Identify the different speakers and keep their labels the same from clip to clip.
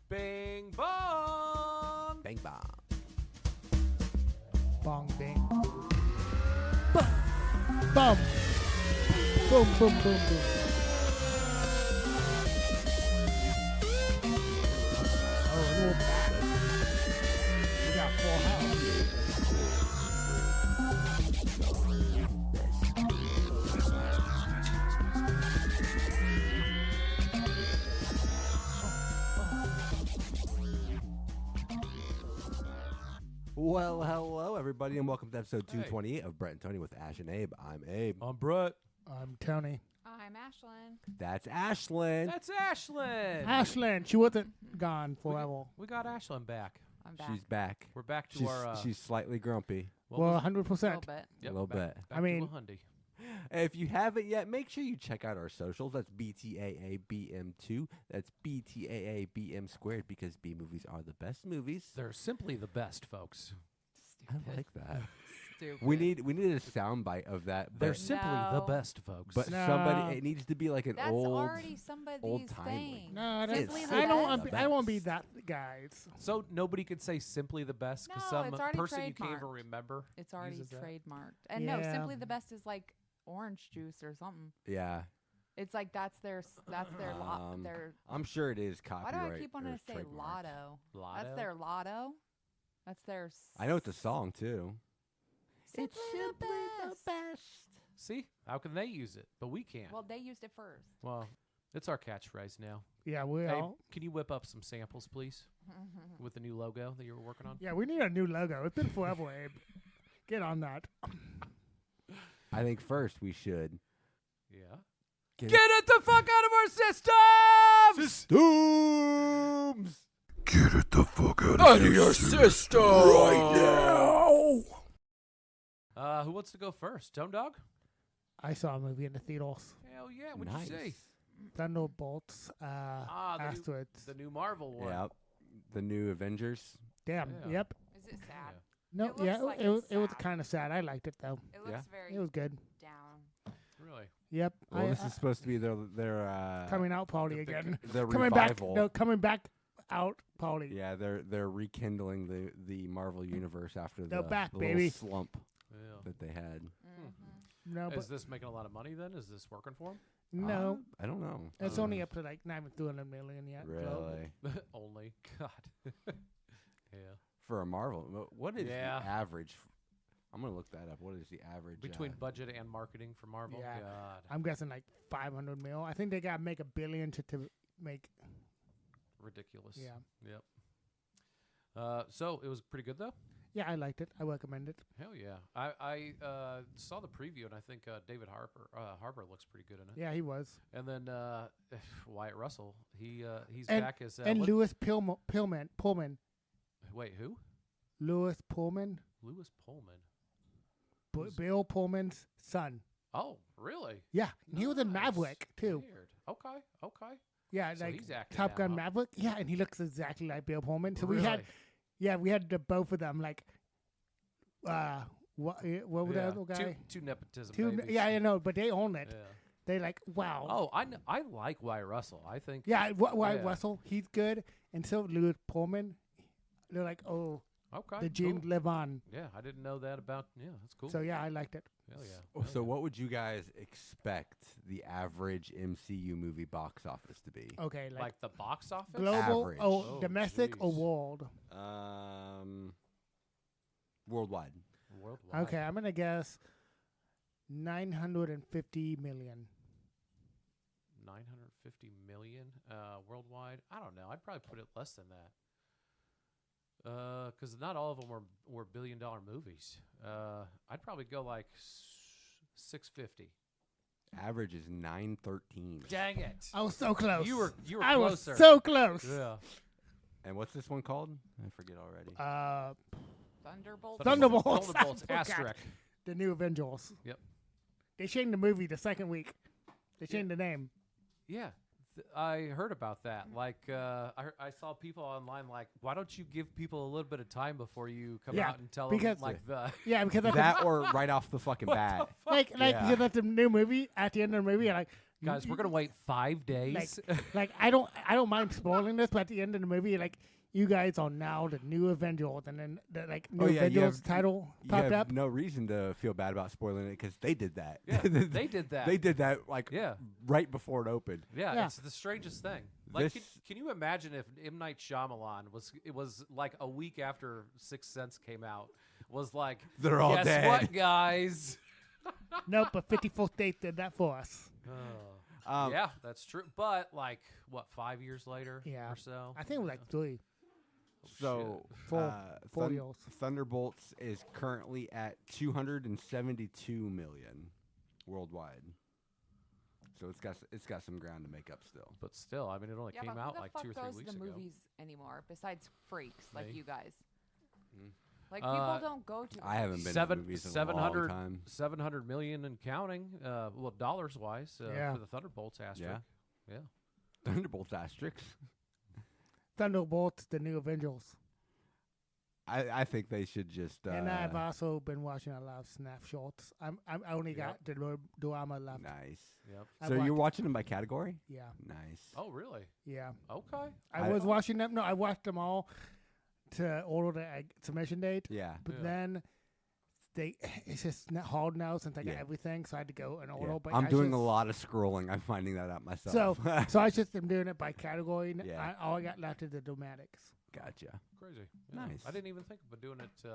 Speaker 1: Bing bong.
Speaker 2: Bang bong.
Speaker 3: Bong bing. Bum. Bum. Boom, boom, boom, boom. Oh, a little back. We got full house.
Speaker 2: Well, hello, everybody, and welcome to episode 228 of Brett and Tony with Ash and Abe. I'm Abe.
Speaker 1: I'm Brett.
Speaker 3: I'm Tony.
Speaker 4: I'm Ashlyn.
Speaker 2: That's Ashlyn.
Speaker 1: That's Ashlyn.
Speaker 3: Ashlyn, she wasn't gone forever.
Speaker 1: We got Ashlyn back.
Speaker 4: I'm back.
Speaker 2: She's back.
Speaker 1: We're back to
Speaker 2: She's,
Speaker 1: our.
Speaker 2: she's slightly grumpy.
Speaker 1: what
Speaker 3: Well,
Speaker 1: was-
Speaker 3: 100%.
Speaker 4: a little bit.
Speaker 1: Yep,
Speaker 2: a little
Speaker 1: back-
Speaker 2: bit.
Speaker 1: back
Speaker 3: I mean-
Speaker 1: to a Hyundai.
Speaker 2: If you haven't yet, make sure you check out our socials. That's BTAA BM2. That's BTAA BM squared because B movies are the best movies.
Speaker 1: They're simply the best, folks.
Speaker 2: I like that.
Speaker 4: Stupid.
Speaker 2: we need a soundbite of that.
Speaker 1: They're
Speaker 2: But,
Speaker 1: simply the
Speaker 4: No.
Speaker 1: best, folks.
Speaker 2: but
Speaker 3: No.
Speaker 2: somebody, it needs to be like an
Speaker 4: That's
Speaker 2: old.
Speaker 4: already somebody's
Speaker 2: timely.
Speaker 4: thing.
Speaker 3: No,
Speaker 4: Simply
Speaker 3: that's,
Speaker 4: the
Speaker 3: I don't
Speaker 4: best.
Speaker 3: want. Be, I won't be that, guys.
Speaker 1: so nobody could say simply the best because
Speaker 4: No,
Speaker 1: some
Speaker 4: it's already
Speaker 1: person you can't even
Speaker 4: trademarked.
Speaker 1: remember.
Speaker 4: It's already
Speaker 1: uses that.
Speaker 4: trademarked. And no,
Speaker 3: Yeah.
Speaker 4: simply the best is like orange juice or something.
Speaker 2: Yeah,
Speaker 4: It's like that's their
Speaker 2: Um,
Speaker 4: their.
Speaker 2: I'm sure it is
Speaker 4: Why
Speaker 2: copyright.
Speaker 4: do I keep wanting
Speaker 2: or
Speaker 4: to say
Speaker 2: trademarked.
Speaker 4: lotto?
Speaker 1: Lotto?
Speaker 4: That's their lotto. That's their.
Speaker 2: I know it's a song too.
Speaker 4: Simply the best.
Speaker 1: See, how can they use it, but we can't?
Speaker 4: Well, they used it first.
Speaker 1: Well, it's our catchphrase now.
Speaker 3: Yeah, we
Speaker 1: Hey,
Speaker 3: all.
Speaker 1: can you whip up some samples, please, with the new logo that you were working on?
Speaker 3: Yeah, we need a new logo. It's been forever, Abe. Get on that.
Speaker 2: I think first we should
Speaker 1: Yeah.
Speaker 2: get
Speaker 1: Get it the fuck out of our systems!
Speaker 2: Systems.
Speaker 5: Get it the fuck out
Speaker 1: Out of your system
Speaker 5: right now!
Speaker 1: Who wants to go first? Tone Dog?
Speaker 3: I saw a movie in the theaters.
Speaker 1: Hell yeah! What'd
Speaker 2: Nice.
Speaker 1: you say?
Speaker 3: Thunderbolts.
Speaker 1: The new,
Speaker 3: Asteroids.
Speaker 1: the new Marvel one.
Speaker 2: Yep. The new Avengers.
Speaker 3: Damn.
Speaker 1: Yeah.
Speaker 3: Yep.
Speaker 4: Is it sad?
Speaker 3: No.
Speaker 4: It looks
Speaker 3: Yeah.
Speaker 4: like
Speaker 3: it was.
Speaker 4: it's
Speaker 3: It was
Speaker 4: sad.
Speaker 3: kind of sad. I liked it though.
Speaker 4: It looks
Speaker 2: Yeah.
Speaker 4: very
Speaker 3: It was good.
Speaker 4: down.
Speaker 1: Really?
Speaker 3: Yep.
Speaker 2: Well, this is supposed to be their
Speaker 3: coming out party
Speaker 1: the big-
Speaker 3: again.
Speaker 2: their
Speaker 3: Coming back.
Speaker 2: revival.
Speaker 3: No, coming back out party.
Speaker 2: Yeah, they're rekindling the Marvel universe after
Speaker 3: They're
Speaker 2: the,
Speaker 3: back,
Speaker 2: the little
Speaker 3: baby.
Speaker 2: slump
Speaker 1: Yeah.
Speaker 2: that they had.
Speaker 3: No, but
Speaker 1: Is this making a lot of money then? Is this working for him?
Speaker 3: no.
Speaker 2: I don't know.
Speaker 3: It's only up to like not even 200 million yet. global.
Speaker 2: Really
Speaker 1: Only. God. Yeah.
Speaker 2: for a Marvel. What is
Speaker 1: Yeah.
Speaker 2: the average? I'm gonna look that up. What is the average
Speaker 1: Between budget and marketing for Marvel?
Speaker 3: Yeah.
Speaker 1: God.
Speaker 3: I'm guessing like 500 mil. I think they got to make $1 billion to make.
Speaker 1: Ridiculous.
Speaker 3: Yeah.
Speaker 1: Yep. So it was pretty good though?
Speaker 3: Yeah, I liked it. I recommend it.
Speaker 1: Hell yeah. I saw the preview and I think David Harbour looks pretty good in it.
Speaker 3: Yeah, he was.
Speaker 1: And then Wyatt Russell, he's
Speaker 3: And-
Speaker 1: back as
Speaker 3: And
Speaker 1: what-
Speaker 3: Lewis Pullman.
Speaker 1: Wait, who?
Speaker 3: Lewis Pullman.
Speaker 1: Lewis Pullman. Who's-
Speaker 3: Bill Pullman's son.
Speaker 1: Oh, really?
Speaker 3: Yeah, and he was in
Speaker 1: Nice.
Speaker 3: Maverick too.
Speaker 1: Weird. Okay.
Speaker 3: Yeah,
Speaker 1: So
Speaker 3: like
Speaker 1: he's acting
Speaker 3: Top
Speaker 1: now,
Speaker 3: Gun
Speaker 1: huh?
Speaker 3: Maverick. Yeah, and he looks exactly like Bill Pullman. So
Speaker 1: really?
Speaker 3: we had the both of them. Like, what was the other guy?
Speaker 1: Two nepotism
Speaker 3: Two,
Speaker 1: babies.
Speaker 3: yeah, I know, but they own it.
Speaker 1: Yeah.
Speaker 3: They like, wow.
Speaker 1: Oh, I like Wyatt Russell. I think.
Speaker 3: Yeah,
Speaker 1: Yeah.
Speaker 3: Russell, he's good. And so Lewis Pullman, they're like, oh,
Speaker 1: Okay.
Speaker 3: the genes
Speaker 1: cool.
Speaker 3: live on.
Speaker 1: Yeah, I didn't know that about. Yeah, that's cool.
Speaker 3: So yeah, I liked it.
Speaker 1: Hell yeah.
Speaker 2: So what would you guys expect the average MCU movie box office to be?
Speaker 3: Okay,
Speaker 1: Like the box office?
Speaker 3: global,
Speaker 2: Average.
Speaker 1: Oh,
Speaker 3: domestic or
Speaker 1: jeez.
Speaker 3: world?
Speaker 2: Worldwide.
Speaker 1: Worldwide.
Speaker 3: Okay, I'm gonna guess 950 million.
Speaker 1: 950 million worldwide. I don't know. I'd probably put it less than that. Because not all of them were $1 billion movies. I'd probably go like 650.
Speaker 2: Average is 913.
Speaker 1: Dang it!
Speaker 3: I was so close.
Speaker 1: You were
Speaker 3: I
Speaker 1: closer.
Speaker 3: was so close.
Speaker 1: Yeah.
Speaker 2: And what's this one called? I forget already.
Speaker 4: Thunderbolts.
Speaker 3: Thunderbolts.
Speaker 1: Thunderbolts.
Speaker 3: I forgot.
Speaker 1: Asterisk.
Speaker 3: The new Avengers.
Speaker 1: Yep.
Speaker 3: They changed the movie the second week. They changed the name.
Speaker 1: Yeah. I heard about that. Like, I saw people online like, why don't you give people a little bit of time before you come
Speaker 3: Yeah,
Speaker 1: out and tell them
Speaker 3: because-
Speaker 1: like the
Speaker 3: Yeah, because that's
Speaker 2: that or right off the fucking
Speaker 1: What
Speaker 2: bat.
Speaker 1: the fuck?
Speaker 3: like
Speaker 2: Yeah.
Speaker 3: because that's the new movie. At the end of the movie, you're like,
Speaker 1: Guys, we're gonna wait 5 days.
Speaker 3: Like I don't mind spoiling this, but at the end of the movie, like you guys are now the new Avengers, and then the new Avengers title
Speaker 2: You
Speaker 3: popped
Speaker 2: have
Speaker 3: up.
Speaker 2: no reason to feel bad about spoiling it because they did that.
Speaker 1: Yeah, they did that.
Speaker 2: They did that like
Speaker 1: Yeah.
Speaker 2: right before it opened.
Speaker 1: Yeah, it's the strangest thing. Like,
Speaker 2: This-
Speaker 1: can you imagine if M. Night Shyamalan was like a week after Sixth Sense came out, was like,
Speaker 2: They're all
Speaker 1: guess
Speaker 2: dead.
Speaker 1: what, guys?
Speaker 3: Nope, but 54th State did that for us.
Speaker 1: Yeah, that's true. But like, what, 5 years later
Speaker 3: Yeah.
Speaker 1: or so?
Speaker 3: I think it was like 3.
Speaker 2: So
Speaker 3: Four years.
Speaker 2: Thunderbolts is currently at 272 million worldwide. So it's got some ground to make up still.
Speaker 1: But still, I mean, it only
Speaker 4: Yeah,
Speaker 1: came
Speaker 4: but
Speaker 1: out
Speaker 4: who
Speaker 1: like
Speaker 4: the
Speaker 1: 2 or
Speaker 4: fuck
Speaker 1: 3
Speaker 4: goes
Speaker 1: weeks
Speaker 4: to
Speaker 1: ago.
Speaker 4: movies anymore besides freaks like
Speaker 1: Me.
Speaker 4: you guys?
Speaker 2: Mm.
Speaker 4: Like people don't go to.
Speaker 2: I haven't been to
Speaker 1: Seven-
Speaker 2: movies in a
Speaker 1: 700
Speaker 2: long time.
Speaker 1: 700 million and counting. Well, dollars wise,
Speaker 3: Yeah.
Speaker 1: for the Thunderbolts asterisk. Yeah.
Speaker 2: Thunderbolts asterisks.
Speaker 3: Thunderbolts, the new Avengers.
Speaker 2: I think they should just.
Speaker 3: And I've also been watching a lot of Snap Shorts. I only got the drama left.
Speaker 2: Nice.
Speaker 1: Yep.
Speaker 3: I
Speaker 2: So you're
Speaker 3: watched-
Speaker 2: watching them by category?
Speaker 3: Yeah,
Speaker 2: Nice.
Speaker 1: Oh, really?
Speaker 3: yeah.
Speaker 1: Okay.
Speaker 3: I was watching them. No, I watched them all to order the submission date.
Speaker 2: Yeah.
Speaker 3: But
Speaker 1: Yeah.
Speaker 3: then it's just not hard now since I got
Speaker 2: Yeah.
Speaker 3: everything, so I had to go and order.
Speaker 2: Yeah.
Speaker 3: But
Speaker 2: I'm
Speaker 3: I
Speaker 2: doing
Speaker 3: just,
Speaker 2: a lot of scrolling. I'm finding that out myself.
Speaker 3: So I just am doing it by category.
Speaker 2: Yeah.
Speaker 3: All I got left is the dramatics.
Speaker 2: Gotcha.
Speaker 1: Crazy. Yeah.
Speaker 2: Nice.
Speaker 1: I didn't even think about doing it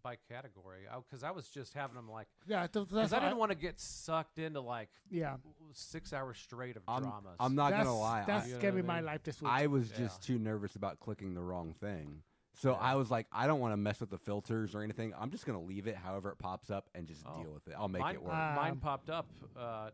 Speaker 1: by category because I was just having them like
Speaker 3: Yeah, that's
Speaker 1: because I
Speaker 3: why
Speaker 1: didn't want to get sucked into like
Speaker 3: Yeah,
Speaker 1: 6 hours straight of
Speaker 2: I'm
Speaker 1: dramas.
Speaker 2: not
Speaker 3: that's,
Speaker 2: gonna lie.
Speaker 3: That's
Speaker 1: You know
Speaker 3: gonna be
Speaker 1: what I
Speaker 3: my
Speaker 1: mean?
Speaker 3: life this week.
Speaker 2: I was
Speaker 1: Yeah.
Speaker 2: just too nervous about clicking the wrong thing. So
Speaker 1: Yeah.
Speaker 2: I was like, I don't want to mess with the filters or anything. I'm just going to leave it however it pops up and just
Speaker 1: Oh.
Speaker 2: deal with it. I'll make
Speaker 1: mine,
Speaker 2: it work.
Speaker 1: mine popped up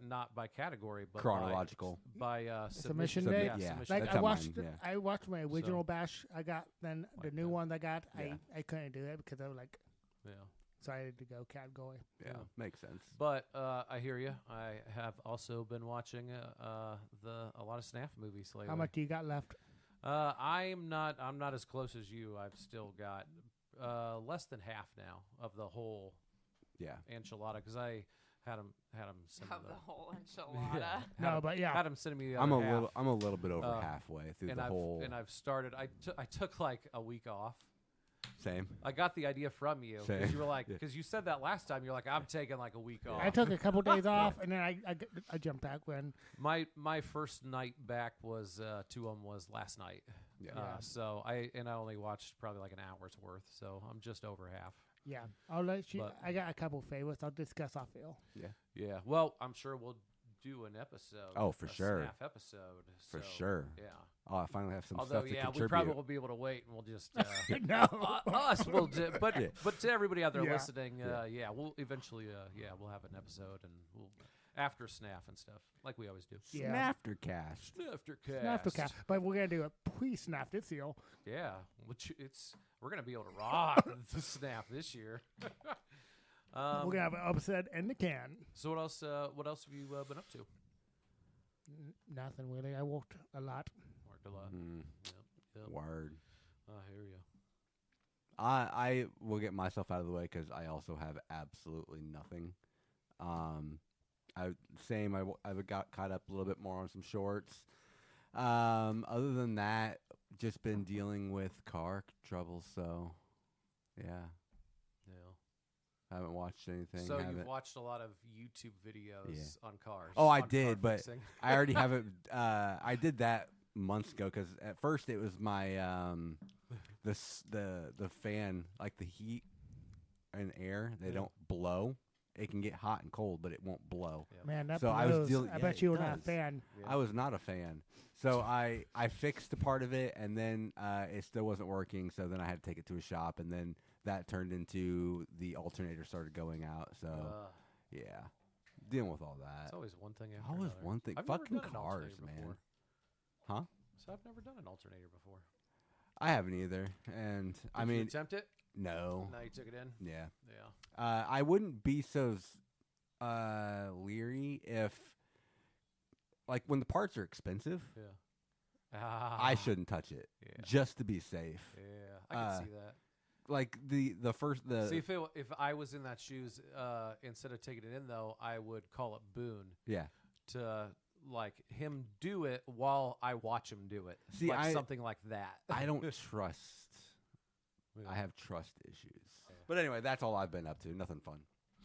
Speaker 1: not by category but
Speaker 2: Chronological.
Speaker 1: by
Speaker 3: Submission
Speaker 2: Submit-
Speaker 3: date?
Speaker 2: yeah.
Speaker 1: submission
Speaker 3: like
Speaker 2: that's
Speaker 3: I
Speaker 2: how
Speaker 3: watched,
Speaker 2: mine, yeah.
Speaker 3: I watched my original
Speaker 1: So-
Speaker 3: bash. I got then the
Speaker 1: Like
Speaker 3: new
Speaker 1: that.
Speaker 3: one I got.
Speaker 2: Yeah.
Speaker 3: I couldn't do it because I was like
Speaker 1: Yeah.
Speaker 3: excited to go category.
Speaker 2: yeah,
Speaker 1: yeah.
Speaker 2: makes sense.
Speaker 1: But I hear you. I have also been watching a lot of SNAF movies lately.
Speaker 3: How much do you got left?
Speaker 1: I'm not as close as you. I've still got less than half now of the whole
Speaker 2: Yeah.
Speaker 1: enchilada because I had them send me
Speaker 4: Of the whole enchilada.
Speaker 1: yeah,
Speaker 3: No, but yeah.
Speaker 1: had them sending me the
Speaker 2: I'm
Speaker 1: other
Speaker 2: a
Speaker 1: half.
Speaker 2: little bit over halfway through
Speaker 1: and
Speaker 2: the whole
Speaker 1: I've started. I took like a week off.
Speaker 2: same.
Speaker 1: I got the idea from you
Speaker 2: Same.
Speaker 1: because you were like
Speaker 2: Yeah.
Speaker 1: because you said that last time. You're like I'm taking like a week off.
Speaker 3: I took a couple days off, and then I jumped back when.
Speaker 1: My first night back was 2 of them was last night.
Speaker 2: Yeah.
Speaker 1: So I only watched probably like an hour's worth. So I'm just over half.
Speaker 3: Yeah, I'll let you.
Speaker 1: But-
Speaker 3: I got a couple favorites. I'll discuss off air.
Speaker 1: Yeah. Well, I'm sure we'll do an episode.
Speaker 2: Oh, for
Speaker 1: a
Speaker 2: sure.
Speaker 1: SNAF episode.
Speaker 2: For
Speaker 1: so,
Speaker 2: sure.
Speaker 1: Yeah.
Speaker 2: Oh, I finally have some
Speaker 1: Although,
Speaker 2: stuff to
Speaker 1: yeah, we
Speaker 2: contribute.
Speaker 1: probably will be able to wait, and we'll just
Speaker 3: No,
Speaker 1: us will do. But
Speaker 2: Yeah.
Speaker 1: but to everybody out there
Speaker 3: Yeah.
Speaker 1: listening,
Speaker 2: Yeah.
Speaker 1: yeah, we'll eventually, we'll have an episode, and we'll after SNAF and stuff like we always do.
Speaker 3: Yeah.
Speaker 2: Snaftercast.
Speaker 1: Aftercast.
Speaker 3: but we're gonna do a pre-snap this year.
Speaker 1: Yeah, which we're gonna be able to rock the SNAF this year.
Speaker 3: We're gonna have an upset in the can.
Speaker 1: So what else? What else have you been up to?
Speaker 3: Nothing really. I worked a lot.
Speaker 1: Worked a lot.
Speaker 2: Mm,
Speaker 1: Yep.
Speaker 2: word.
Speaker 1: I hear you.
Speaker 2: I will get myself out of the way because I also have absolutely nothing. I've got caught up a little bit more on some shorts. Other than that, just been dealing with car trouble. So, yeah,
Speaker 1: Yeah.
Speaker 2: haven't watched anything.
Speaker 1: So
Speaker 2: haven't.
Speaker 1: you've watched a lot of YouTube videos on cars.
Speaker 2: Oh, I
Speaker 1: on car
Speaker 2: did, but
Speaker 1: fixing.
Speaker 2: I already haven't. I did that months ago because at first it was my the fan, like the heat and air. They
Speaker 1: Yeah.
Speaker 2: don't blow. It can get hot and cold, but it won't blow.
Speaker 1: Yeah.
Speaker 3: Man, that
Speaker 2: So I was
Speaker 3: blows.
Speaker 2: dealing-
Speaker 3: I
Speaker 2: yeah,
Speaker 3: bet
Speaker 2: it
Speaker 3: you were not a
Speaker 2: does.
Speaker 3: fan.
Speaker 1: Yeah.
Speaker 2: I was not a fan. So I fixed a part of it, and then it still wasn't working. So then I had to take it to a shop, and then that turned into the alternator started going out. So yeah, dealing with all that.
Speaker 1: it's always one thing after
Speaker 2: Always
Speaker 1: another.
Speaker 2: one thing.
Speaker 1: I've never
Speaker 2: Fucking
Speaker 1: done an
Speaker 2: cars,
Speaker 1: alternator
Speaker 2: man.
Speaker 1: before.
Speaker 2: Huh?
Speaker 1: So I've never done an alternator before.
Speaker 2: I haven't either, and I
Speaker 1: Did you
Speaker 2: mean,
Speaker 1: attempt it?
Speaker 2: no.
Speaker 1: No, you took it in.
Speaker 2: Yeah.
Speaker 1: Yeah.
Speaker 2: I wouldn't be so leery if, like, when the parts are expensive,
Speaker 1: Yeah.
Speaker 2: I shouldn't touch it
Speaker 1: Yeah.
Speaker 2: just to be safe.
Speaker 1: Yeah. I can see that.
Speaker 2: Like the
Speaker 1: See, if I was in that shoes, instead of taking it in though, I would call it Boone
Speaker 2: yeah.
Speaker 1: to like him do it while I watch him do it.
Speaker 2: See,
Speaker 1: like something like that.
Speaker 2: I don't trust. I have trust issues. But anyway, that's all I've been up to. Nothing fun.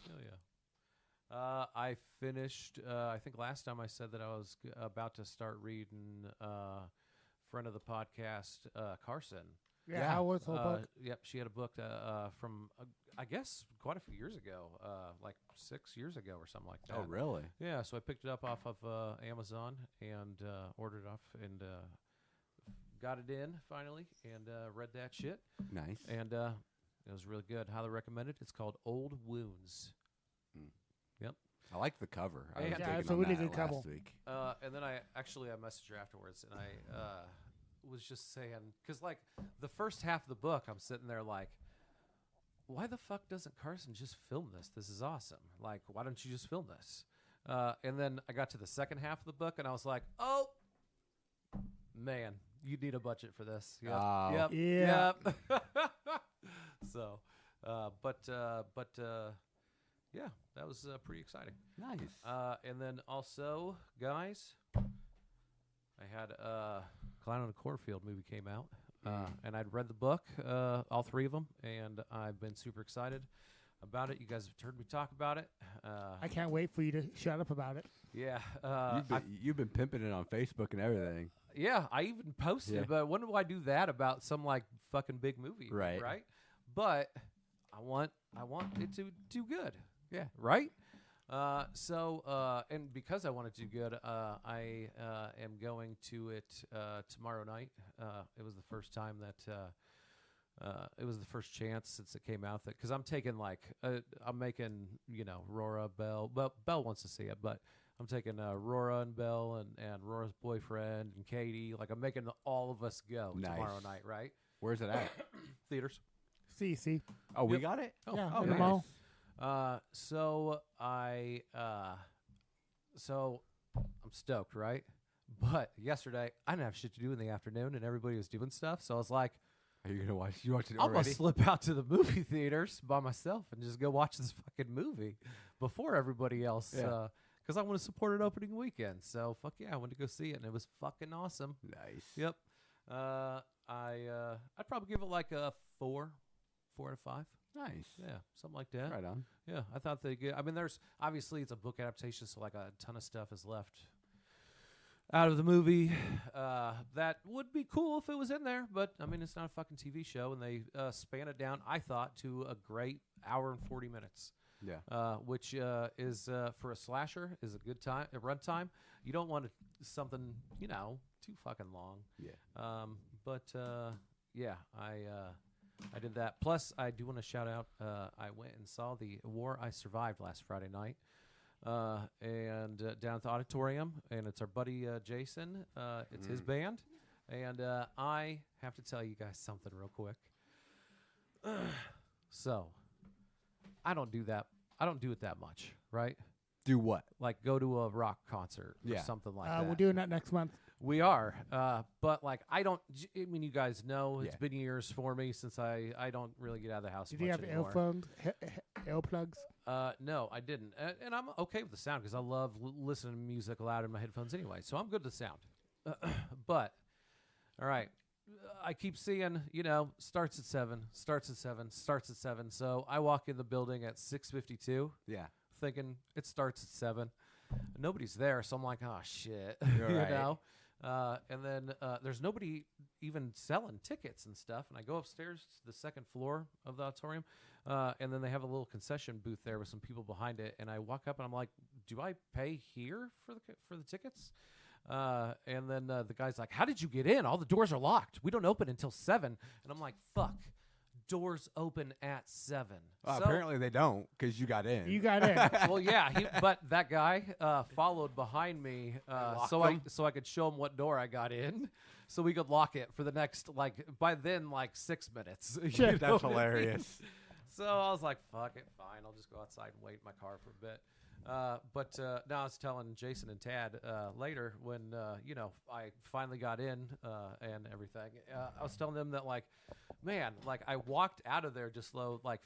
Speaker 1: Oh yeah. I finished. I think last time I said that I was about to start reading. Friend of the podcast, Carson.
Speaker 3: Yeah, how was her book?
Speaker 1: Yep, she had a book from I guess quite a few years ago, like 6 years ago or something like that.
Speaker 2: Oh, really?
Speaker 1: Yeah, so I picked it up off of Amazon and ordered it off and got it in finally and read that shit.
Speaker 2: Nice.
Speaker 1: And it was really good. Highly recommended. It's called Old Wounds. Yep.
Speaker 2: I like the cover. I was
Speaker 1: Yeah,
Speaker 2: digging
Speaker 3: it's a
Speaker 2: on
Speaker 3: really
Speaker 2: that
Speaker 3: good cover.
Speaker 2: last week.
Speaker 1: And then I messaged her afterwards, and I was just saying, because like the first half of the book, I'm sitting there like, why the fuck doesn't Carson just film this? This is awesome. Like, why don't you just film this? And then I got to the second half of the book, and I was like, oh, man, you need a budget for this. Yep.
Speaker 2: Oh.
Speaker 1: Yep.
Speaker 3: Yeah.
Speaker 1: Yep. So, yeah, that was pretty exciting.
Speaker 2: Nice.
Speaker 1: And then also, guys, I had Clown on a Cornfield movie came out, and I'd read the book, all three of them, and I've been super excited about it. You guys have heard me talk about it.
Speaker 3: I can't wait for you to shut up about it.
Speaker 1: Yeah.
Speaker 2: You've been pimping it on Facebook and everything.
Speaker 1: Yeah, I even posted it, but when do I do that about some like fucking big movie?
Speaker 2: Right.
Speaker 1: Right? But I want it to do good.
Speaker 2: Yeah.
Speaker 1: Right? And because I want it to do good, I am going to it tomorrow night. It was the first time that it was the first chance since it came out that because I'm taking I'm making Rora, Belle. Well, Belle wants to see it, but I'm taking Rora and Belle and Rora's boyfriend and Katie. Like I'm making all of us go tomorrow night. Right?
Speaker 2: Where's it at?
Speaker 1: Theaters.
Speaker 3: See.
Speaker 2: Oh, we got it?
Speaker 1: Oh,
Speaker 3: Yeah,
Speaker 2: oh,
Speaker 3: in the
Speaker 2: nice.
Speaker 3: mall.
Speaker 1: So I'm stoked, right? But yesterday I didn't have shit to do in the afternoon, and everybody was doing stuff. So I was like,
Speaker 2: Are you gonna watch? You watched it
Speaker 1: I'm gonna
Speaker 2: already?
Speaker 1: slip out to the movie theaters by myself and just go watch this fucking movie before everybody else.
Speaker 2: Yeah.
Speaker 1: Because I want to support it opening weekend. So fuck yeah, I went to go see it, and it was fucking awesome.
Speaker 2: Nice.
Speaker 1: Yep. I'd probably give it like a 4 out of 5.
Speaker 2: Nice.
Speaker 1: Yeah, something like that.
Speaker 2: Right on.
Speaker 1: Yeah, I thought they good. I mean, there's obviously it's a book adaptation, so like a ton of stuff is left out of the movie. That would be cool if it was in there, but I mean, it's not a fucking TV show, and they span it down. I thought to a great hour and 40 minutes.
Speaker 2: Yeah.
Speaker 1: Which is for a slasher is a good time, a run time. You don't want something too fucking long.
Speaker 2: Yeah.
Speaker 1: Yeah, I did that. Plus, I do want to shout out. I went and saw the War I Survived last Friday night, and down at the auditorium. And it's our buddy Jason. It's his band, and I have to tell you guys something real quick. So, I don't do that. I don't do it that much, right?
Speaker 2: Do what?
Speaker 1: Like go to a rock concert or
Speaker 2: Yeah.
Speaker 1: something like that.
Speaker 3: We're doing that next month.
Speaker 1: We are, but like I don't. I mean, you guys know it's
Speaker 2: Yeah.
Speaker 1: been years for me since I don't really get out of the house
Speaker 3: Did
Speaker 1: much
Speaker 3: you have
Speaker 1: anymore.
Speaker 3: earphones, earplugs?
Speaker 1: No, I didn't, and I'm okay with the sound because I love listening to music loud in my headphones anyway. So I'm good with the sound. But all right, I keep seeing starts at 7, starts at 7, starts at 7. So I walk in the building at 6:52,
Speaker 2: Yeah.
Speaker 1: thinking it starts at 7. Nobody's there, so I'm like, oh shit,
Speaker 2: You're right.
Speaker 1: And then there's nobody even selling tickets and stuff. And I go upstairs to the second floor of the auditorium, and then they have a little concession booth there with some people behind it. And I walk up and I'm like, do I pay here for the tickets? And then the guy's like, how did you get in? All the doors are locked. We don't open until 7. And I'm like, fuck. Doors open at 7. So-
Speaker 2: Apparently they don't because you got in.
Speaker 3: You got in.
Speaker 1: well, yeah, but that guy followed behind me, so I could show him what door I got in, so we could lock it for the next by then 6 minutes. you know
Speaker 2: That's
Speaker 1: what I mean?
Speaker 2: hilarious.
Speaker 1: So I was like, fuck it, fine, I'll just go outside and wait in my car for a bit. But now I was telling Jason and Tad later when I finally got in and everything. I was telling them that man, I walked out of there just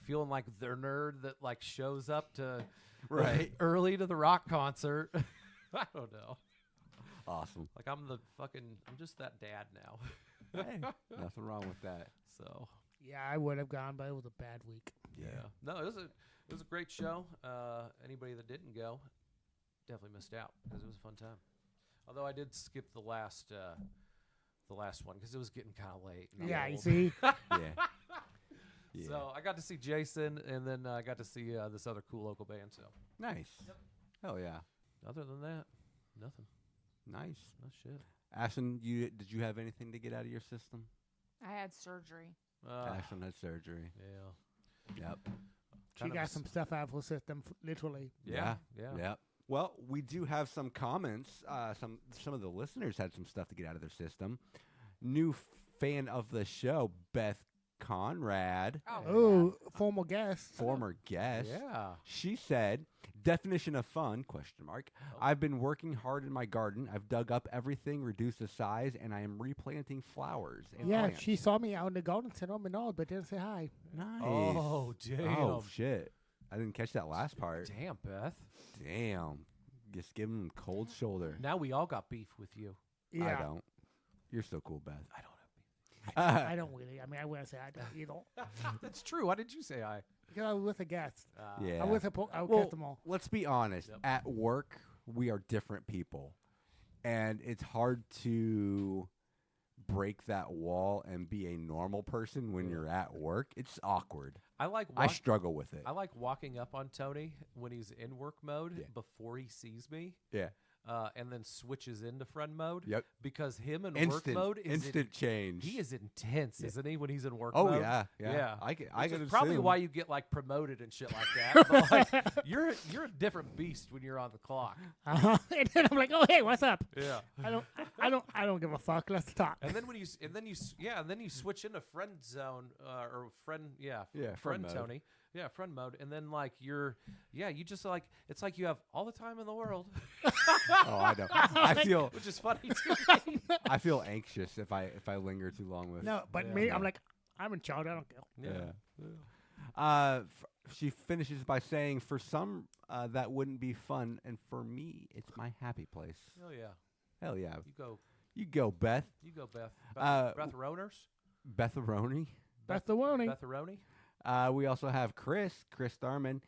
Speaker 1: feeling like the nerd that shows up to
Speaker 2: Right.
Speaker 1: early to the rock concert. I don't know.
Speaker 2: Awesome.
Speaker 1: Like I'm just that dad now.
Speaker 2: Hey, nothing wrong with that.
Speaker 1: So
Speaker 3: Yeah, I would have gone, but it was a bad week.
Speaker 1: yeah. No, it was a great show. Anybody that didn't go definitely missed out because it was a fun time. Although I did skip the last one because it was getting kind of late. and I'm
Speaker 3: Yeah, you
Speaker 1: old.
Speaker 3: see?
Speaker 2: Yeah. Yeah.
Speaker 1: So I got to see Jason, and then I got to see this other cool local band. So
Speaker 2: Nice. Hell yeah.
Speaker 1: other than that, nothing.
Speaker 2: Nice.
Speaker 1: No shit.
Speaker 2: Ashton, did you have anything to get out of your system?
Speaker 4: I had surgery.
Speaker 2: Ashton had surgery.
Speaker 1: Yeah.
Speaker 2: Yep.
Speaker 3: She
Speaker 1: Kind of
Speaker 3: got
Speaker 1: s-
Speaker 3: some stuff out of her system, literally.
Speaker 1: Yeah.
Speaker 2: Yep. Well, we do have some comments. Some of the listeners had some stuff to get out of their system. New fan of the show, Beth Conrad,
Speaker 3: Oh, former guest.
Speaker 2: former guest.
Speaker 1: Yeah.
Speaker 2: She said, "Definition of fun? ? I've been working hard in my garden. I've dug up everything, reduced the size, and I am replanting flowers and
Speaker 3: Yeah,
Speaker 2: plants."
Speaker 3: she saw me out in the garden, said, "Oh, my God," but didn't say hi.
Speaker 2: Nice.
Speaker 1: Oh, damn.
Speaker 2: Oh shit! I didn't catch that last part.
Speaker 1: Damn, Beth.
Speaker 2: Damn. Just give him cold shoulder.
Speaker 1: Now we all got beef with you.
Speaker 3: Yeah.
Speaker 2: I don't. You're so cool, Beth.
Speaker 1: I don't have beef.
Speaker 3: I don't really. I mean, I wouldn't say I don't either.
Speaker 1: That's true. Why did you say I?
Speaker 3: Because I was with a guest.
Speaker 2: Yeah.
Speaker 3: I was I would
Speaker 2: Well,
Speaker 3: kiss them all.
Speaker 2: let's be honest.
Speaker 1: Yep.
Speaker 2: At work, we are different people, and it's hard to break that wall and be a normal person when you're at work. It's awkward. I struggle with it.
Speaker 1: I like walking up on Tony when he's in work mode
Speaker 2: Yeah.
Speaker 1: before he sees me,
Speaker 2: Yeah.
Speaker 1: and then switches into friend mode.
Speaker 2: Yep.
Speaker 1: Because him in
Speaker 2: Instant.
Speaker 1: work mode is
Speaker 2: instant change.
Speaker 1: he is intense, isn't he? When he's in work
Speaker 2: Oh
Speaker 1: mode.
Speaker 2: yeah.
Speaker 1: Yeah.
Speaker 2: I can
Speaker 1: Which is
Speaker 2: assume.
Speaker 1: probably why you get like promoted and shit like that. But like, you're a different beast when you're on the clock.
Speaker 3: And then I'm like, "Oh, hey, what's up?"
Speaker 1: Yeah.
Speaker 3: I don't give a fuck. Let's talk.
Speaker 1: And then then you switch into friend zone or friend
Speaker 2: friend
Speaker 1: friend
Speaker 2: mode.
Speaker 1: Tony friend mode, and then like you just like it's like you have all the time in the world,
Speaker 2: Oh, I know. I feel
Speaker 1: which is funny too.
Speaker 2: I feel anxious if I linger too long with.
Speaker 3: No, but
Speaker 1: Yeah.
Speaker 3: me, I'm like, I'm in charge. I don't care.
Speaker 2: Yeah. She finishes by saying, "For some, that wouldn't be fun, and for me, it's my happy place."
Speaker 1: Hell yeah,
Speaker 2: Hell yeah.
Speaker 1: you go,
Speaker 2: Beth.
Speaker 1: Beth.
Speaker 2: Uh,
Speaker 1: Beth Roners,
Speaker 2: Betharoni.
Speaker 3: That's the warning.
Speaker 1: Betharoni.
Speaker 2: We also have Chris Thurman.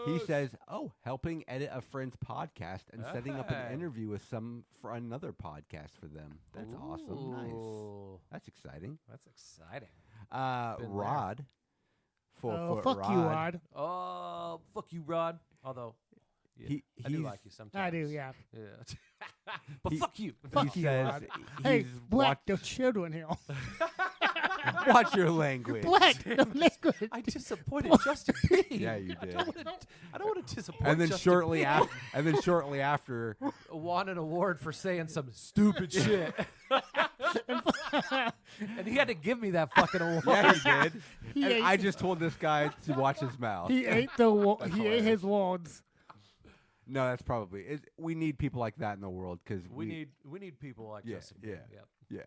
Speaker 2: He says, "Oh, helping edit a friend's podcast and setting up an
Speaker 1: Hey.
Speaker 2: interview with for another podcast for them. That's awesome. Nice.
Speaker 1: Ooh,
Speaker 2: That's exciting."
Speaker 1: that's exciting. Been there.
Speaker 2: Rod.
Speaker 3: Oh, fuck you, Rod.
Speaker 1: Oh, fuck you, Rod. Although, yeah, I do
Speaker 2: he's-
Speaker 1: like you sometimes.
Speaker 3: I do, yeah.
Speaker 1: Yeah. But
Speaker 2: He-
Speaker 1: fuck you.
Speaker 3: Fuck
Speaker 2: He
Speaker 3: you,
Speaker 2: says
Speaker 3: Rod.
Speaker 2: he's
Speaker 3: Hey, black the children here.
Speaker 2: watch your language.
Speaker 3: Black the liquid.
Speaker 1: I disappointed Justin P.
Speaker 2: Yeah, you did.
Speaker 1: I don't want to disappoint.
Speaker 2: And then
Speaker 1: Justin
Speaker 2: shortly
Speaker 1: P.
Speaker 2: after,
Speaker 1: won an award for saying some stupid shit, and he had to give me that fucking award.
Speaker 2: yeah, he did.
Speaker 3: He
Speaker 2: And
Speaker 3: ate-
Speaker 2: I just told this guy to watch his mouth.
Speaker 3: He ate he ate his words.
Speaker 2: No, that's probably it. We need people like that in the world because
Speaker 1: We need people like
Speaker 2: Yeah,
Speaker 1: Justin P.
Speaker 2: yeah.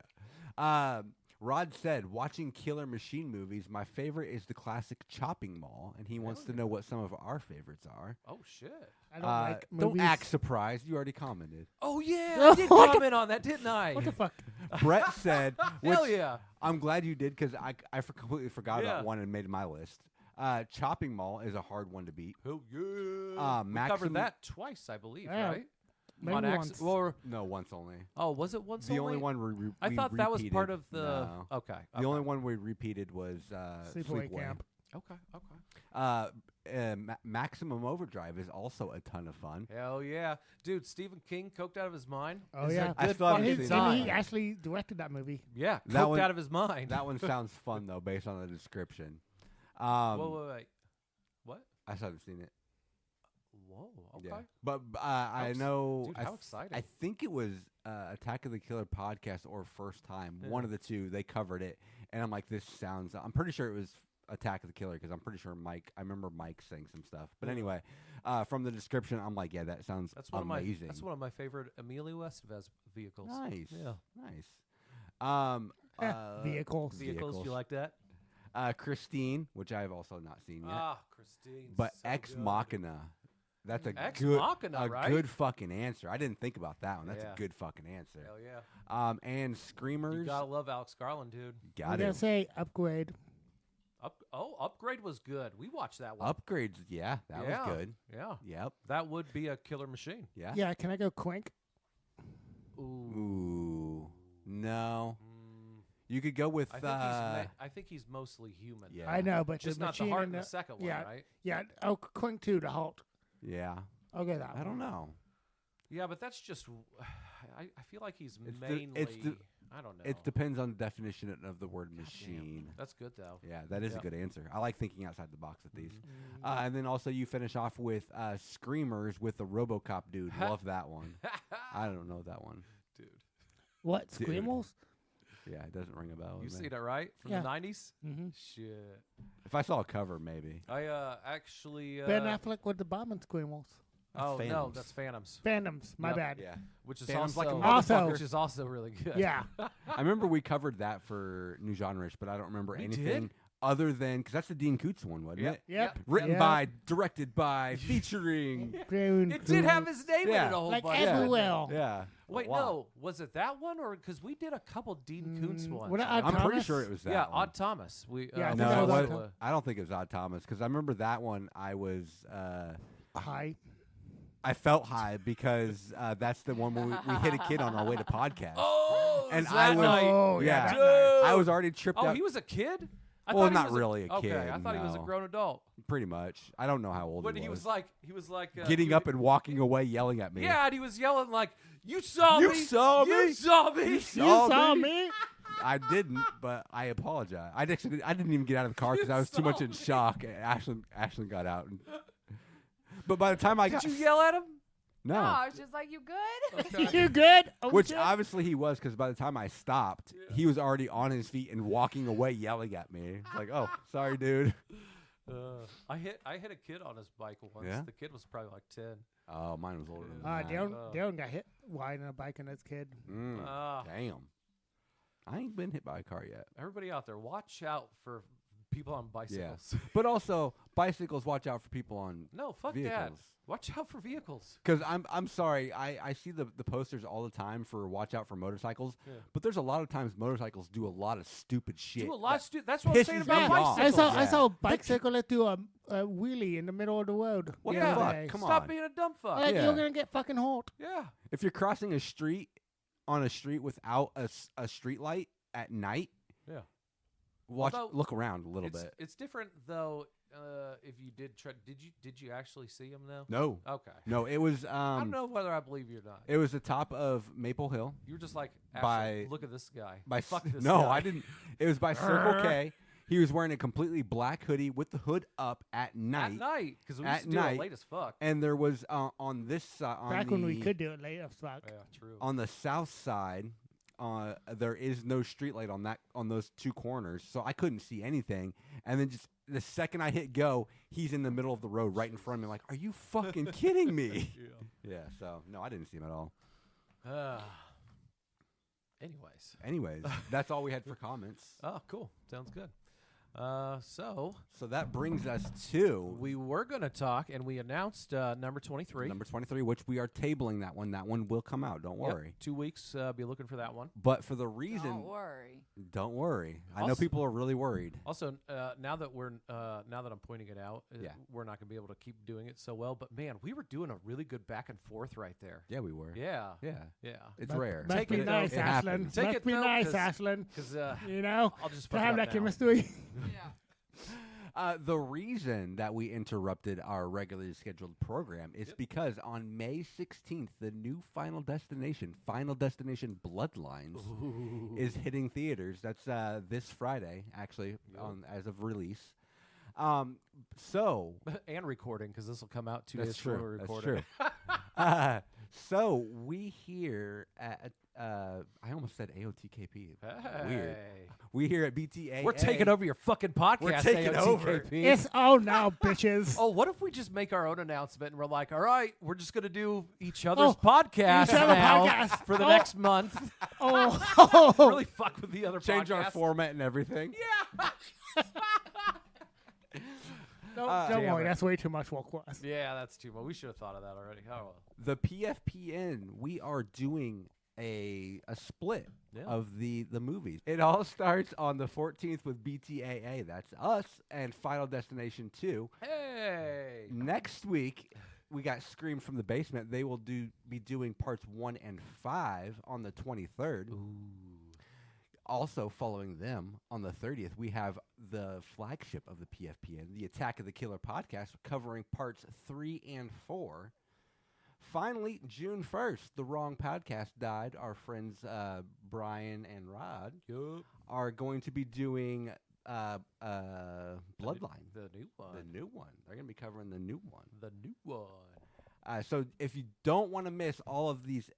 Speaker 2: Yeah. Rod said, "Watching Killer Machine movies, my favorite is the classic Chopping Mall, and he wants to know what some of our favorites are."
Speaker 1: Oh shit.
Speaker 3: I don't like
Speaker 2: don't
Speaker 3: movies.
Speaker 2: act surprised. You already commented.
Speaker 1: Oh yeah, I did comment on that, didn't I?
Speaker 3: What the fuck?
Speaker 2: Brett said,
Speaker 1: Hell
Speaker 2: which
Speaker 1: yeah.
Speaker 2: I'm glad you did because I completely forgot
Speaker 1: Yeah.
Speaker 2: about one and made my list. Chopping Mall is a hard one to beat.
Speaker 1: Oh yeah. We
Speaker 2: Maxim-
Speaker 1: covered that twice, I believe,
Speaker 3: Yeah.
Speaker 1: right?
Speaker 3: Maybe
Speaker 1: on
Speaker 3: once.
Speaker 1: or
Speaker 2: No, once only.
Speaker 1: was it once
Speaker 2: The only
Speaker 1: only?
Speaker 2: one we
Speaker 1: I thought that was
Speaker 2: repeated.
Speaker 1: part of the.
Speaker 2: No.
Speaker 1: Okay.
Speaker 2: The only one we repeated was
Speaker 3: Sleepaway
Speaker 2: Sleepaway.
Speaker 3: Camp.
Speaker 1: Okay.
Speaker 2: Maximum Overdrive is also a ton of fun.
Speaker 1: Hell yeah, dude! Stephen King coked out of his mind.
Speaker 3: Oh,
Speaker 1: Is
Speaker 3: yeah.
Speaker 1: a
Speaker 2: I
Speaker 1: good
Speaker 2: still haven't
Speaker 1: fucking
Speaker 3: And
Speaker 2: seen
Speaker 3: he
Speaker 2: that.
Speaker 1: time.
Speaker 3: actually directed that movie.
Speaker 1: Yeah,
Speaker 2: That
Speaker 1: coked
Speaker 2: one-
Speaker 1: out of his mind.
Speaker 2: That one sounds fun though, based on the description.
Speaker 1: Wait. What?
Speaker 2: I still haven't seen it.
Speaker 1: Whoa. Okay.
Speaker 2: Yeah. But I
Speaker 1: How
Speaker 2: know.
Speaker 1: dude,
Speaker 2: I
Speaker 1: how
Speaker 2: th-
Speaker 1: exciting.
Speaker 2: I think it was Attack of the Killer podcast or First Time.
Speaker 1: Yeah.
Speaker 2: One of the two. They covered it, and I'm like, this sounds. I'm pretty sure it was Attack of the Killer because I'm pretty sure Mike. I remember Mike saying some stuff. But
Speaker 1: Yeah.
Speaker 2: anyway, from the description, I'm like, yeah, that sounds
Speaker 1: That's one
Speaker 2: amazing.
Speaker 1: of my. That's one of my favorite Emilio Estevez vehicles.
Speaker 2: Nice.
Speaker 1: Yeah.
Speaker 2: Nice.
Speaker 3: Vehicles.
Speaker 1: Vehicles. You like that?
Speaker 2: Christine, which I have also not seen yet.
Speaker 1: Ah, Christine.
Speaker 2: But
Speaker 1: so
Speaker 2: Ex
Speaker 1: good.
Speaker 2: Machina That's a
Speaker 1: Ex
Speaker 2: good,
Speaker 1: Machina, right?
Speaker 2: good fucking answer. I didn't think about that one. That's
Speaker 1: Yeah.
Speaker 2: a good fucking answer.
Speaker 1: Hell yeah.
Speaker 2: And Screamers.
Speaker 1: You gotta love Alex Garland, dude.
Speaker 3: I'm
Speaker 2: Got
Speaker 3: gonna
Speaker 2: it.
Speaker 3: say Upgrade.
Speaker 1: Upgrade was good. We watched that one.
Speaker 2: Upgrades. Yeah, that
Speaker 1: Yeah.
Speaker 2: was good.
Speaker 1: Yeah.
Speaker 2: Yep.
Speaker 1: That would be a killer machine.
Speaker 2: Yeah.
Speaker 3: Yeah, can I go Quink?
Speaker 2: Ooh. No.
Speaker 1: Mm,
Speaker 2: You could go with.
Speaker 1: I think he's mostly human.
Speaker 2: Yeah.
Speaker 3: I know, but
Speaker 1: Just
Speaker 3: the
Speaker 1: not the
Speaker 3: machine
Speaker 1: heart
Speaker 3: in
Speaker 1: in the second one,
Speaker 3: yeah.
Speaker 1: right?
Speaker 3: Yeah. Oh, Quink 2, the Halt.
Speaker 2: Yeah.
Speaker 3: I'll go that
Speaker 2: I
Speaker 3: one.
Speaker 2: don't know.
Speaker 1: Yeah, but that's just. I feel like he's
Speaker 2: It's the-
Speaker 1: mainly.
Speaker 2: it's the-
Speaker 1: I don't know.
Speaker 2: It depends on the definition of the word
Speaker 1: God damn.
Speaker 2: machine.
Speaker 1: That's good though.
Speaker 2: Yeah, that is
Speaker 1: Yeah.
Speaker 2: a good answer. I like thinking outside the box with these.
Speaker 3: Mm.
Speaker 2: And then also you finish off with Screamers with the RoboCop dude. Love that one. I don't know that one.
Speaker 1: Dude,
Speaker 3: What?
Speaker 2: Dude.
Speaker 3: Screamos?
Speaker 2: Yeah, it doesn't ring a bell.
Speaker 1: you
Speaker 2: with me.
Speaker 1: see that right from
Speaker 3: Yeah.
Speaker 1: the '90s?
Speaker 3: Mm-hmm.
Speaker 1: Shit.
Speaker 2: If I saw a cover, maybe.
Speaker 1: I actually.
Speaker 3: Ben Affleck with the Bomb and Squeamos.
Speaker 1: Oh no,
Speaker 2: Phantoms.
Speaker 1: that's Phantoms,
Speaker 3: Phantoms. My
Speaker 1: Yep.
Speaker 3: bad.
Speaker 2: Yeah.
Speaker 1: which is
Speaker 2: Phantoms
Speaker 1: also
Speaker 2: like
Speaker 3: a motherfucker.
Speaker 1: which is also really good.
Speaker 3: Yeah.
Speaker 2: I remember we covered that for New Genreish, but I don't remember
Speaker 1: We
Speaker 2: anything
Speaker 1: did?
Speaker 2: other than because that's the Dean Koontz one, wasn't
Speaker 1: Yep.
Speaker 2: it?
Speaker 3: Yep.
Speaker 2: Written
Speaker 3: Yep.
Speaker 2: by, directed by, featuring.
Speaker 3: It
Speaker 1: It did have his name in
Speaker 2: Yeah.
Speaker 1: it a whole
Speaker 3: like
Speaker 1: bunch.
Speaker 2: Yeah.
Speaker 3: everywhere.
Speaker 2: Yeah.
Speaker 1: Wait,
Speaker 2: a lot.
Speaker 1: no, was it that one or because we did a couple Dean Koontz ones?
Speaker 3: what
Speaker 1: right?
Speaker 3: Odd
Speaker 2: I'm pretty
Speaker 3: Thomas?
Speaker 2: sure it was that
Speaker 1: yeah,
Speaker 2: one.
Speaker 1: Odd Thomas. We
Speaker 3: Yeah, I think
Speaker 2: No,
Speaker 3: that
Speaker 2: it
Speaker 3: was Odd
Speaker 2: wasn't.
Speaker 3: Thomas.
Speaker 2: I don't think it was Odd Thomas because I remember that one. I was.
Speaker 3: High.
Speaker 2: I felt high because that's the one where we hit a kid on our way to podcast.
Speaker 1: Oh,
Speaker 2: And
Speaker 1: is
Speaker 2: I
Speaker 1: that
Speaker 2: was-
Speaker 1: night?
Speaker 3: Oh,
Speaker 2: yeah.
Speaker 3: yeah. that
Speaker 1: Dude.
Speaker 3: night.
Speaker 2: I was already tripped
Speaker 1: Oh,
Speaker 2: out.
Speaker 1: he was a kid. I
Speaker 2: Well,
Speaker 1: thought he
Speaker 2: not
Speaker 1: was
Speaker 2: really a
Speaker 1: okay,
Speaker 2: kid,
Speaker 1: I thought he was a
Speaker 2: no.
Speaker 1: grown adult.
Speaker 2: Pretty much. I don't know how old
Speaker 1: But
Speaker 2: he
Speaker 1: he
Speaker 2: was.
Speaker 1: was like,
Speaker 2: Getting
Speaker 1: he-
Speaker 2: up and walking away, yelling at me.
Speaker 1: Yeah, and he was yelling like, "You saw
Speaker 2: You
Speaker 1: me!
Speaker 2: saw
Speaker 1: You
Speaker 2: me!
Speaker 1: saw me!
Speaker 3: You
Speaker 2: Saw
Speaker 3: saw
Speaker 2: me?
Speaker 3: me?
Speaker 2: I didn't, but I apologize. I didn't even get out of the car because
Speaker 1: You
Speaker 2: I was too much
Speaker 1: saw
Speaker 2: in
Speaker 1: me.
Speaker 2: shock. Ashlyn got out. But by the time I got
Speaker 1: Did you yell at him?
Speaker 4: No,
Speaker 2: no,
Speaker 4: I was just like, you good?
Speaker 3: You good? Oh,
Speaker 2: which
Speaker 3: shit.
Speaker 2: obviously he was because by the time I stopped, he was already on his feet and walking away, yelling at me. It's like, oh, sorry, dude.
Speaker 1: I hit a kid on his bike once.
Speaker 2: Yeah?
Speaker 1: The kid was probably like 10.
Speaker 2: Oh, mine was older than that.
Speaker 3: Darren got hit riding a bike on his kid.
Speaker 2: Mm,
Speaker 1: Ah.
Speaker 2: damn. I ain't been hit by a car yet.
Speaker 1: Everybody out there, watch out for people on bicycles.
Speaker 2: But also, bicycles, watch out for people on
Speaker 1: No, fuck that.
Speaker 2: vehicles.
Speaker 1: Watch out for vehicles.
Speaker 2: Because I'm sorry, I see the posters all the time for watch out for motorcycles,
Speaker 1: Yeah.
Speaker 2: but there's a lot of times motorcycles do a lot of stupid shit.
Speaker 1: Do a lot of That's what I'm saying
Speaker 2: pisses
Speaker 1: about
Speaker 2: me off.
Speaker 1: bicycles.
Speaker 3: I saw a
Speaker 2: Yeah.
Speaker 3: bicycle do a wheelie in the middle of the road.
Speaker 2: What
Speaker 3: the
Speaker 1: the
Speaker 3: other
Speaker 2: fuck?
Speaker 3: day.
Speaker 2: Come
Speaker 1: Stop
Speaker 2: on.
Speaker 1: being a dumb fuck.
Speaker 3: Like
Speaker 2: Yeah.
Speaker 3: you're gonna get fucking hauled.
Speaker 1: Yeah.
Speaker 2: If you're crossing a street on a street without a street light at night,
Speaker 1: Yeah.
Speaker 2: look around a little
Speaker 1: it's,
Speaker 2: bit.
Speaker 1: It's different though. If you did try, did you actually see him though?
Speaker 2: No,
Speaker 1: Okay.
Speaker 2: no, it was
Speaker 1: I don't know whether I believe you or not.
Speaker 2: it was the top of Maple Hill
Speaker 1: You were just like,
Speaker 2: by-
Speaker 1: actually, look at this guy.
Speaker 2: by
Speaker 1: Fuck this
Speaker 2: no,
Speaker 1: guy.
Speaker 2: I didn't. It was by Circle K. He was wearing a completely black hoodie with the hood up at night.
Speaker 1: At night, because we
Speaker 2: At
Speaker 1: used to do
Speaker 2: night.
Speaker 1: it late as fuck.
Speaker 2: And there was on this side,
Speaker 3: Back when we could do it late as fuck.
Speaker 1: Yeah, true.
Speaker 2: on the south side, there is no street light on those two corners, so I couldn't see anything. And then just the second I hit go, he's in the middle of the road right in front of me. Like, are you fucking kidding me? Yeah. So no, I didn't see him at all.
Speaker 1: Anyways.
Speaker 2: That's all we had for comments.
Speaker 1: Oh, cool. Sounds good. So
Speaker 2: So that brings us to
Speaker 1: we were gonna talk, and we announced number 23.
Speaker 2: number 23, which we are tabling that one. That one will come out. Don't
Speaker 1: Yep,
Speaker 2: worry.
Speaker 1: 2 weeks. Be looking for that one.
Speaker 2: But for the reason,
Speaker 4: Don't worry.
Speaker 2: don't worry. I know
Speaker 1: Also-
Speaker 2: people are really worried.
Speaker 1: Also, now that I'm pointing it out,
Speaker 2: Yeah.
Speaker 1: we're not gonna be able to keep doing it so well. But man, we were doing a really good back and forth right there.
Speaker 2: Yeah, we were.
Speaker 1: Yeah.
Speaker 2: Yeah.
Speaker 1: Yeah.
Speaker 2: It's
Speaker 3: Must-
Speaker 2: rare.
Speaker 3: Must
Speaker 1: Take
Speaker 3: be
Speaker 1: it, though.
Speaker 3: nice,
Speaker 2: It
Speaker 3: Ashlyn.
Speaker 2: happens.
Speaker 1: Take
Speaker 3: Must
Speaker 1: it,
Speaker 3: be
Speaker 1: though,
Speaker 3: nice,
Speaker 1: 'cause-
Speaker 3: Ashlyn.
Speaker 1: Because
Speaker 3: You know,
Speaker 1: I'll just
Speaker 3: to
Speaker 1: fuck it
Speaker 3: have
Speaker 1: up
Speaker 3: that
Speaker 1: now.
Speaker 3: chemistry.
Speaker 4: Yeah.
Speaker 2: The reason that we interrupted our regularly scheduled program is because on May 16th, the new Final Destination Bloodlines, is hitting theaters. That's this Friday, actually, as of release. So
Speaker 1: and recording, because this will come out 2
Speaker 2: that's
Speaker 1: days before we
Speaker 2: true.
Speaker 1: record
Speaker 2: That's
Speaker 1: it.
Speaker 2: true. So we here at I almost said AOTKP. Weird.
Speaker 1: Hey.
Speaker 2: We here at BTAA.
Speaker 1: We're taking over your fucking podcast.
Speaker 2: We're taking over.
Speaker 1: AOTKP.
Speaker 3: It's now, bitches.
Speaker 1: Oh, what if we just make our own announcement and we're like, all right, we're just going to do each other's
Speaker 3: Oh,
Speaker 1: podcast
Speaker 3: each other
Speaker 1: now
Speaker 3: podcast.
Speaker 1: for the
Speaker 3: Oh.
Speaker 1: next month.
Speaker 3: Oh,
Speaker 1: Really fuck with the other
Speaker 2: Change
Speaker 1: podcast.
Speaker 2: our format and everything.
Speaker 1: Yeah.
Speaker 3: Don't
Speaker 1: Damn
Speaker 3: worry,
Speaker 1: it.
Speaker 3: that's way too much work for us.
Speaker 1: Yeah, that's too much. We should have thought of that already. Oh, well.
Speaker 2: The PFPN, we are doing a split
Speaker 1: Yeah.
Speaker 2: of the movies. It all starts on the 14th with BTAA. That's us and Final Destination 2.
Speaker 1: Hey.
Speaker 2: Next week, we got Scream from the Basement. They will be doing parts 1 and 5 on the 23rd.
Speaker 1: Ooh.
Speaker 2: Also following them on the 30th, we have the flagship of the PFPN, the Attack of the Killer podcast, covering parts 3 and 4. Finally, June 1st, The Wrong Podcast died. Our friends Brian and Rod are going to be doing Bloodline.
Speaker 1: The new one.
Speaker 2: The new one. They're going to be covering the new one.
Speaker 1: The new one.
Speaker 2: So if you don't want to miss all of these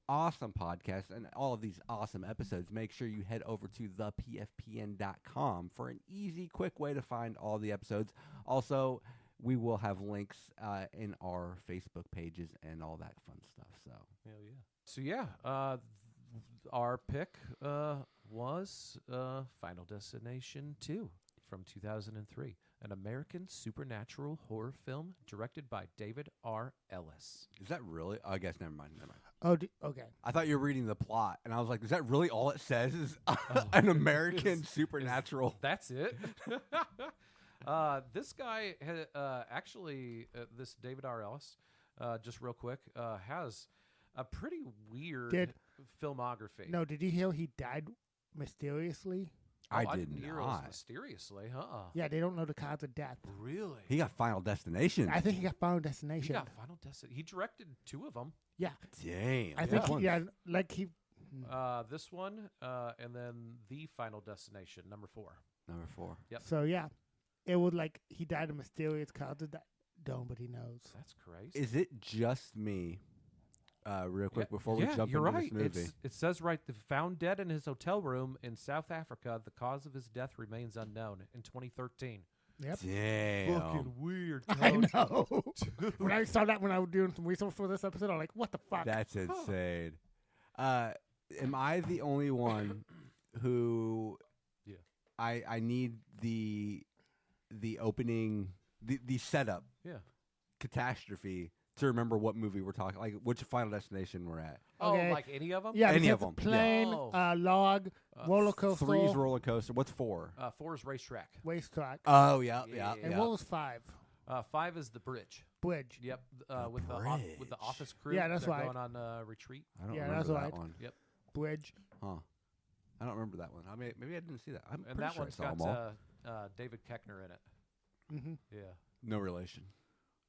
Speaker 2: awesome podcasts and all of these awesome episodes, make sure you head over to thepfpn.com for an easy, quick way to find all the episodes. Also, we will have links in our Facebook pages and all that fun stuff. So,
Speaker 1: Hell yeah. So yeah, our pick was Final Destination 2 from 2003, an American supernatural horror film directed by David R. Ellis.
Speaker 2: is that really? Oh, I guess never mind.
Speaker 3: Oh, okay.
Speaker 2: I thought you were reading the plot, and I was like, is that really all it says? Is an American supernatural?
Speaker 1: That's it. This guy actually, this David R. Ellis, just real quick, has a pretty weird filmography.
Speaker 3: No, did you hear he died mysteriously?
Speaker 2: I
Speaker 1: didn't hear it was
Speaker 2: not.
Speaker 1: mysteriously,
Speaker 3: Yeah, they don't know the cause of death.
Speaker 1: Really?
Speaker 2: He got Final Destination.
Speaker 3: I think he got Final
Speaker 1: He
Speaker 3: Destination.
Speaker 1: got Final Destination. He directed 2 of them.
Speaker 3: Yeah,
Speaker 2: Damn.
Speaker 3: I
Speaker 2: which
Speaker 3: think.
Speaker 2: ones?
Speaker 3: Like he.
Speaker 1: This one, and then the Final Destination, number 4.
Speaker 2: Number 4.
Speaker 1: Yep.
Speaker 3: So yeah, it was like he died of mysterious cause of death. Nobody knows.
Speaker 1: That's crazy.
Speaker 2: Is it just me? Real quick before we jump
Speaker 1: you're
Speaker 2: into
Speaker 1: right.
Speaker 2: this movie.
Speaker 1: It says right, found dead in his hotel room in South Africa. The cause of his death remains unknown in 2013.
Speaker 3: Yep.
Speaker 2: Damn.
Speaker 1: Fucking weird.
Speaker 3: I know. When I saw that when I was doing some research for this episode, I'm like, what the fuck?
Speaker 2: That's insane. Am I the only one who?
Speaker 1: Yeah.
Speaker 2: I need the opening, the setup,
Speaker 1: Yeah.
Speaker 2: catastrophe to remember what movie we're talking, like which Final Destination we're at.
Speaker 3: Okay.
Speaker 1: Oh, like any of them?
Speaker 3: Yeah,
Speaker 2: Any
Speaker 3: because
Speaker 2: of 'em,
Speaker 3: Plane,
Speaker 1: yeah.
Speaker 3: log, roller coaster,
Speaker 2: 3's roller coaster. What's 4?
Speaker 1: 4 is racetrack.
Speaker 3: racetrack.
Speaker 2: Oh yeah,
Speaker 1: Yeah.
Speaker 3: And what was 5?
Speaker 1: 5 is the bridge.
Speaker 3: Bridge.
Speaker 1: Yep. With
Speaker 2: bridge.
Speaker 1: the office crew.
Speaker 3: Yeah, that's
Speaker 1: they're
Speaker 3: right.
Speaker 1: Going on retreat.
Speaker 2: I don't
Speaker 3: Yeah,
Speaker 2: remember
Speaker 3: that's
Speaker 2: that
Speaker 3: right.
Speaker 2: one.
Speaker 1: Yep.
Speaker 3: Bridge.
Speaker 2: Huh? I don't remember that one. Maybe I didn't see that. I'm
Speaker 1: And
Speaker 2: pretty
Speaker 1: that
Speaker 2: sure
Speaker 1: one's
Speaker 2: I saw
Speaker 1: got
Speaker 2: them all.
Speaker 1: David Koechner in it.
Speaker 3: Mm-hmm.
Speaker 1: Yeah.
Speaker 2: No relation.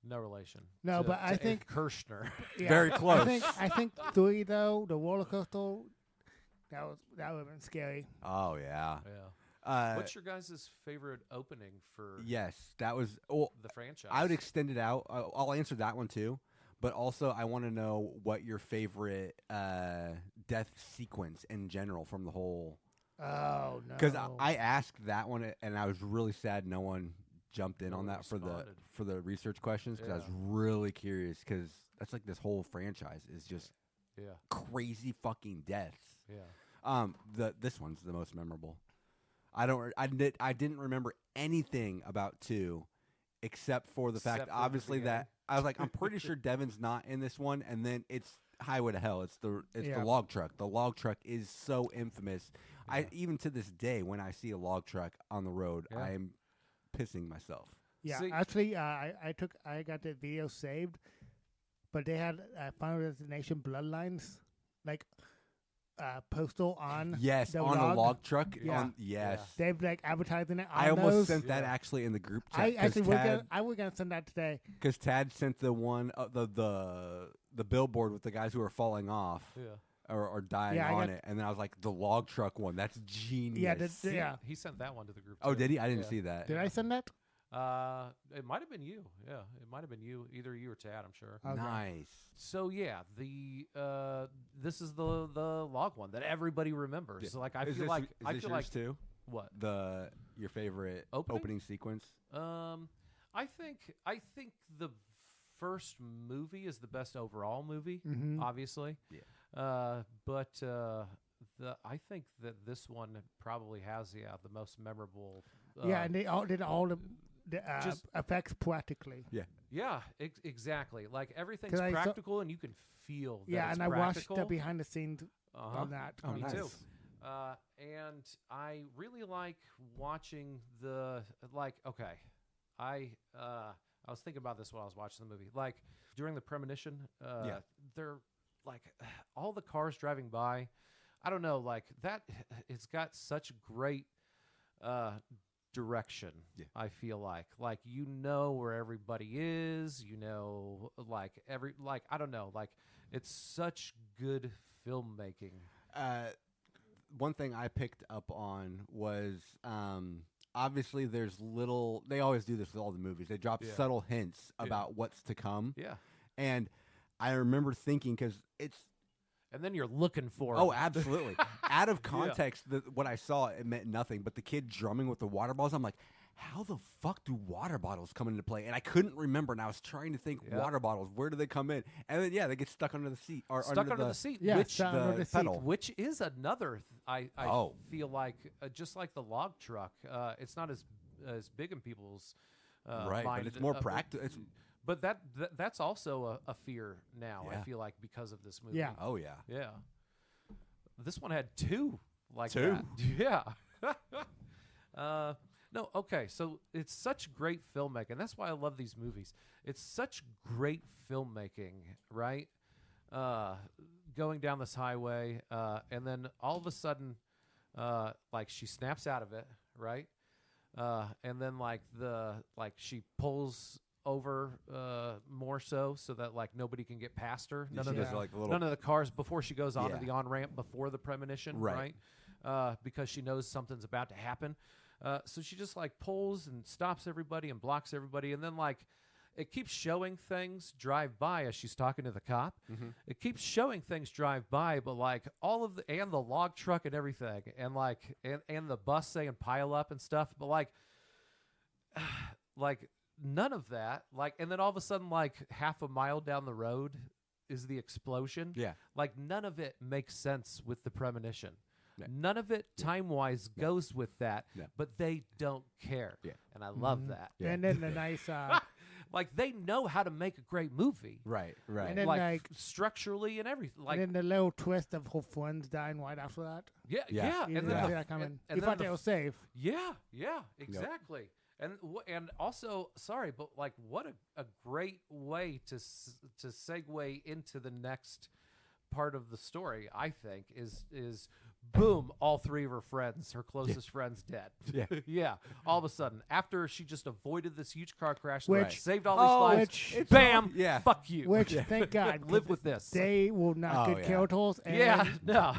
Speaker 1: No relation.
Speaker 3: No, but I
Speaker 1: to
Speaker 3: think-
Speaker 1: Kirshner.
Speaker 3: Yeah.
Speaker 2: Very close.
Speaker 3: I think 3 though, the roller coaster. That would have been scary.
Speaker 2: Oh yeah.
Speaker 1: Yeah. What's your guys' favorite opening for
Speaker 2: Yes, that was. Well,
Speaker 1: the franchise?
Speaker 2: I would extend it out. I'll answer that one too, but also I want to know what your favorite death sequence in general from the whole.
Speaker 3: Oh no!
Speaker 2: Because I asked that one, and I was really sad no one jumped in
Speaker 1: No
Speaker 2: on
Speaker 1: one
Speaker 2: that
Speaker 1: responded.
Speaker 2: for the research questions because I was
Speaker 1: Yeah.
Speaker 2: really curious because that's like this whole franchise is just
Speaker 1: Yeah.
Speaker 2: crazy fucking deaths.
Speaker 1: Yeah.
Speaker 2: This one's the most memorable. I didn't remember anything about 2 except for the fact
Speaker 1: Except for the
Speaker 2: obviously that
Speaker 1: beginning.
Speaker 2: I was like I'm pretty sure Devin's not in this one, and then it's Highway to Hell. It's the
Speaker 3: Yeah.
Speaker 2: log truck. The log truck is so infamous. I
Speaker 1: Yeah.
Speaker 2: even to this day when I see a log truck on the road,
Speaker 1: Yeah.
Speaker 2: I am pissing myself.
Speaker 3: Yeah,
Speaker 1: See-
Speaker 3: actually, I got the video saved, but they had Final Destination Bloodlines, like postal on.
Speaker 2: Yes,
Speaker 3: the
Speaker 2: on a log truck.
Speaker 3: Yeah.
Speaker 2: Yes.
Speaker 3: They've like advertising it on
Speaker 2: I almost
Speaker 3: those.
Speaker 2: sent that
Speaker 1: Yeah.
Speaker 2: actually in the group
Speaker 3: I
Speaker 2: chat
Speaker 3: actually
Speaker 2: because
Speaker 3: we're gonna send that today.
Speaker 2: Tad sent the one the billboard with the guys who are falling off
Speaker 1: Yeah.
Speaker 2: or dying
Speaker 3: Yeah, I
Speaker 2: on
Speaker 3: got-
Speaker 2: it, and then I was like the log truck one. That's genius.
Speaker 3: Yeah, yeah.
Speaker 1: He sent that one to the group.
Speaker 2: Oh,
Speaker 1: too.
Speaker 2: did he? I didn't
Speaker 1: Yeah.
Speaker 2: see that.
Speaker 3: Did I send that?
Speaker 1: It might have been you. Yeah, it might have been you. Either you or Tad, I'm sure.
Speaker 3: Okay.
Speaker 2: Nice.
Speaker 1: So yeah, this is the log one that everybody remembers.
Speaker 2: Yeah.
Speaker 1: So, like I
Speaker 2: Is
Speaker 1: feel
Speaker 2: this,
Speaker 1: like
Speaker 2: is
Speaker 1: I
Speaker 2: this
Speaker 1: feel
Speaker 2: yours
Speaker 1: like
Speaker 2: too?
Speaker 1: what?
Speaker 2: Your favorite
Speaker 1: Opening?
Speaker 2: opening sequence?
Speaker 1: I think the first movie is the best overall movie,
Speaker 3: Mhm.
Speaker 1: obviously.
Speaker 2: Yeah.
Speaker 1: But I think that this one probably has the most memorable.
Speaker 3: Yeah, and they all did all the the
Speaker 1: Just-
Speaker 3: effects practically.
Speaker 1: Yeah, exactly. Like everything's
Speaker 3: 'Cause I saw-
Speaker 1: practical, and you can feel that
Speaker 3: Yeah,
Speaker 1: it's
Speaker 3: and I watched
Speaker 1: practical.
Speaker 3: the behind the scenes
Speaker 1: Uh-huh.
Speaker 3: on that.
Speaker 2: Oh,
Speaker 1: Me
Speaker 2: nice.
Speaker 1: too. And I really like watching okay, I was thinking about this while I was watching the movie. Like during the premonition, they're like all the cars driving by. I don't know, like that. It's got such great direction.
Speaker 2: Yeah.
Speaker 1: I feel like you know where everybody is. You know, I don't know, like it's such good filmmaking.
Speaker 2: One thing I picked up on was obviously there's little. They always do this with all the movies. They drop subtle hints about what's to come.
Speaker 1: Yeah.
Speaker 2: And I remember thinking because it's.
Speaker 1: And then you're looking for
Speaker 2: Oh,
Speaker 1: 'em.
Speaker 2: absolutely. Out of context, what I saw, it meant nothing. But the kid drumming with the water bottles, I'm like, how the fuck do water bottles come into play? And I couldn't remember, and I was trying to think, water bottles, where do they come in? And then, they get stuck under the seat. Or
Speaker 1: Stuck under the seat,
Speaker 3: Yeah,
Speaker 1: which
Speaker 3: stuck under the seat.
Speaker 2: pedal.
Speaker 1: which is another. I feel like just like the log truck, it's not as big in people's
Speaker 2: Right,
Speaker 1: mind.
Speaker 2: but it's more practical.
Speaker 1: But that's also a fear now. I
Speaker 2: Yeah.
Speaker 1: feel like because of this movie.
Speaker 3: Yeah.
Speaker 2: Oh, yeah.
Speaker 1: Yeah. This one had two like
Speaker 2: Two?
Speaker 1: that. Yeah. No, okay. So it's such great filmmaking. That's why I love these movies. It's such great filmmaking, right? Going down this highway, and then all of a sudden, like she snaps out of it, right? And then she pulls over more so that like nobody can get past her. None of
Speaker 2: She
Speaker 1: the
Speaker 2: does, like, a little-
Speaker 1: none of the cars before she goes onto
Speaker 2: Yeah.
Speaker 1: the on ramp before the premonition,
Speaker 2: Right.
Speaker 1: right? Because she knows something's about to happen. So she just like pulls and stops everybody and blocks everybody, and then like it keeps showing things drive by as she's talking to the cop.
Speaker 2: Mm-hmm.
Speaker 1: It keeps showing things drive by, but like all of the log truck and everything, and like and the bus saying pile up and stuff, but like none of that. Like, and then all of a sudden, like half a mile down the road is the explosion.
Speaker 2: Yeah.
Speaker 1: Like none of it makes sense with the premonition.
Speaker 2: Yeah.
Speaker 1: None of it time-wise goes with that,
Speaker 2: Yeah.
Speaker 1: but they don't care.
Speaker 2: Yeah.
Speaker 1: And I love that.
Speaker 2: Yeah.
Speaker 3: And then the nice,
Speaker 1: Like they know how to make a great movie.
Speaker 2: Right.
Speaker 3: And then,
Speaker 1: Like,
Speaker 3: like-
Speaker 1: structurally and everything. Like
Speaker 3: and then the little twist of her friends dying right after that.
Speaker 1: yeah.
Speaker 3: You
Speaker 1: And
Speaker 3: didn't
Speaker 1: then
Speaker 3: see
Speaker 1: the,
Speaker 3: that coming.
Speaker 1: and
Speaker 3: You
Speaker 1: then
Speaker 3: thought
Speaker 1: the
Speaker 3: they were safe.
Speaker 1: Yeah, exactly. And also, sorry, but like, what a great way to segue into the next part of the story. I think is boom, all three of her friends, her closest friends, dead.
Speaker 2: Yeah.
Speaker 1: Yeah. All of a sudden, after she just avoided this huge car crash,
Speaker 3: Which-
Speaker 1: that saved all these lives,
Speaker 3: which-
Speaker 1: bam,
Speaker 2: Yeah.
Speaker 1: fuck you.
Speaker 3: Which, thank God,
Speaker 1: Live
Speaker 3: 'cause
Speaker 1: with this.
Speaker 3: They will not
Speaker 2: Oh,
Speaker 3: good
Speaker 2: yeah.
Speaker 3: characters. And
Speaker 1: Yeah, no.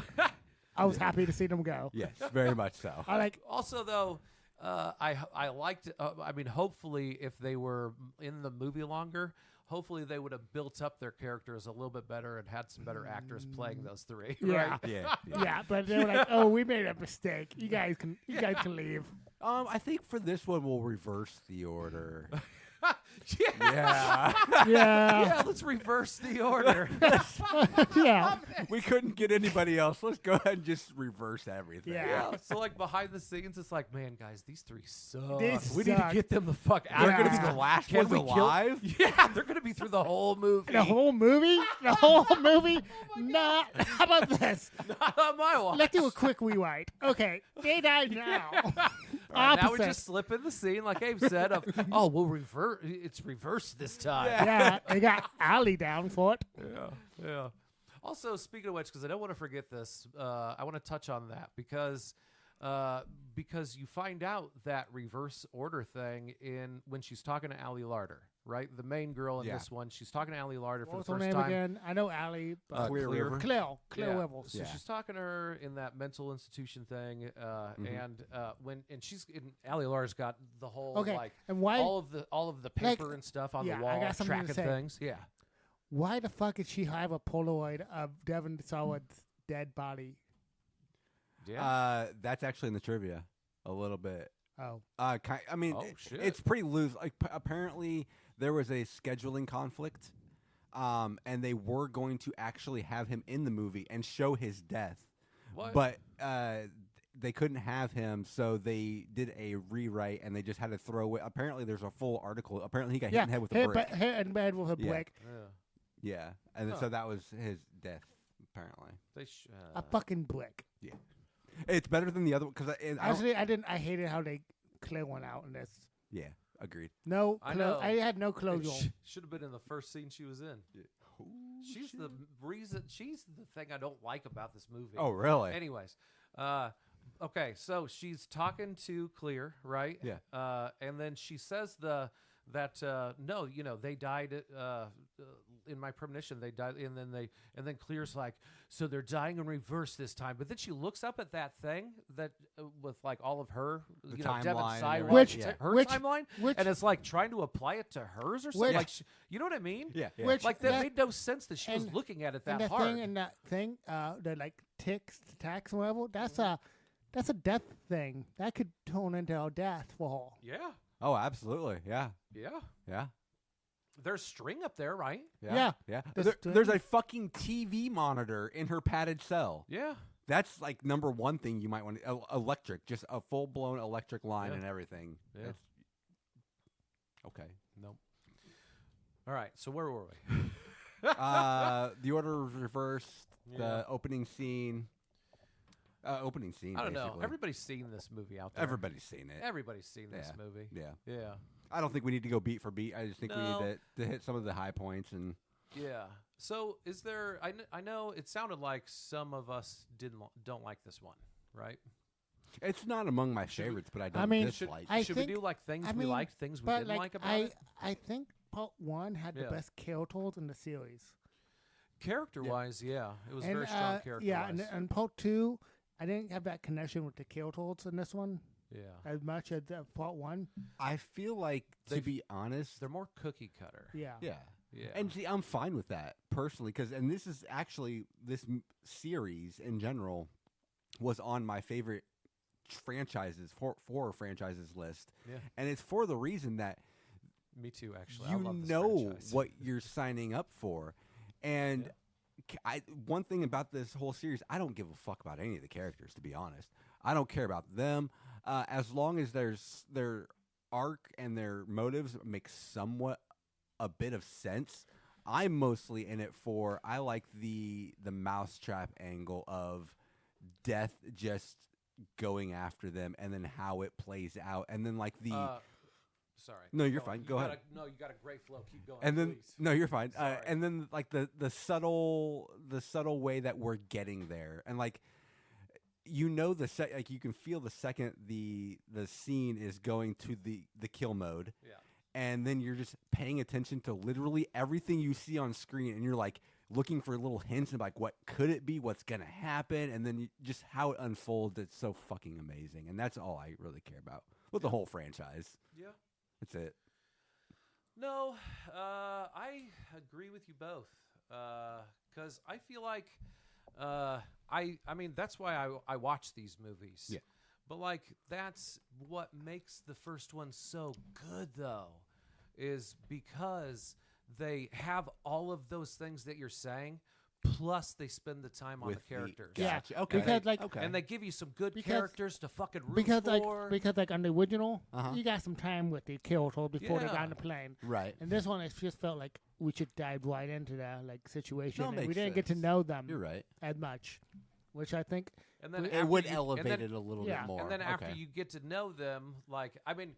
Speaker 3: I was happy to see them go.
Speaker 2: Yes, very much so.
Speaker 3: I like.
Speaker 1: Also, though, I liked. I mean, hopefully, if they were in the movie longer, hopefully they would have built up their characters a little bit better and had some better actors playing those three.
Speaker 3: Yeah.
Speaker 1: Right?
Speaker 2: Yeah.
Speaker 3: Yeah, but they were like, "Oh, we made a mistake. You guys can leave."
Speaker 2: I think for this one we'll reverse the order.
Speaker 1: Yeah.
Speaker 2: Yeah.
Speaker 3: Yeah,
Speaker 1: Yeah, let's reverse the order.
Speaker 3: yeah,
Speaker 2: We couldn't get anybody else. Let's go ahead and just reverse everything.
Speaker 3: Yeah.
Speaker 1: Yeah. So like behind the scenes, it's like, man, guys, these three suck.
Speaker 3: They
Speaker 1: We need to
Speaker 3: suck.
Speaker 1: get them the fuck out.
Speaker 2: They're
Speaker 3: Yeah.
Speaker 2: gonna be the last
Speaker 1: Can
Speaker 2: ones
Speaker 1: we kill-
Speaker 2: alive.
Speaker 1: Yeah, they're gonna be through the whole movie.
Speaker 3: the whole movie. The whole movie. Nah. How about this?
Speaker 1: Not on my watch.
Speaker 3: Let's do a quick rewrite. Okay, they died now.
Speaker 1: All right, now we
Speaker 3: Opposite.
Speaker 1: just slip in the scene, like Abe said, of we'll reverse. It's reversed this time.
Speaker 3: Yeah, they got Allie down for it.
Speaker 1: Yeah. Also, speaking of which, because I don't want to forget this, I want to touch on that because you find out that reverse order thing when she's talking to Allie Larder, right? The main girl in
Speaker 2: Yeah.
Speaker 1: this one, she's talking to Allie Larder for
Speaker 3: What was
Speaker 1: the
Speaker 3: her
Speaker 1: first
Speaker 3: name
Speaker 1: time.
Speaker 3: again? I know Allie, but
Speaker 2: Clear River.
Speaker 3: Claire
Speaker 1: Yeah.
Speaker 3: Webbles.
Speaker 1: So
Speaker 2: Yeah.
Speaker 1: she's talking to her in that mental institution thing,
Speaker 2: Mm-hmm.
Speaker 1: and she's in Allie Larder's got the whole
Speaker 3: Okay,
Speaker 1: like
Speaker 3: and why?
Speaker 1: all of the paper and stuff on
Speaker 3: yeah,
Speaker 1: the
Speaker 3: I
Speaker 1: wall
Speaker 3: got something to
Speaker 1: tracking
Speaker 3: say.
Speaker 1: things. Yeah.
Speaker 3: Why the fuck did she have a Polaroid of Devin Sawa's dead body?
Speaker 1: Yeah.
Speaker 2: That's actually in the trivia a little bit.
Speaker 3: Oh,
Speaker 2: I mean,
Speaker 1: Oh, shit.
Speaker 2: it's pretty loose. Like apparently there was a scheduling conflict, and they were going to actually have him in the movie and show his death,
Speaker 1: What?
Speaker 2: but they couldn't have him, so they did a rewrite, and they just had to throw it. Apparently, there's a full article. Apparently, he got hit in the head with a brick.
Speaker 3: Hit in the head with a
Speaker 2: Yeah.
Speaker 3: brick.
Speaker 2: Yeah, and so that was his death. Apparently,
Speaker 3: A fucking brick.
Speaker 2: yeah. It's better than the other because
Speaker 3: Actually, I hated how they clear one out in this.
Speaker 2: Yeah, agreed.
Speaker 3: No,
Speaker 1: I know.
Speaker 3: I had no closure.
Speaker 1: Should have been in the first scene she was in. She's the reason. She's the thing I don't like about this movie.
Speaker 2: Oh, really?
Speaker 1: Anyways, okay, so she's talking to Clear, right?
Speaker 2: Yeah.
Speaker 1: And then she says that no, they died in my premonition. They died, and then Clear's like, so they're dying in reverse this time. But then she looks up at that thing that with like all of her,
Speaker 2: The
Speaker 1: Devin's
Speaker 2: timeline
Speaker 1: sidewalk,
Speaker 3: Which-
Speaker 1: her
Speaker 3: which-
Speaker 1: timeline, and it's like trying to apply it to hers or something.
Speaker 3: Which-
Speaker 1: Like, you know what I mean?
Speaker 2: Yeah.
Speaker 3: Which-
Speaker 1: Like that
Speaker 3: that-
Speaker 1: made no sense that she was
Speaker 3: and-
Speaker 1: looking at it
Speaker 3: And
Speaker 1: that
Speaker 3: the
Speaker 1: hard.
Speaker 3: thing and that thing, the like tax or whatever, that's a death thing. That could turn into a death for her.
Speaker 1: Yeah,
Speaker 2: Oh, absolutely. Yeah.
Speaker 1: yeah.
Speaker 2: Yeah.
Speaker 1: There's string up there, right?
Speaker 3: Yeah.
Speaker 2: Yeah.
Speaker 3: The
Speaker 2: There's a fucking TV monitor in her padded cell.
Speaker 1: Yeah.
Speaker 2: That's like number one thing you might want to electric, just a full blown electric line
Speaker 1: Yeah.
Speaker 2: and everything.
Speaker 1: Yeah.
Speaker 2: It's- okay.
Speaker 1: Nope. All right. So where were we?
Speaker 2: The order was reversed.
Speaker 1: Yeah.
Speaker 2: The opening scene. Opening scene.
Speaker 1: I don't know.
Speaker 2: basically.
Speaker 1: Everybody's seen this movie out there.
Speaker 2: Everybody's seen it.
Speaker 1: Everybody's seen this
Speaker 2: Yeah.
Speaker 1: movie.
Speaker 2: Yeah.
Speaker 1: Yeah.
Speaker 2: I don't think we need to go beat for beat. I just think
Speaker 1: No.
Speaker 2: we need to hit some of the high points and.
Speaker 1: Yeah. So is there? I know it sounded like some of us don't like this one, right?
Speaker 2: It's not among my
Speaker 1: Should we-
Speaker 2: favorites, but I don't
Speaker 3: I mean,
Speaker 2: dislike.
Speaker 1: Should we do like things
Speaker 3: I
Speaker 1: we
Speaker 3: mean,
Speaker 1: liked, things we
Speaker 3: but
Speaker 1: didn't like about
Speaker 3: I
Speaker 1: it?
Speaker 3: I think part one had
Speaker 1: Yeah.
Speaker 3: the best characters in the series.
Speaker 1: Character-wise, yeah, it was
Speaker 3: and,
Speaker 1: very strong character-wise.
Speaker 3: Yeah, and part two, I didn't have that connection with the characters in this one
Speaker 1: yeah.
Speaker 3: as much as part one.
Speaker 2: I feel like, to
Speaker 1: They've-
Speaker 2: be honest,
Speaker 1: They're more cookie cutter.
Speaker 3: Yeah.
Speaker 2: yeah.
Speaker 1: Yeah.
Speaker 2: And see, I'm fine with that personally, and this is actually series in general was on my favorite franchises horror franchises list,
Speaker 1: Yeah.
Speaker 2: and it's for the reason that
Speaker 1: Me too, actually. I
Speaker 2: you
Speaker 1: love this
Speaker 2: know
Speaker 1: franchise.
Speaker 2: what you're signing up for, and one thing about this whole series, I don't give a fuck about any of the characters, to be honest. I don't care about them as long as their arc and their motives make somewhat a bit of sense. I'm mostly in it for I like the mousetrap angle of death just going after them and then how it plays out and then like the
Speaker 1: sorry.
Speaker 2: No, you're fine. Go ahead.
Speaker 1: No, you got a great flow. Keep going.
Speaker 2: and then
Speaker 1: please.
Speaker 2: no, you're fine.
Speaker 1: Sorry.
Speaker 2: And then like the subtle way that we're getting there, and like like you can feel the second the scene is going to the kill mode,
Speaker 1: Yeah.
Speaker 2: and then you're just paying attention to literally everything you see on screen, and you're like looking for little hints and like what could it be, what's gonna happen, and then just how it unfolds. It's so fucking amazing, and that's all I really care about with the whole franchise.
Speaker 1: Yeah.
Speaker 2: That's it.
Speaker 1: No, I agree with you both. Because I feel like I mean that's why I watch these movies.
Speaker 2: Yeah.
Speaker 1: But like that's what makes the first one so good though, is because they have all of those things that you're saying, plus they spend the time on
Speaker 2: With
Speaker 1: the characters.
Speaker 3: Yeah,
Speaker 2: Gotcha. Okay.
Speaker 3: because, like-
Speaker 2: okay.
Speaker 1: And they give you some good
Speaker 3: Because-
Speaker 1: characters to fucking root
Speaker 3: Because
Speaker 1: for.
Speaker 3: like on the original,
Speaker 2: Uh-huh.
Speaker 3: you got some time with the characters before they
Speaker 1: Yeah.
Speaker 3: got on the plane.
Speaker 2: right.
Speaker 3: And this one, it just felt like we should dive right into that like situation,
Speaker 2: No,
Speaker 3: and we
Speaker 2: makes
Speaker 3: didn't get to
Speaker 2: sense.
Speaker 3: know them
Speaker 2: You're right.
Speaker 3: as much, which I think
Speaker 1: and then
Speaker 2: It
Speaker 1: after
Speaker 2: would
Speaker 1: you-
Speaker 2: elevate
Speaker 1: and then,
Speaker 2: it a little
Speaker 3: yeah.
Speaker 2: bit more.
Speaker 1: And then after
Speaker 2: Okay.
Speaker 1: you get to know them, like I mean,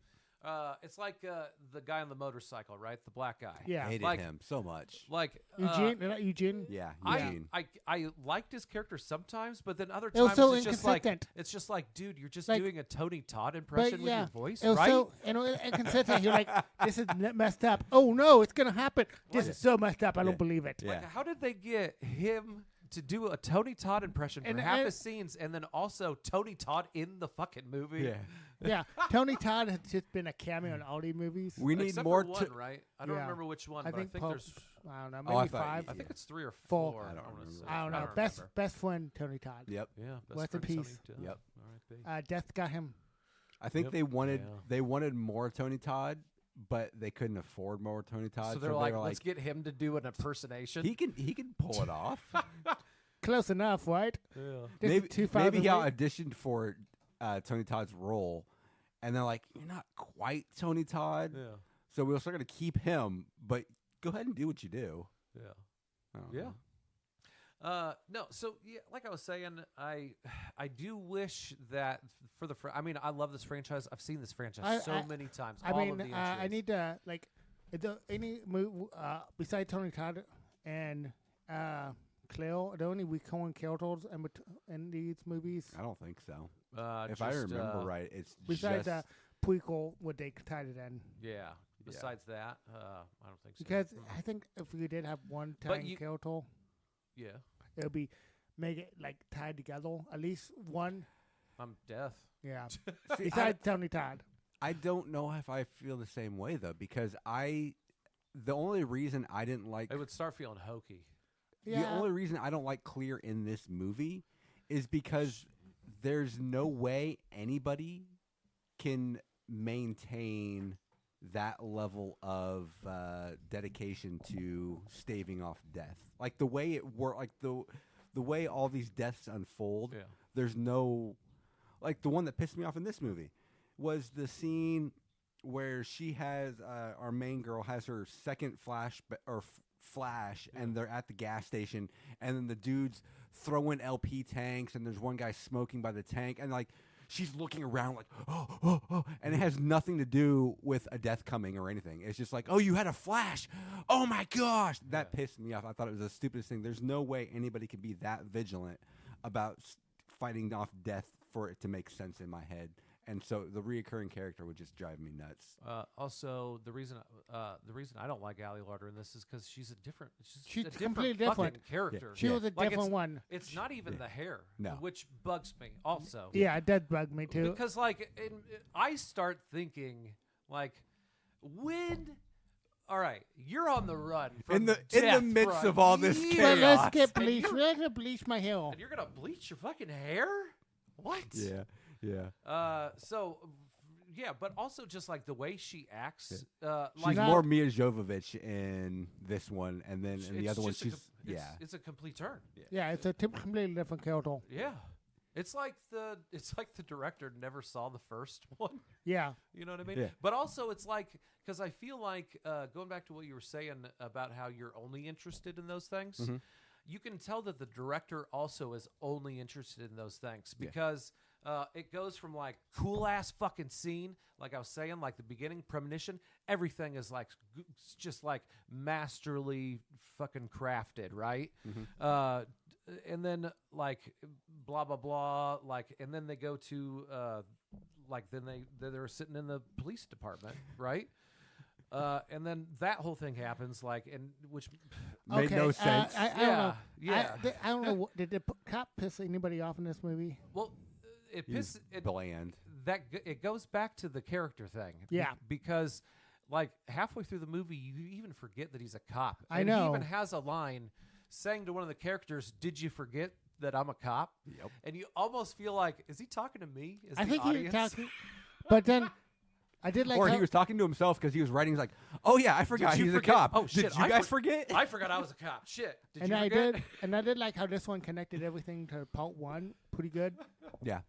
Speaker 1: it's like the guy on the motorcycle, right? The black guy.
Speaker 3: yeah.
Speaker 2: hated
Speaker 1: like-
Speaker 2: him so much.
Speaker 1: Like
Speaker 3: Eugene, is that Eugene?
Speaker 2: Yeah,
Speaker 1: I,
Speaker 2: Eugene.
Speaker 1: I liked his character sometimes, but then other
Speaker 3: It was
Speaker 1: times
Speaker 3: so
Speaker 1: it's just like
Speaker 3: inconsistent.
Speaker 1: dude, you're just
Speaker 3: Like-
Speaker 1: doing a Tony Todd impression with
Speaker 3: yeah,
Speaker 1: your voice,
Speaker 3: it was
Speaker 1: right?
Speaker 3: so inconsistent. You're like, this is messed up. Oh no, it's gonna happen. This
Speaker 1: Like-
Speaker 3: is so messed up. I
Speaker 2: Yeah.
Speaker 3: don't believe it.
Speaker 2: Yeah.
Speaker 1: Like, how did they get him to do a Tony Todd impression for
Speaker 3: And-
Speaker 1: half
Speaker 3: and-
Speaker 1: his scenes, and then also Tony Todd in the fucking movie?
Speaker 2: yeah.
Speaker 3: Yeah, Tony Todd has just been a cameo in all these movies.
Speaker 2: We need
Speaker 1: Except
Speaker 2: more.
Speaker 1: for one, right? I don't
Speaker 3: Yeah.
Speaker 1: remember which one,
Speaker 3: I
Speaker 1: but
Speaker 3: think
Speaker 1: I think
Speaker 3: Pope-
Speaker 1: there's.
Speaker 3: I don't know,
Speaker 2: Oh, I
Speaker 3: maybe
Speaker 2: thought-
Speaker 3: five.
Speaker 1: I think it's 3 or
Speaker 3: Four.
Speaker 1: 4.
Speaker 2: I don't
Speaker 1: wanna
Speaker 2: remember.
Speaker 1: say.
Speaker 3: I don't know.
Speaker 1: remember.
Speaker 3: Best friend Tony Todd.
Speaker 2: Yep.
Speaker 1: Yeah.
Speaker 3: Rest in
Speaker 1: friend Tony
Speaker 3: peace.
Speaker 1: Todd.
Speaker 2: Yep.
Speaker 1: R.I.P.
Speaker 3: Death got him.
Speaker 2: I think
Speaker 1: Yep.
Speaker 2: they
Speaker 1: Yeah.
Speaker 2: wanted more Tony Todd, but they couldn't afford more Tony Todd.
Speaker 1: So they're
Speaker 2: they
Speaker 1: like,
Speaker 2: were
Speaker 1: let's get him to do an impersonation.
Speaker 2: he can pull it off.
Speaker 3: Close enough, right?
Speaker 1: yeah.
Speaker 3: This is
Speaker 2: maybe
Speaker 3: 2008.
Speaker 2: he auditioned for Tony Todd's role, and they're like, "You're not quite Tony Todd,
Speaker 1: Yeah.
Speaker 2: so we're still going to keep him, but go ahead and do what you do."
Speaker 1: Yeah.
Speaker 2: I don't
Speaker 1: Yeah.
Speaker 2: know.
Speaker 1: No, so yeah, like I was saying, I do wish that for the I mean, I love this franchise. I've seen this franchise so many times.
Speaker 3: I
Speaker 1: all
Speaker 3: mean,
Speaker 1: of the
Speaker 3: I
Speaker 1: entries.
Speaker 3: need to like is there any besides Tony Todd and Cleo, are there any recurring characters in these movies?
Speaker 2: I don't think so. If
Speaker 1: just,
Speaker 2: I remember right, it's
Speaker 3: Besides
Speaker 2: just
Speaker 3: the prequel, what they tied it in.
Speaker 1: Yeah. Besides that, I don't think so.
Speaker 3: Because I think if we did have one
Speaker 1: But
Speaker 3: time
Speaker 1: you-
Speaker 3: character,
Speaker 1: yeah,
Speaker 3: it would be make it like tied together. At least one.
Speaker 1: I'm deaf.
Speaker 3: Yeah.
Speaker 2: See,
Speaker 3: Besides Tony Todd.
Speaker 2: I don't know if I feel the same way though, because the only reason I didn't like
Speaker 1: I would start feeling hokey.
Speaker 3: Yeah.
Speaker 2: the only reason I don't like Clear in this movie is because there's no way anybody can maintain that level of dedication to staving off death. Like the way it worked, like the way all these deaths unfold.
Speaker 1: Yeah.
Speaker 2: There's no, like the one that pissed me off in this movie was the scene where she has our main girl has her second flash, and they're at the gas station, and then the dudes throwing LP tanks, and there's one guy smoking by the tank, and like she's looking around like oh, and it has nothing to do with a death coming or anything. It's just like, oh, you had a flash, oh my gosh, that pissed me off. I thought it was the stupidest thing. There's no way anybody could be that vigilant about fighting off death for it to make sense in my head. And so the reoccurring character would just drive me nuts.
Speaker 1: Also, the reason I don't like Ali Larder in this is because she's
Speaker 3: She's
Speaker 1: a
Speaker 3: completely
Speaker 1: different fucking
Speaker 3: different.
Speaker 1: character.
Speaker 3: She was a
Speaker 1: Like,
Speaker 3: different one.
Speaker 1: It's not even the hair,
Speaker 2: No.
Speaker 1: which bugs me also.
Speaker 3: Yeah, it does bug me too.
Speaker 1: Because like I start thinking like when. All right, you're on the run from
Speaker 2: In the
Speaker 1: death
Speaker 2: midst
Speaker 1: for a
Speaker 2: of all this
Speaker 1: year,
Speaker 3: But let's
Speaker 2: chaos.
Speaker 3: get
Speaker 1: And
Speaker 3: bleach.
Speaker 1: you're-
Speaker 3: We're gonna bleach my hair.
Speaker 1: and you're gonna bleach your fucking hair. What?
Speaker 2: Yeah.
Speaker 1: Yeah, but also just like the way she acts.
Speaker 2: She's
Speaker 1: Like
Speaker 3: not-
Speaker 2: more Mia Jovovich in this one, and then in the
Speaker 1: it's
Speaker 2: other one,
Speaker 1: just a
Speaker 2: she's
Speaker 1: it's a complete turn.
Speaker 3: Yeah, it's a completely different character.
Speaker 1: Yeah. It's like the director never saw the first one.
Speaker 3: Yeah.
Speaker 1: You know what I mean?
Speaker 2: Yeah.
Speaker 1: But also it's like because I feel like going back to what you were saying about how you're only interested in those things,
Speaker 2: Mm-hmm.
Speaker 1: you can tell that the director also is only interested in those things
Speaker 2: Yeah.
Speaker 1: because it goes from like cool ass fucking scene, like I was saying, like the beginning premonition, everything is like just like masterly fucking crafted, right?
Speaker 2: Mm-hmm.
Speaker 1: And then like blah blah blah, like, and then they go to like then they're sitting in the police department, right? And then that whole thing happens, like, and which
Speaker 2: made no sense.
Speaker 3: I don't
Speaker 1: Yeah,
Speaker 3: know.
Speaker 1: yeah.
Speaker 3: I don't know. Did the cop piss anybody off in this movie?
Speaker 1: well, it
Speaker 2: He's
Speaker 1: pisses it,
Speaker 2: bland.
Speaker 1: it goes back to the character thing.
Speaker 3: Yeah.
Speaker 1: Because like halfway through the movie, you even forget that he's a cop.
Speaker 3: I
Speaker 1: and
Speaker 3: know.
Speaker 1: He even has a line saying to one of the characters, "Did you forget that I'm a cop?"
Speaker 2: Yep.
Speaker 1: And you almost feel like, is he talking to me? As
Speaker 3: I
Speaker 1: the
Speaker 3: think
Speaker 1: audience?
Speaker 3: he was talking, but then I did like.
Speaker 2: Or
Speaker 3: how,
Speaker 2: he was talking to himself because he was writing. He's like, "Oh yeah, I forgot
Speaker 1: you
Speaker 2: he's
Speaker 1: forget-
Speaker 2: a cop.
Speaker 1: Oh, shit,
Speaker 2: Did you
Speaker 1: I
Speaker 2: guys
Speaker 1: for-
Speaker 2: forget?"
Speaker 1: I forgot I was a cop. Shit. Did
Speaker 3: and
Speaker 1: you
Speaker 3: I
Speaker 1: forget?
Speaker 3: did, and I did like how this one connected everything to part one pretty good.
Speaker 2: Yeah.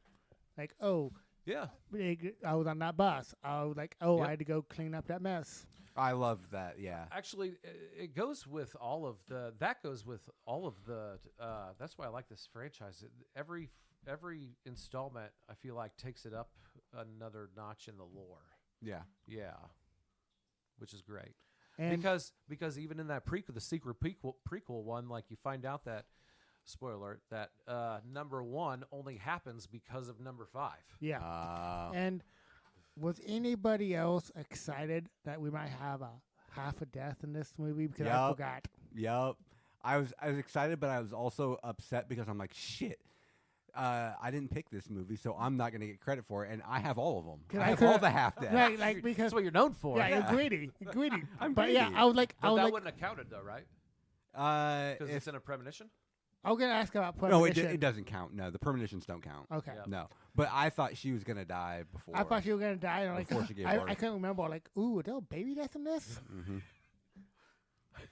Speaker 3: Like, oh,
Speaker 1: Yeah.
Speaker 3: I was on that bus. I was like, oh,
Speaker 1: Yep.
Speaker 3: I had to go clean up that mess.
Speaker 2: I love that. Yeah.
Speaker 1: Actually, it goes with all of the. That goes with all of the. That's why I like this franchise. Every installment, I feel like, takes it up another notch in the lore.
Speaker 2: Yeah.
Speaker 1: Yeah, which is great.
Speaker 3: And
Speaker 1: Because even in that prequel, the secret prequel one, like you find out that, spoiler alert, that number 1 only happens because of number 5.
Speaker 3: yeah. And was anybody else excited that we might have a half a death in this movie? Because I
Speaker 2: Yup.
Speaker 3: forgot.
Speaker 2: Yep. I was excited, but I was also upset because I'm like, shit. I didn't pick this movie, so I'm not going to get credit for it, and I have all of them.
Speaker 3: 'Cause
Speaker 2: I
Speaker 3: I
Speaker 2: have
Speaker 3: coulda-
Speaker 2: all the half deaths.
Speaker 3: Like because
Speaker 1: That's what you're known for.
Speaker 3: yeah,
Speaker 2: Yeah.
Speaker 3: you're greedy. You're greedy.
Speaker 2: I'm
Speaker 3: but yeah,
Speaker 2: greedy.
Speaker 3: I was like,
Speaker 1: But
Speaker 3: I was
Speaker 1: that
Speaker 3: like,
Speaker 1: wouldn't have counted though, right? Because
Speaker 2: If-
Speaker 1: it's in a premonition.
Speaker 3: I was gonna ask about
Speaker 2: no,
Speaker 3: premonition.
Speaker 2: it doesn't count. No, the premonitions don't count.
Speaker 3: Okay.
Speaker 1: Yeah.
Speaker 2: No, but I thought she was gonna die before.
Speaker 3: I thought you were gonna die. And I'm
Speaker 2: Before
Speaker 3: like,
Speaker 2: she gave
Speaker 3: I
Speaker 2: birth.
Speaker 3: couldn't remember. Like, ooh, are there a baby death in this?
Speaker 2: Mm-hmm.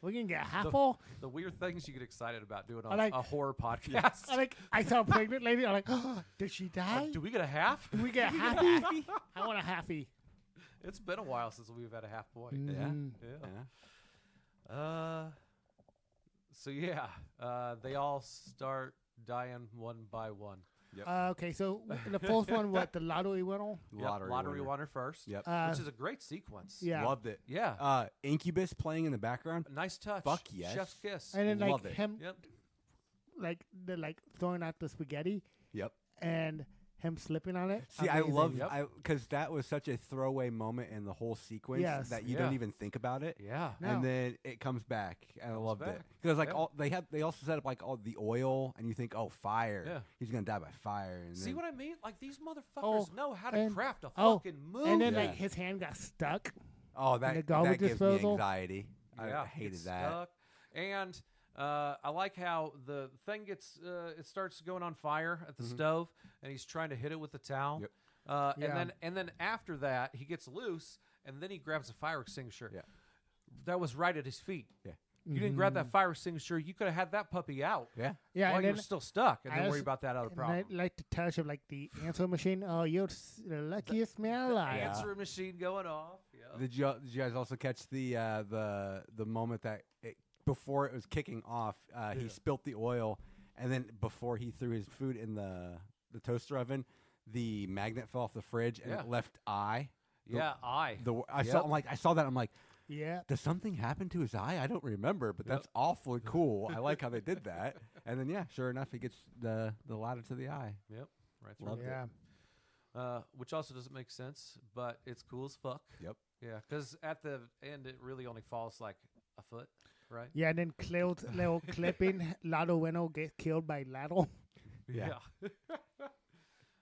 Speaker 3: We can get half full.
Speaker 1: The weird things you get excited about doing
Speaker 3: I
Speaker 1: on
Speaker 3: like-
Speaker 1: a horror podcast.
Speaker 3: I saw a pregnant lady. I'm like, oh, did she die?
Speaker 1: Do we get a half?
Speaker 3: Do we get a halfie? I want a halfie.
Speaker 1: It's been a while since we've had a half boy.
Speaker 3: Mhm.
Speaker 1: Yeah. So they all start dying one by one.
Speaker 3: Okay, so the first one, what, the lottery winner?
Speaker 2: Lottery
Speaker 1: winner first.
Speaker 2: Yep.
Speaker 1: Which is a great sequence.
Speaker 3: Yeah.
Speaker 2: Loved it.
Speaker 1: Yeah.
Speaker 2: Incubus playing in the background.
Speaker 1: Nice touch.
Speaker 2: Fuck yes.
Speaker 1: Chef's kiss.
Speaker 3: And then
Speaker 2: Love
Speaker 3: like
Speaker 2: it.
Speaker 3: him,
Speaker 1: Yep.
Speaker 3: like they're like throwing out the spaghetti
Speaker 2: Yep.
Speaker 3: and him slipping on it.
Speaker 2: See,
Speaker 3: Amazing.
Speaker 2: I love
Speaker 1: Yep.
Speaker 2: because that was such a throwaway moment in the whole sequence
Speaker 3: Yes.
Speaker 2: that you
Speaker 1: Yeah.
Speaker 2: don't even think about it.
Speaker 1: Yeah.
Speaker 3: No.
Speaker 2: And then it comes back, and I loved it
Speaker 1: back.
Speaker 2: because like
Speaker 1: Yeah.
Speaker 2: they also set up like all the oil, and you think, oh, fire,
Speaker 1: Yeah.
Speaker 2: he's gonna die by fire. And
Speaker 1: See
Speaker 2: then,
Speaker 1: what I mean? Like these motherfuckers
Speaker 3: Oh,
Speaker 1: know how to
Speaker 3: and-
Speaker 1: craft a
Speaker 3: oh,
Speaker 1: fucking movie.
Speaker 3: And then
Speaker 2: Yeah.
Speaker 3: like his hand got stuck.
Speaker 2: oh,
Speaker 3: the
Speaker 2: that
Speaker 3: garbage
Speaker 2: gives me
Speaker 3: disposal.
Speaker 2: anxiety.
Speaker 1: Yeah,
Speaker 2: I hated
Speaker 1: it's
Speaker 2: that.
Speaker 1: stuck. And I like how the thing gets it starts going on fire at the stove, and he's trying to hit it with the towel.
Speaker 2: Yep.
Speaker 3: Yeah.
Speaker 1: And then after that, he gets loose, and then he grabs a fire extinguisher.
Speaker 2: Yeah.
Speaker 1: That was right at his feet.
Speaker 2: Yeah.
Speaker 1: You didn't grab that fire extinguisher. You could have had that puppy out.
Speaker 2: Yeah.
Speaker 3: Yeah,
Speaker 1: While
Speaker 3: and
Speaker 1: you're
Speaker 3: then
Speaker 1: still stuck, and
Speaker 3: I
Speaker 1: then worry
Speaker 3: also-
Speaker 1: about that other
Speaker 3: and
Speaker 1: problem.
Speaker 3: I like the touch of like the answer machine. Oh, you're the luckiest man alive.
Speaker 2: Yeah.
Speaker 1: Answering machine going off. Yeah.
Speaker 2: Did you guys also catch the moment that before it was kicking off, he spilt the oil, and then before he threw his food in the toaster oven, the magnet fell off the fridge and
Speaker 1: Yeah.
Speaker 2: it left eye.
Speaker 1: Yeah, I.
Speaker 2: I saw that. I'm like,
Speaker 3: Yeah.
Speaker 2: does something happen to his eye? I don't remember, but
Speaker 1: Yep.
Speaker 2: that's awfully cool. I like how they did that. And then sure enough, he gets the ladder to the eye.
Speaker 1: Yep. Right through.
Speaker 2: Loved it.
Speaker 3: Yeah.
Speaker 1: Which also doesn't make sense, but it's cool as fuck.
Speaker 2: Yep.
Speaker 1: Yeah, because at the end, it really only falls like a foot, right?
Speaker 3: Yeah, and then Cleo's little clipping, Lotto winner gets killed by Lotto.
Speaker 2: Yeah.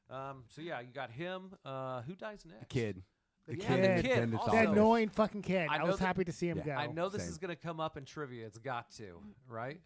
Speaker 1: So yeah, you got him. Who dies next?
Speaker 2: The kid.
Speaker 3: The
Speaker 1: Yeah,
Speaker 3: kid.
Speaker 1: the kid.
Speaker 2: Attendance
Speaker 1: Also,
Speaker 3: The
Speaker 2: officer.
Speaker 3: annoying fucking kid.
Speaker 1: I
Speaker 3: I
Speaker 1: know
Speaker 3: was
Speaker 1: that-
Speaker 3: happy to see him
Speaker 2: Yeah.
Speaker 3: go.
Speaker 1: I know this
Speaker 2: Same.
Speaker 1: is gonna come up in trivia. It's got to, right?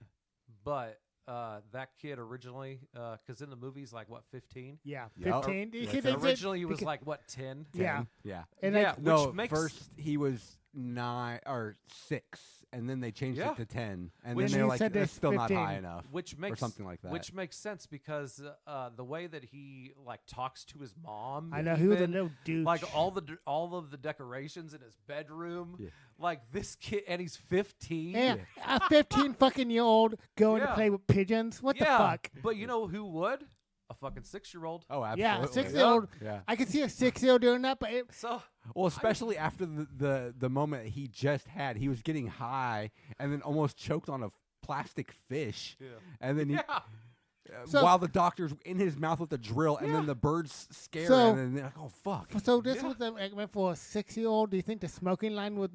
Speaker 1: But that kid originally, because in the movie's like what, 15?
Speaker 3: Yeah,
Speaker 2: Yep.
Speaker 3: 15.
Speaker 2: Yeah,
Speaker 3: Because
Speaker 2: so
Speaker 3: they said-
Speaker 1: Originally, he was
Speaker 3: because-
Speaker 1: like what, 10?
Speaker 3: Yeah.
Speaker 2: Yeah.
Speaker 3: And
Speaker 1: Yeah.
Speaker 3: like,
Speaker 1: Which
Speaker 2: No,
Speaker 1: makes-
Speaker 2: first he was 9 or 6, and then they changed
Speaker 1: Yeah.
Speaker 2: it to 10, and
Speaker 3: Which
Speaker 2: then they're
Speaker 3: he
Speaker 2: like,
Speaker 3: said
Speaker 2: that's
Speaker 3: it's
Speaker 2: still not
Speaker 3: 15.
Speaker 2: high enough,
Speaker 1: Which
Speaker 2: or
Speaker 1: makes
Speaker 2: something like that.
Speaker 1: Which makes sense because the way that he like talks to his mom.
Speaker 3: I know he was a
Speaker 1: even,
Speaker 3: little douche.
Speaker 1: like all of the decorations in his bedroom.
Speaker 2: Yeah.
Speaker 1: Like this kid, and he's 15.
Speaker 3: Yeah, a 15 fucking year old going
Speaker 1: Yeah.
Speaker 3: to play with pigeons. What the
Speaker 1: Yeah,
Speaker 3: fuck?
Speaker 1: But you know who would? A fucking 6-year-old.
Speaker 2: Oh, absolutely.
Speaker 3: Yeah, a 6-year-old.
Speaker 2: Yeah.
Speaker 3: I could see a 6-year-old doing that, but
Speaker 1: So
Speaker 2: Well, especially after the moment he just had, he was getting high and then almost choked on a plastic fish,
Speaker 1: yeah.
Speaker 2: and then he,
Speaker 1: Yeah.
Speaker 3: So-
Speaker 2: while the doctor's in his mouth with a drill, and then the birds scare
Speaker 3: So-
Speaker 2: him, and they're like, "Oh fuck!"
Speaker 3: so this
Speaker 1: Yeah.
Speaker 3: was the meant for a 6-year-old. Do you think the smoking line was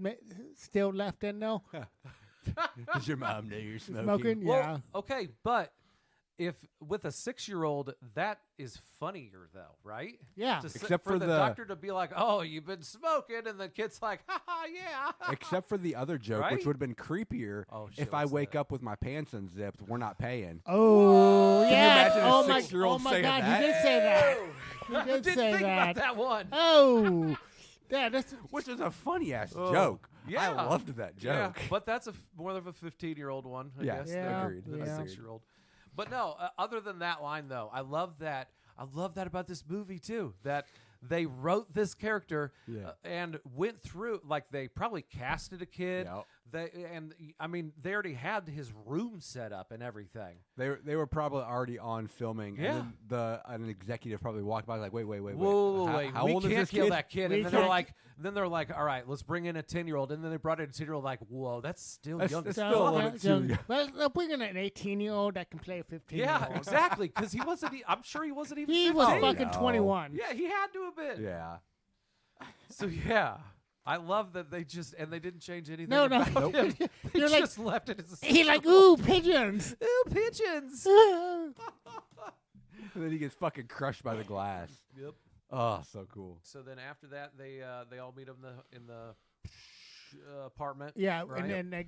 Speaker 3: still left in though?
Speaker 2: Does your mom know you're smoking?
Speaker 3: Smoking,
Speaker 1: Well,
Speaker 3: yeah.
Speaker 1: okay, but if with a 6-year-old, that is funnier though, right?
Speaker 3: Yeah.
Speaker 1: To sit-
Speaker 2: Except for
Speaker 1: the
Speaker 2: the-
Speaker 1: doctor to be like, "Oh, you've been smoking," and the kid's like, "Ha yeah."
Speaker 2: Except for the other joke,
Speaker 1: Right?
Speaker 2: which would have been creepier.
Speaker 1: Oh, shit,
Speaker 2: if I
Speaker 1: what's
Speaker 2: wake
Speaker 1: that?
Speaker 2: up with my pants unzipped, we're not paying.
Speaker 3: Oh,
Speaker 2: Can you
Speaker 3: yeah.
Speaker 2: imagine a
Speaker 3: oh my,
Speaker 2: 6-year-old
Speaker 3: oh my
Speaker 2: saying
Speaker 3: God,
Speaker 2: that?
Speaker 3: he did say that. He
Speaker 1: I
Speaker 3: did
Speaker 1: didn't
Speaker 3: say
Speaker 1: think
Speaker 3: that.
Speaker 1: about that one.
Speaker 3: Oh, yeah. That's
Speaker 2: Which is a funny ass
Speaker 1: Oh,
Speaker 2: joke.
Speaker 1: yeah.
Speaker 2: I loved that
Speaker 1: Yeah,
Speaker 2: joke.
Speaker 1: but that's more of a 15-year-old one, I
Speaker 2: Yeah,
Speaker 1: guess,
Speaker 3: Yeah,
Speaker 2: agreed.
Speaker 1: than
Speaker 3: yeah.
Speaker 1: a 6-year-old. But no, other than that line though, I love that about this movie too. That they wrote this character
Speaker 2: Yeah.
Speaker 1: and went through like they probably casted a kid.
Speaker 2: Yep.
Speaker 1: They already had his room set up and everything.
Speaker 2: They were probably already on filming.
Speaker 1: Yeah.
Speaker 2: And then an executive probably walked by like, wait.
Speaker 1: Whoa,
Speaker 2: How-
Speaker 1: wait,
Speaker 2: how
Speaker 1: we
Speaker 2: old is
Speaker 1: can't
Speaker 2: this
Speaker 1: kill
Speaker 2: kid?
Speaker 1: that kid.
Speaker 3: We
Speaker 1: And then
Speaker 3: can't-
Speaker 1: they're like, all right, let's bring in a 10-year-old. And then they brought in a 10-year-old. Like, whoa, that's still
Speaker 2: That's-
Speaker 1: young.
Speaker 2: that's
Speaker 1: as
Speaker 2: still a
Speaker 1: fuck.
Speaker 2: little bit too young.
Speaker 3: well, they're bringing an 18-year-old that can play a 15-year-old.
Speaker 1: Yeah, exactly. Because he wasn't. I'm sure he wasn't even.
Speaker 3: He was
Speaker 1: 15.
Speaker 3: fucking
Speaker 2: No.
Speaker 3: 21.
Speaker 1: Yeah, he had to have been.
Speaker 2: Yeah.
Speaker 1: So yeah, I love that they didn't change anything.
Speaker 3: No, no.
Speaker 1: about him. They
Speaker 3: You're like-
Speaker 1: just left it as a
Speaker 3: He like, ooh, pigeons.
Speaker 1: ooh, pigeons.
Speaker 2: And then he gets fucking crushed by the glass.
Speaker 1: Yep.
Speaker 2: Oh, so cool.
Speaker 1: So then after that, they all meet him in the apartment.
Speaker 3: Yeah,
Speaker 1: right?
Speaker 3: and then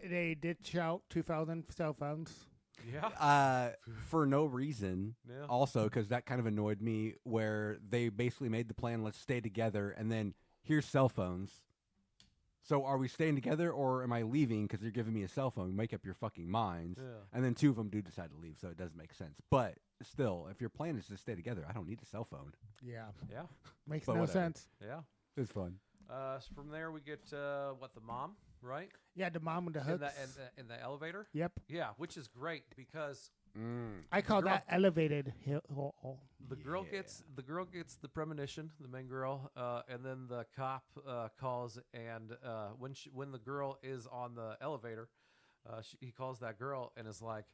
Speaker 3: they did shout 2,000 cell phones.
Speaker 1: Yeah.
Speaker 2: For no reason.
Speaker 1: Yeah.
Speaker 2: Also, because that kind of annoyed me, where they basically made the plan, let's stay together, and then here's cell phones. So are we staying together or am I leaving because you're giving me a cell phone? Make up your fucking minds.
Speaker 1: Yeah.
Speaker 2: And then two of them do decide to leave, so it does make sense. But still, if your plan is to stay together, I don't need a cell phone.
Speaker 3: Yeah.
Speaker 1: Yeah.
Speaker 3: Makes
Speaker 2: But
Speaker 3: no
Speaker 2: whatever.
Speaker 3: sense.
Speaker 1: Yeah.
Speaker 2: It's fun.
Speaker 1: So from there we get the mom, right?
Speaker 3: Yeah, the mom with the
Speaker 1: In
Speaker 3: hooks.
Speaker 1: in the elevator.
Speaker 3: Yep.
Speaker 1: Yeah, which is great because
Speaker 3: I call
Speaker 1: girl-
Speaker 3: that elevated.
Speaker 1: the girl gets the premonition, the main girl, and then the cop calls, and when the girl is on the elevator, he calls that girl and is like,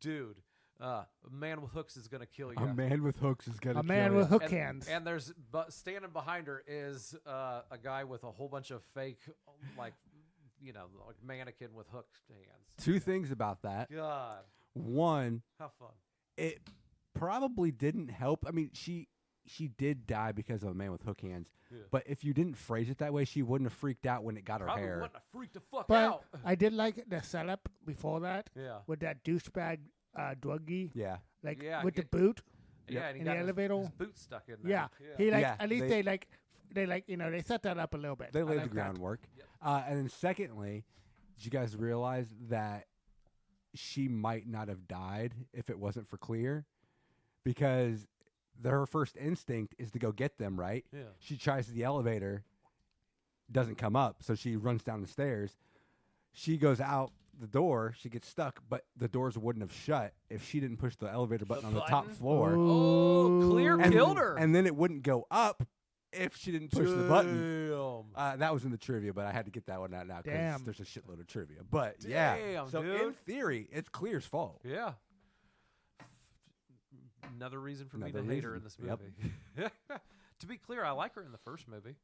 Speaker 1: "Dude, a man with hooks is gonna kill you."
Speaker 2: A man with hooks is gonna
Speaker 3: A man
Speaker 2: kill
Speaker 3: with
Speaker 2: you.
Speaker 3: hook hands.
Speaker 1: And there's standing behind her is a guy with a whole bunch of fake, like mannequin with hook hands.
Speaker 2: Two things about that.
Speaker 1: God,
Speaker 2: One,
Speaker 1: how fun.
Speaker 2: it probably didn't help. I mean, she did die because of a man with hook hands.
Speaker 1: Yeah.
Speaker 2: But if you didn't phrase it that way, she wouldn't have freaked out when it got her
Speaker 1: Probably
Speaker 2: hair.
Speaker 1: wouldn't have freaked the fuck
Speaker 3: But
Speaker 1: out.
Speaker 3: I did like the setup before that
Speaker 1: Yeah.
Speaker 3: with that douchebag druggie,
Speaker 2: Yeah.
Speaker 3: like
Speaker 1: Yeah,
Speaker 3: with the
Speaker 1: get-
Speaker 3: boot.
Speaker 1: Yeah, and he
Speaker 3: in
Speaker 1: got
Speaker 3: the elevator.
Speaker 1: his boot stuck in there.
Speaker 3: Yeah.
Speaker 1: Yeah.
Speaker 3: He like
Speaker 2: Yeah,
Speaker 3: at least
Speaker 2: they-
Speaker 3: they set that up a little bit.
Speaker 2: They
Speaker 3: I
Speaker 2: laid
Speaker 3: like
Speaker 2: the
Speaker 3: that.
Speaker 2: groundwork.
Speaker 1: Yep.
Speaker 2: And then secondly, did you guys realize that she might not have died if it wasn't for Clear? Because her first instinct is to go get them, right?
Speaker 1: Yeah.
Speaker 2: She tries the elevator, doesn't come up, so she runs down the stairs. She goes out the door, she gets stuck, but the doors wouldn't have shut if she didn't push the elevator button on the top
Speaker 1: button?
Speaker 2: floor.
Speaker 1: Oh, Clear
Speaker 2: And-
Speaker 1: killed her.
Speaker 2: And then it wouldn't go up if she didn't push the button.
Speaker 1: Damn.
Speaker 2: That was in the trivia, but I had to get that one out now because
Speaker 3: Damn.
Speaker 2: there's a shitload of trivia. But yeah,
Speaker 1: Damn,
Speaker 2: so in
Speaker 1: dude.
Speaker 2: theory, it's Clear's fault.
Speaker 1: Yeah. Another reason for me to
Speaker 2: Another
Speaker 1: hate her
Speaker 2: reason.
Speaker 1: in this
Speaker 2: Yep.
Speaker 1: movie. To be clear, I like her in the first movie.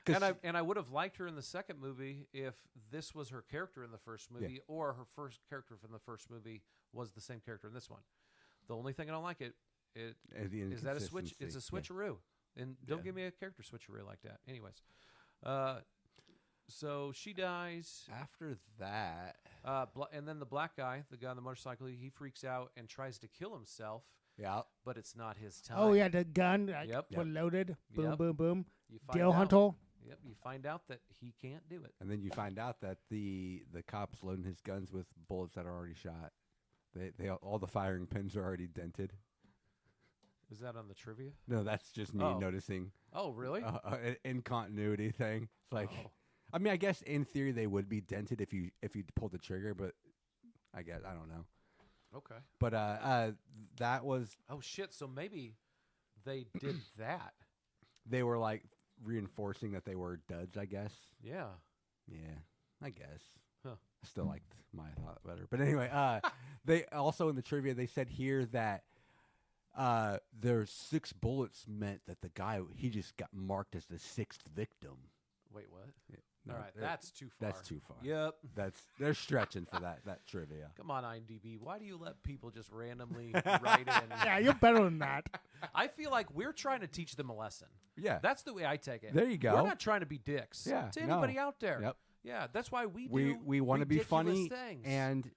Speaker 2: 'Cause
Speaker 1: And I would have liked her in the second movie if this was her character in the first movie, or her first character from the first movie was the same character in this one. The only thing I don't like is that a switch? It's a
Speaker 2: inconsistency.
Speaker 1: switcheroo, and don't
Speaker 2: Yeah.
Speaker 1: give me a character switcheroo like that. Anyways, so she dies.
Speaker 2: After that,
Speaker 1: And then the black guy, the guy on the motorcycle, he freaks out and tries to kill himself,
Speaker 2: yeah,
Speaker 1: but it's not his time.
Speaker 3: Oh yeah, the gun like,
Speaker 1: Yep.
Speaker 3: was loaded. Boom,
Speaker 1: Yep.
Speaker 3: boom, boom.
Speaker 1: You find
Speaker 3: Dale
Speaker 1: out,
Speaker 3: Hunter.
Speaker 1: Yep, you find out that he can't do it.
Speaker 2: and then you find out that the cops loading his guns with bullets that are already shot. They all the firing pins are already dented.
Speaker 1: Is that on the trivia?
Speaker 2: No, that's just me
Speaker 1: Oh.
Speaker 2: noticing
Speaker 1: Oh, really?
Speaker 2: an in-continuity thing. It's like,
Speaker 1: Oh.
Speaker 2: I mean, I guess in theory they would be dented if you pulled the trigger, but I guess I don't know.
Speaker 1: Okay.
Speaker 2: But that was
Speaker 1: Oh shit! So maybe they did that.
Speaker 2: they were like reinforcing that they were duds, I guess.
Speaker 1: Yeah.
Speaker 2: Yeah, I guess.
Speaker 1: Huh.
Speaker 2: I still liked my thought better. But anyway, they also in the trivia they said here that there's 6 bullets meant that the guy he just got marked as the 6th victim.
Speaker 1: Wait, what?
Speaker 2: No,
Speaker 1: All right,
Speaker 2: that-
Speaker 1: that's too far.
Speaker 2: that's too far.
Speaker 1: Yep.
Speaker 2: They're stretching for that trivia.
Speaker 1: Come on, IMDb. Why do you let people just randomly write in?
Speaker 3: Yeah, you're better than that.
Speaker 1: I feel like we're trying to teach them a lesson.
Speaker 2: Yeah,
Speaker 1: That's the way I take it.
Speaker 2: There you go.
Speaker 1: We're not trying to be dicks.
Speaker 2: Yeah,
Speaker 1: To anybody
Speaker 2: no.
Speaker 1: out there.
Speaker 2: Yep.
Speaker 1: Yeah, that's why we
Speaker 2: we want to be
Speaker 1: ridiculous
Speaker 2: funny
Speaker 1: things.
Speaker 2: and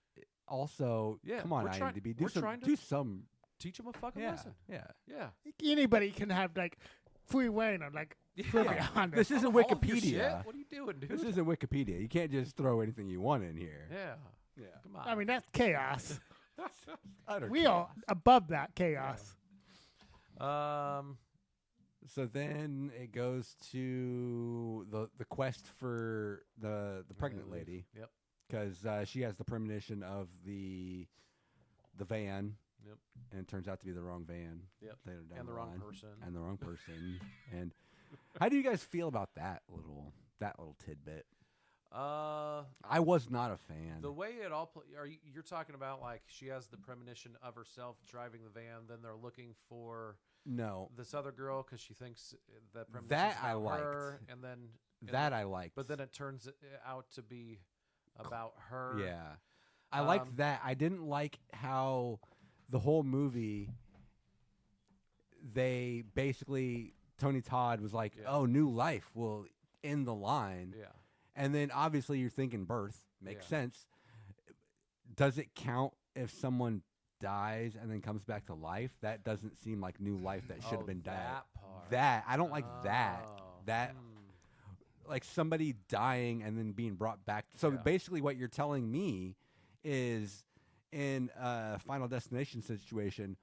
Speaker 2: also
Speaker 1: Yeah,
Speaker 2: come on
Speaker 1: we're try-
Speaker 2: IMDb
Speaker 1: we're trying to-
Speaker 2: do some
Speaker 1: teach them a fucking
Speaker 2: yeah
Speaker 1: lesson.
Speaker 2: yeah.
Speaker 1: Yeah.
Speaker 3: Anybody can have like free reign or like trivia on
Speaker 2: This
Speaker 3: this.
Speaker 2: isn't
Speaker 1: All of your shit?
Speaker 2: Wikipedia.
Speaker 1: What are you doing, dude?
Speaker 2: This isn't Wikipedia. You can't just throw anything you want in here.
Speaker 1: Yeah.
Speaker 2: Yeah.
Speaker 1: Come on.
Speaker 3: I mean, that's chaos.
Speaker 2: I don't
Speaker 3: We
Speaker 2: care.
Speaker 3: are above that chaos.
Speaker 2: So then it goes to the quest for the pregnant lady
Speaker 1: Yep.
Speaker 2: because she has the premonition of the van.
Speaker 1: Yep.
Speaker 2: And it turns out to be the wrong van.
Speaker 1: Yep.
Speaker 2: later down
Speaker 1: And the wrong
Speaker 2: line.
Speaker 1: person.
Speaker 2: And the wrong person. And how do you guys feel about that little tidbit? I was not a fan.
Speaker 1: The way it all you're talking about like she has the premonition of herself driving the van, then they're looking for
Speaker 2: no,
Speaker 1: this other girl because she thinks that premonition
Speaker 2: That I liked.
Speaker 1: her, and then
Speaker 2: that I liked.
Speaker 1: but then it turns out to be about her.
Speaker 2: Yeah. I liked
Speaker 1: Um,
Speaker 2: that. I didn't like how the whole movie they basically Tony Todd was like,
Speaker 1: Yeah.
Speaker 2: "Oh, new life will end the line."
Speaker 1: Yeah.
Speaker 2: And then obviously you're thinking birth. Makes
Speaker 1: Yeah.
Speaker 2: sense. Does it count if someone dies and then comes back to life? That doesn't seem like new life that should have been died.
Speaker 1: That part.
Speaker 2: That I don't like that.
Speaker 1: Oh,
Speaker 2: That like somebody dying and then being brought back. So
Speaker 1: Yeah.
Speaker 2: basically, what you're telling me is, in a Final Destination situation,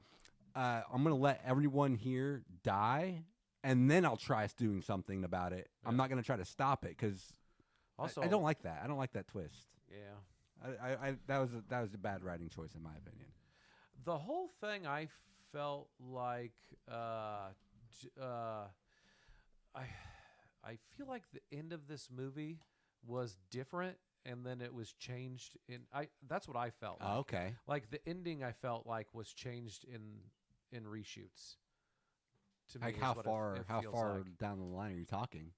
Speaker 2: I'm gonna let everyone here die, and then I'll try doing something about it. I'm
Speaker 1: Yeah.
Speaker 2: not gonna try to stop it because
Speaker 1: Also,
Speaker 2: I don't like that. I don't like that twist.
Speaker 1: Yeah.
Speaker 2: That was a bad writing choice in my opinion.
Speaker 1: The whole thing, I felt like I feel like the end of this movie was different, and then it was changed in. That's what I felt. Like.
Speaker 2: Oh, okay.
Speaker 1: Like the ending, I felt like was changed in reshoots. To me,
Speaker 2: Like
Speaker 1: is
Speaker 2: how
Speaker 1: what
Speaker 2: far
Speaker 1: it
Speaker 2: how
Speaker 1: feels
Speaker 2: far
Speaker 1: like.
Speaker 2: down the line are you talking?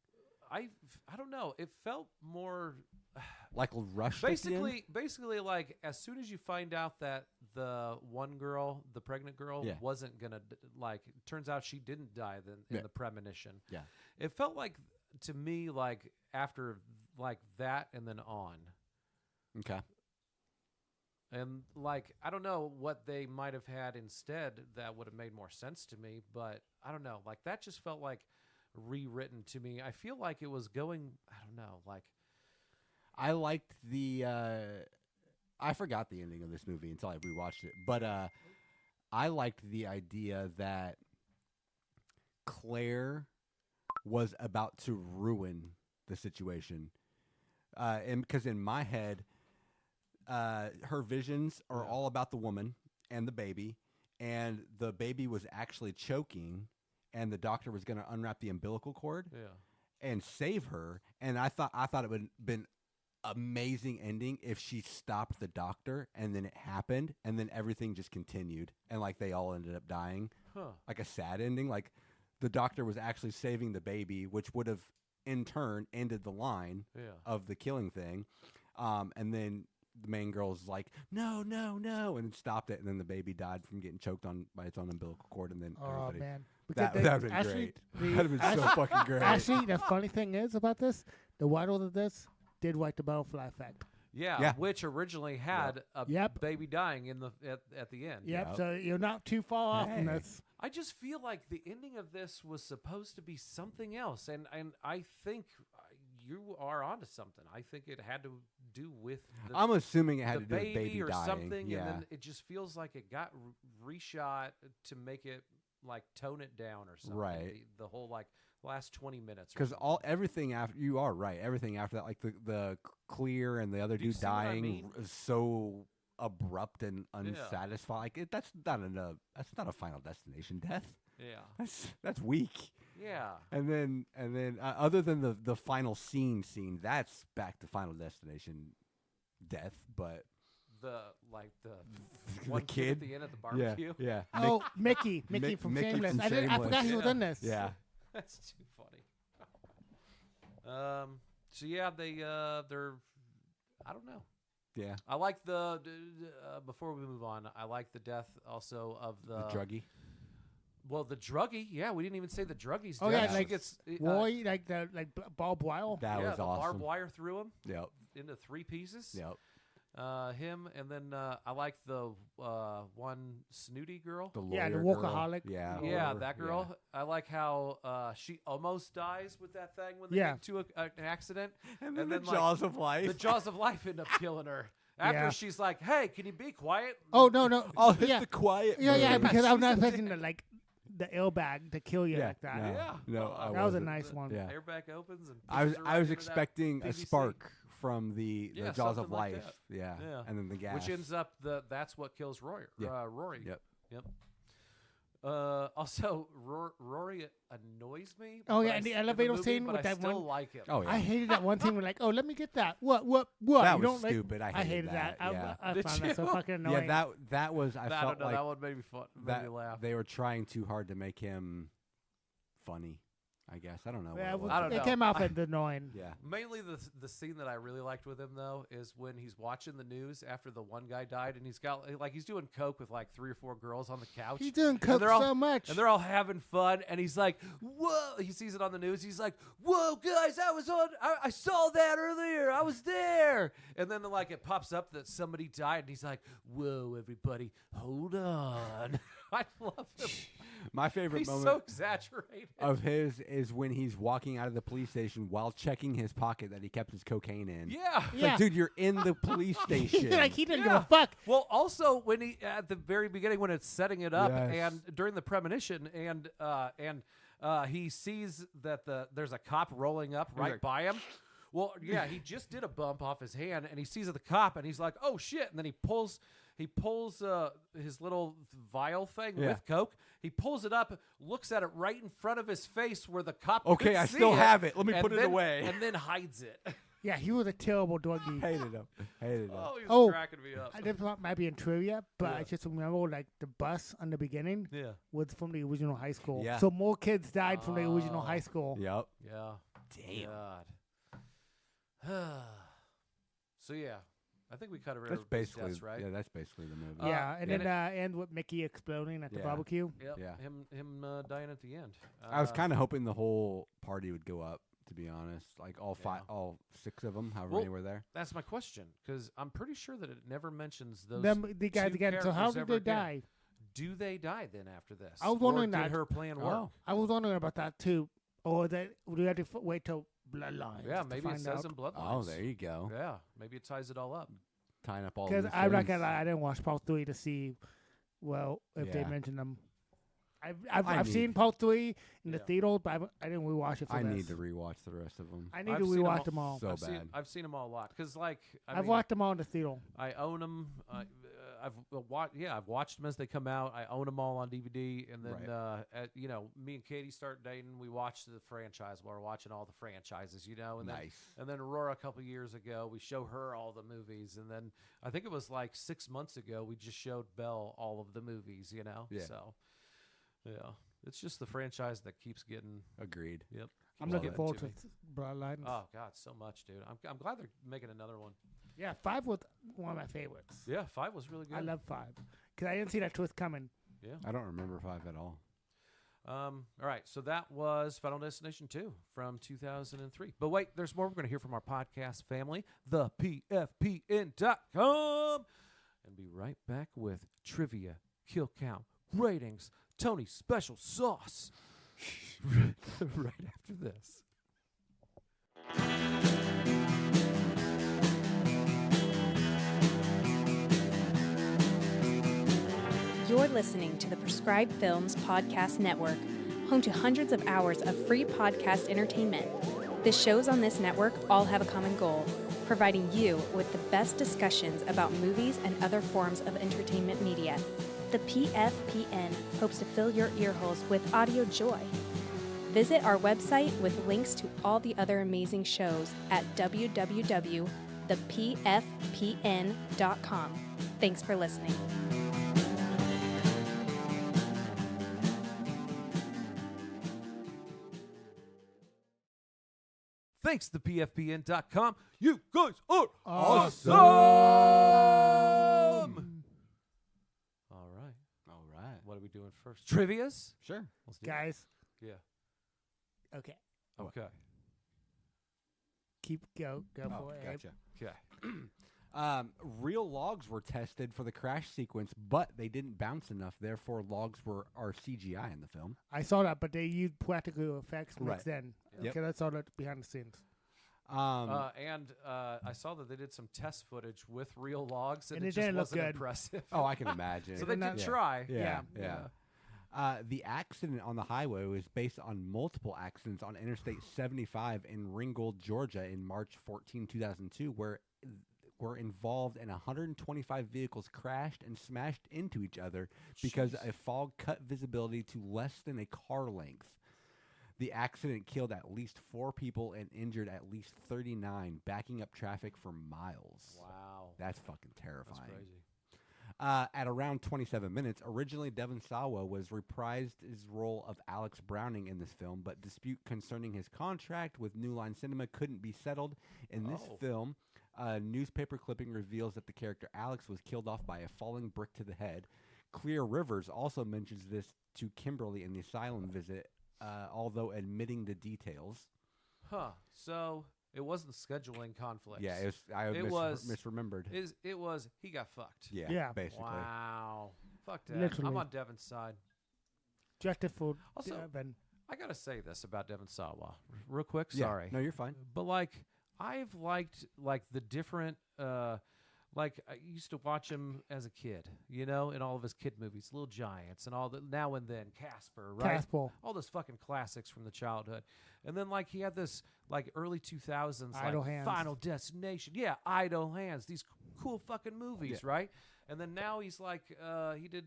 Speaker 1: I don't know. It felt more.
Speaker 2: Like rushed. At the end?
Speaker 1: Basically, like as soon as you find out that the one girl, the pregnant girl,
Speaker 2: Yeah.
Speaker 1: wasn't gonna like, turns out she didn't die then in
Speaker 2: Yeah.
Speaker 1: the premonition.
Speaker 2: Yeah.
Speaker 1: It felt like to me like after like that and then on,
Speaker 2: Okay.
Speaker 1: and like I don't know what they might have had instead that would have made more sense to me, but I don't know. Like that just felt like rewritten to me. I feel like it was going. I don't know. Like.
Speaker 2: I liked the. I forgot the ending of this movie until I rewatched it, but I liked the idea that Claire was about to ruin the situation, and because in my head, her visions are all about the woman and the baby, and the baby was actually choking, and the doctor was going to unwrap the umbilical cord and save her, and I thought it would have been amazing ending if she stopped the doctor and then it happened and then everything just continued and like they all ended up dying. Like a sad ending, like the doctor was actually saving the baby, which would have in turn ended the line of the killing thing, and then the main girl's like no and stopped it, and then the baby died from getting choked on by its own umbilical cord, and then
Speaker 3: Oh
Speaker 2: everybody.
Speaker 3: man,
Speaker 2: That would have been great. That would have been so fucking great.
Speaker 3: Actually, the funny thing is about this, the white of this did write the butterfly effect.
Speaker 1: Yeah, which originally had a baby dying in the at the end.
Speaker 3: Yep. So you're not too far off from this.
Speaker 1: I just feel like the ending of this was supposed to be something else, and I think you are onto something. I think it had to do with.
Speaker 2: I'm assuming it had
Speaker 1: the
Speaker 2: to do with baby
Speaker 1: or
Speaker 2: dying.
Speaker 1: something,
Speaker 2: Yeah.
Speaker 1: and then it just feels like it got reshot to make it like tone it down or something.
Speaker 2: Right.
Speaker 1: The whole like last 20 minutes.
Speaker 2: Because everything after, you are right. Everything after that, like the Clear and the other
Speaker 1: Do you
Speaker 2: dude
Speaker 1: see what I
Speaker 2: dying,
Speaker 1: mean?
Speaker 2: is so abrupt and unsatisfying. Like that's not a Final Destination death.
Speaker 1: Yeah.
Speaker 2: That's weak.
Speaker 1: Yeah.
Speaker 2: And then other than the final scene, that's back to Final Destination death. But
Speaker 1: The
Speaker 2: the
Speaker 1: one kid at
Speaker 2: kid?
Speaker 1: the end at the barbecue.
Speaker 2: yeah.
Speaker 3: Oh, Mickey from
Speaker 2: Mickey
Speaker 3: Shameless.
Speaker 2: from
Speaker 3: I
Speaker 2: Shameless.
Speaker 3: forgot he was in this.
Speaker 2: Yeah.
Speaker 1: That's too funny. So yeah, they're I don't know.
Speaker 2: Yeah.
Speaker 1: I like the before we move on, I like the death also of the
Speaker 2: druggie.
Speaker 1: Well, the druggie, yeah, we didn't even say the druggie's
Speaker 3: Oh,
Speaker 1: dead.
Speaker 3: yeah, like
Speaker 1: it's
Speaker 3: Roy, like barbed wire.
Speaker 2: That was
Speaker 1: the
Speaker 2: awesome.
Speaker 1: barbed wire threw him
Speaker 2: Yep.
Speaker 1: into 3 pieces.
Speaker 2: Yep.
Speaker 1: Him, and then I like the one snooty girl.
Speaker 2: The
Speaker 3: Yeah, the
Speaker 2: lawyer girl.
Speaker 3: workaholic.
Speaker 2: Yeah.
Speaker 1: Yeah,
Speaker 2: whatever.
Speaker 1: that girl.
Speaker 2: Yeah.
Speaker 1: I like how she almost dies with that thing when they
Speaker 3: Yeah.
Speaker 1: get into an accident.
Speaker 2: And then
Speaker 1: And
Speaker 2: the
Speaker 1: then, like,
Speaker 2: jaws of life.
Speaker 1: The jaws of life end up killing her. After
Speaker 3: Yeah.
Speaker 1: she's like, "Hey, can you be quiet?"
Speaker 3: Oh no!
Speaker 2: I'll hit
Speaker 3: yeah.
Speaker 2: the quiet.
Speaker 3: Yeah,
Speaker 2: mode.
Speaker 3: because I'm not expecting the airbag to kill you
Speaker 2: Yeah,
Speaker 3: like that.
Speaker 2: no,
Speaker 1: Yeah.
Speaker 2: no,
Speaker 1: Oh,
Speaker 2: I
Speaker 3: That was a
Speaker 2: wasn't.
Speaker 3: nice one.
Speaker 2: Yeah.
Speaker 1: Airbag opens and
Speaker 2: I was
Speaker 1: pushes her right
Speaker 2: I was
Speaker 1: into that
Speaker 2: expecting a
Speaker 1: PVC.
Speaker 2: spark from the
Speaker 1: Yeah,
Speaker 2: jaws
Speaker 1: something
Speaker 2: of
Speaker 1: like
Speaker 2: life.
Speaker 1: that.
Speaker 2: Yeah.
Speaker 1: Yeah.
Speaker 2: And then the gas.
Speaker 1: which ends up that's what kills Rory.
Speaker 2: Yeah.
Speaker 1: Rory.
Speaker 2: Yep.
Speaker 1: Also, Rory annoys me.
Speaker 3: Oh,
Speaker 1: but
Speaker 3: yeah,
Speaker 1: I
Speaker 3: and the
Speaker 1: in
Speaker 3: elevator
Speaker 1: movie,
Speaker 3: scene
Speaker 1: but
Speaker 3: with
Speaker 1: I
Speaker 3: that
Speaker 1: still
Speaker 3: one-
Speaker 1: like him.
Speaker 2: Oh yeah.
Speaker 3: I hated that one thing. We're like, oh, let me get that. What?
Speaker 2: That
Speaker 3: You
Speaker 2: was
Speaker 3: don't like-
Speaker 2: stupid. I hated
Speaker 3: that.
Speaker 2: Yeah.
Speaker 3: I
Speaker 1: Did
Speaker 3: found that so
Speaker 1: you?
Speaker 3: fucking annoying.
Speaker 2: Yeah, that was. I
Speaker 1: I
Speaker 2: felt
Speaker 1: don't know.
Speaker 2: like
Speaker 1: That one made me fun. Made
Speaker 2: that
Speaker 1: me laugh.
Speaker 2: they were trying too hard to make him funny. I guess I don't know.
Speaker 3: Yeah,
Speaker 2: what it was.
Speaker 1: I don't
Speaker 3: it
Speaker 1: know.
Speaker 3: came off as annoying.
Speaker 2: Yeah.
Speaker 1: Mainly the scene that I really liked with him though is when he's watching the news after the one guy died and he's got like he's doing coke with like 3 or 4 girls on the couch.
Speaker 3: He's doing
Speaker 1: And
Speaker 3: coke
Speaker 1: they're all-
Speaker 3: so much.
Speaker 1: And they're all having fun, and he's like, "Whoa!" He sees it on the news. He's like, "Whoa, guys! I saw that earlier. I was there." And then like it pops up that somebody died, and he's like, "Whoa, everybody, hold on." I love him
Speaker 2: My favorite
Speaker 1: He's
Speaker 2: moment
Speaker 1: so exaggerated.
Speaker 2: of his is when he's walking out of the police station while checking his pocket that he kept his cocaine in.
Speaker 1: Yeah.
Speaker 2: It's like, dude, you're in the police station.
Speaker 3: Like he didn't give a fuck.
Speaker 1: Well, also when he at the very beginning when it's setting it up
Speaker 2: Yes.
Speaker 1: and during the premonition and he sees that there's a cop rolling up right
Speaker 2: like-
Speaker 1: by him. Well, yeah, he just did a bump off his hand and he sees the cop and he's like, "Oh shit!" And then he pulls his little vial thing
Speaker 2: Yeah.
Speaker 1: with coke. He pulls it up, looks at it right in front of his face where the cop.
Speaker 2: Okay,
Speaker 1: could
Speaker 2: I
Speaker 1: see
Speaker 2: still
Speaker 1: it,
Speaker 2: have it. Let me
Speaker 1: and
Speaker 2: put it
Speaker 1: then-
Speaker 2: away.
Speaker 1: and then hides it.
Speaker 3: Yeah, he was a terrible druggie.
Speaker 2: Hated him. Hated him.
Speaker 1: Oh, he was
Speaker 3: Oh.
Speaker 1: cracking me up.
Speaker 3: This might be in trivia, but
Speaker 1: Yeah.
Speaker 3: I just remember like the bus on the beginning
Speaker 1: Yeah.
Speaker 3: was from the original high school.
Speaker 2: Yeah.
Speaker 3: So more kids died from the original
Speaker 1: Oh.
Speaker 3: high school.
Speaker 2: Yep.
Speaker 1: Yeah.
Speaker 2: Damn.
Speaker 1: God. So yeah, I think we cut it.
Speaker 2: That's basically
Speaker 1: right.
Speaker 2: Yeah, that's basically the movie.
Speaker 3: Yeah, and
Speaker 1: and
Speaker 3: then end with Mickey exploding at the
Speaker 2: Yeah.
Speaker 3: barbecue.
Speaker 1: Yep.
Speaker 2: Yeah.
Speaker 1: Him dying at the end.
Speaker 2: I was kind of hoping the whole party would go up. To be honest, like all all 6 of them, however
Speaker 1: Well,
Speaker 2: many were there.
Speaker 1: That's my question because I'm pretty sure that it never mentions those.
Speaker 3: The guys
Speaker 1: two
Speaker 3: again. So how
Speaker 1: characters
Speaker 3: did
Speaker 1: ever
Speaker 3: they
Speaker 1: again.
Speaker 3: die?
Speaker 1: Do they die then after this?
Speaker 3: I was
Speaker 1: Or
Speaker 3: wondering
Speaker 1: did
Speaker 3: that.
Speaker 1: her plan work?
Speaker 2: Oh.
Speaker 3: I was wondering about that too. Or that we had to wait till Bloodlines.
Speaker 1: Yeah,
Speaker 3: to
Speaker 1: maybe it
Speaker 3: find
Speaker 1: says
Speaker 3: out.
Speaker 1: in Bloodlines.
Speaker 2: Oh, there you go.
Speaker 1: Yeah, maybe it ties it all up.
Speaker 2: Tying up all.
Speaker 3: Because
Speaker 2: loose
Speaker 3: I'm not
Speaker 2: ends.
Speaker 3: gonna lie, I didn't watch part 3 to see, if they
Speaker 2: Yeah.
Speaker 3: mentioned them.
Speaker 2: I
Speaker 3: I've
Speaker 2: need-
Speaker 3: seen part 3 in the
Speaker 1: Yeah.
Speaker 3: theater, but I didn't rewatch it for
Speaker 2: I
Speaker 3: this.
Speaker 2: need to rewatch the rest of them.
Speaker 3: I need
Speaker 1: I've
Speaker 3: to
Speaker 1: seen 'em
Speaker 3: rewatch
Speaker 1: all-
Speaker 3: them all.
Speaker 2: So
Speaker 1: I've
Speaker 2: bad.
Speaker 1: I've seen them all a lot because like
Speaker 3: I've watched them all in the theater.
Speaker 1: I own them. I've watched them as they come out. I own them all on DVD, and then
Speaker 2: Right.
Speaker 1: me and Katie start dating. We watch the franchise. We're watching all the franchises, and
Speaker 2: Nice.
Speaker 1: then Aurora a couple years ago, we show her all the movies, and then I think it was like 6 months ago we just showed Belle all of the movies.
Speaker 2: Yeah.
Speaker 1: So yeah, it's just the franchise that keeps getting.
Speaker 2: Agreed.
Speaker 1: Yep.
Speaker 3: I'm
Speaker 1: keeps
Speaker 3: looking
Speaker 1: getting
Speaker 3: forward to
Speaker 1: me.
Speaker 3: Bloodlines.
Speaker 1: Oh God, so much, dude. I'm glad they're making another one.
Speaker 3: Yeah, 5 was one of my favorites.
Speaker 1: Yeah, 5 was really good.
Speaker 3: I love 5 because I didn't see that twist coming.
Speaker 1: Yeah.
Speaker 2: I don't remember 5 at all.
Speaker 1: All right, so that was Final Destination 2 from 2003. But wait, there's more we're going to hear from our podcast family, thepfpn.com, and be right back with trivia, kill count, ratings, Tony's special sauce, right after this.
Speaker 6: You're listening to the Prescribed Films Podcast Network, home to hundreds of hours of free podcast entertainment. The shows on this network all have a common goal, providing you with the best discussions about movies and other forms of entertainment media. The PFPN hopes to fill your earholes with audio joy. Visit our website with links to all the other amazing shows at www.thepfpn.com. Thanks for listening.
Speaker 1: Thanks to pfpn.com. You guys are
Speaker 3: Awesome.
Speaker 1: All right.
Speaker 2: All right.
Speaker 1: What are we doing first? Trivias?
Speaker 2: Sure.
Speaker 1: Let's do
Speaker 3: Guys,
Speaker 1: it. Yeah.
Speaker 3: okay.
Speaker 1: Okay.
Speaker 3: Go
Speaker 2: Oh,
Speaker 3: for it. Abe.
Speaker 2: gotcha.
Speaker 1: Okay.
Speaker 2: Real logs were tested for the crash sequence, but they didn't bounce enough. Therefore, logs are CGI in the film.
Speaker 3: I saw that, but they used practical effects mixed
Speaker 2: Right.
Speaker 3: in.
Speaker 2: Yep.
Speaker 3: Okay, that's all that behind the scenes.
Speaker 1: And I saw that they did some test footage with real logs, and
Speaker 3: And
Speaker 1: it
Speaker 3: it
Speaker 1: just
Speaker 3: didn't look
Speaker 1: wasn't
Speaker 3: good.
Speaker 1: impressive.
Speaker 2: Oh, I can imagine.
Speaker 1: So they
Speaker 3: They're
Speaker 1: did
Speaker 3: not-
Speaker 1: try.
Speaker 2: Yeah.
Speaker 1: Yeah.
Speaker 2: The accident on the highway was based on multiple accidents on Interstate 75 in Ringgold, Georgia in March 14, 2002, where were involved and 125 vehicles crashed and smashed into each other because
Speaker 1: Jeez.
Speaker 2: a fog cut visibility to less than a car length. The accident killed at least 4 people and injured at least 39, backing up traffic for miles.
Speaker 1: Wow.
Speaker 2: That's fucking
Speaker 1: That's
Speaker 2: terrifying.
Speaker 1: crazy.
Speaker 2: At around 27 minutes, originally Devon Sawa was reprised his role of Alex Browning in this film, but dispute concerning his contract with New Line Cinema couldn't be settled. In this
Speaker 1: Oh.
Speaker 2: film, a newspaper clipping reveals that the character Alex was killed off by a falling brick to the head. Clear Rivers also mentions this to Kimberly in the asylum visit, although admitting the details.
Speaker 1: Huh. So it wasn't scheduling conflicts.
Speaker 2: Yeah,
Speaker 1: It was-
Speaker 2: misremembered.
Speaker 1: It was he got fucked.
Speaker 2: Yeah,
Speaker 3: Yeah.
Speaker 2: basically.
Speaker 1: Wow. Fuck that. I'm
Speaker 3: Literally.
Speaker 1: on Devin's side.
Speaker 3: Justified.
Speaker 1: Also,
Speaker 3: Devin.
Speaker 1: I gotta say this about Devin Sawa, real quick.
Speaker 2: Yeah.
Speaker 1: Sorry,
Speaker 2: No, you're fine.
Speaker 1: but I've liked the different. Like I used to watch him as a kid, in all of his kid movies, Little Giants, and all the Now and Then, Casper, right?
Speaker 3: Casper.
Speaker 1: All those fucking classics from the childhood, and then he had this early 2000s
Speaker 3: Idle Hands.
Speaker 1: Final Destination, yeah, Idle Hands, these cool fucking movies, right? And then now he's he did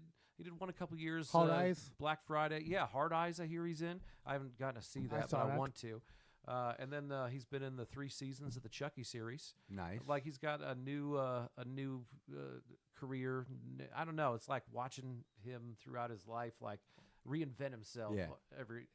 Speaker 1: one a couple years.
Speaker 3: Hard Eyes?
Speaker 1: Black Friday, yeah, Hard Eyes. I hear he's in. I haven't gotten to see that,
Speaker 3: saw
Speaker 1: but I
Speaker 3: that.
Speaker 1: want to. And then he's been in the 3 seasons of the Chucky series.
Speaker 2: Nice.
Speaker 1: He's got a new career. I don't know. It's like watching him throughout his life, reinvent himself
Speaker 2: Yeah.
Speaker 1: every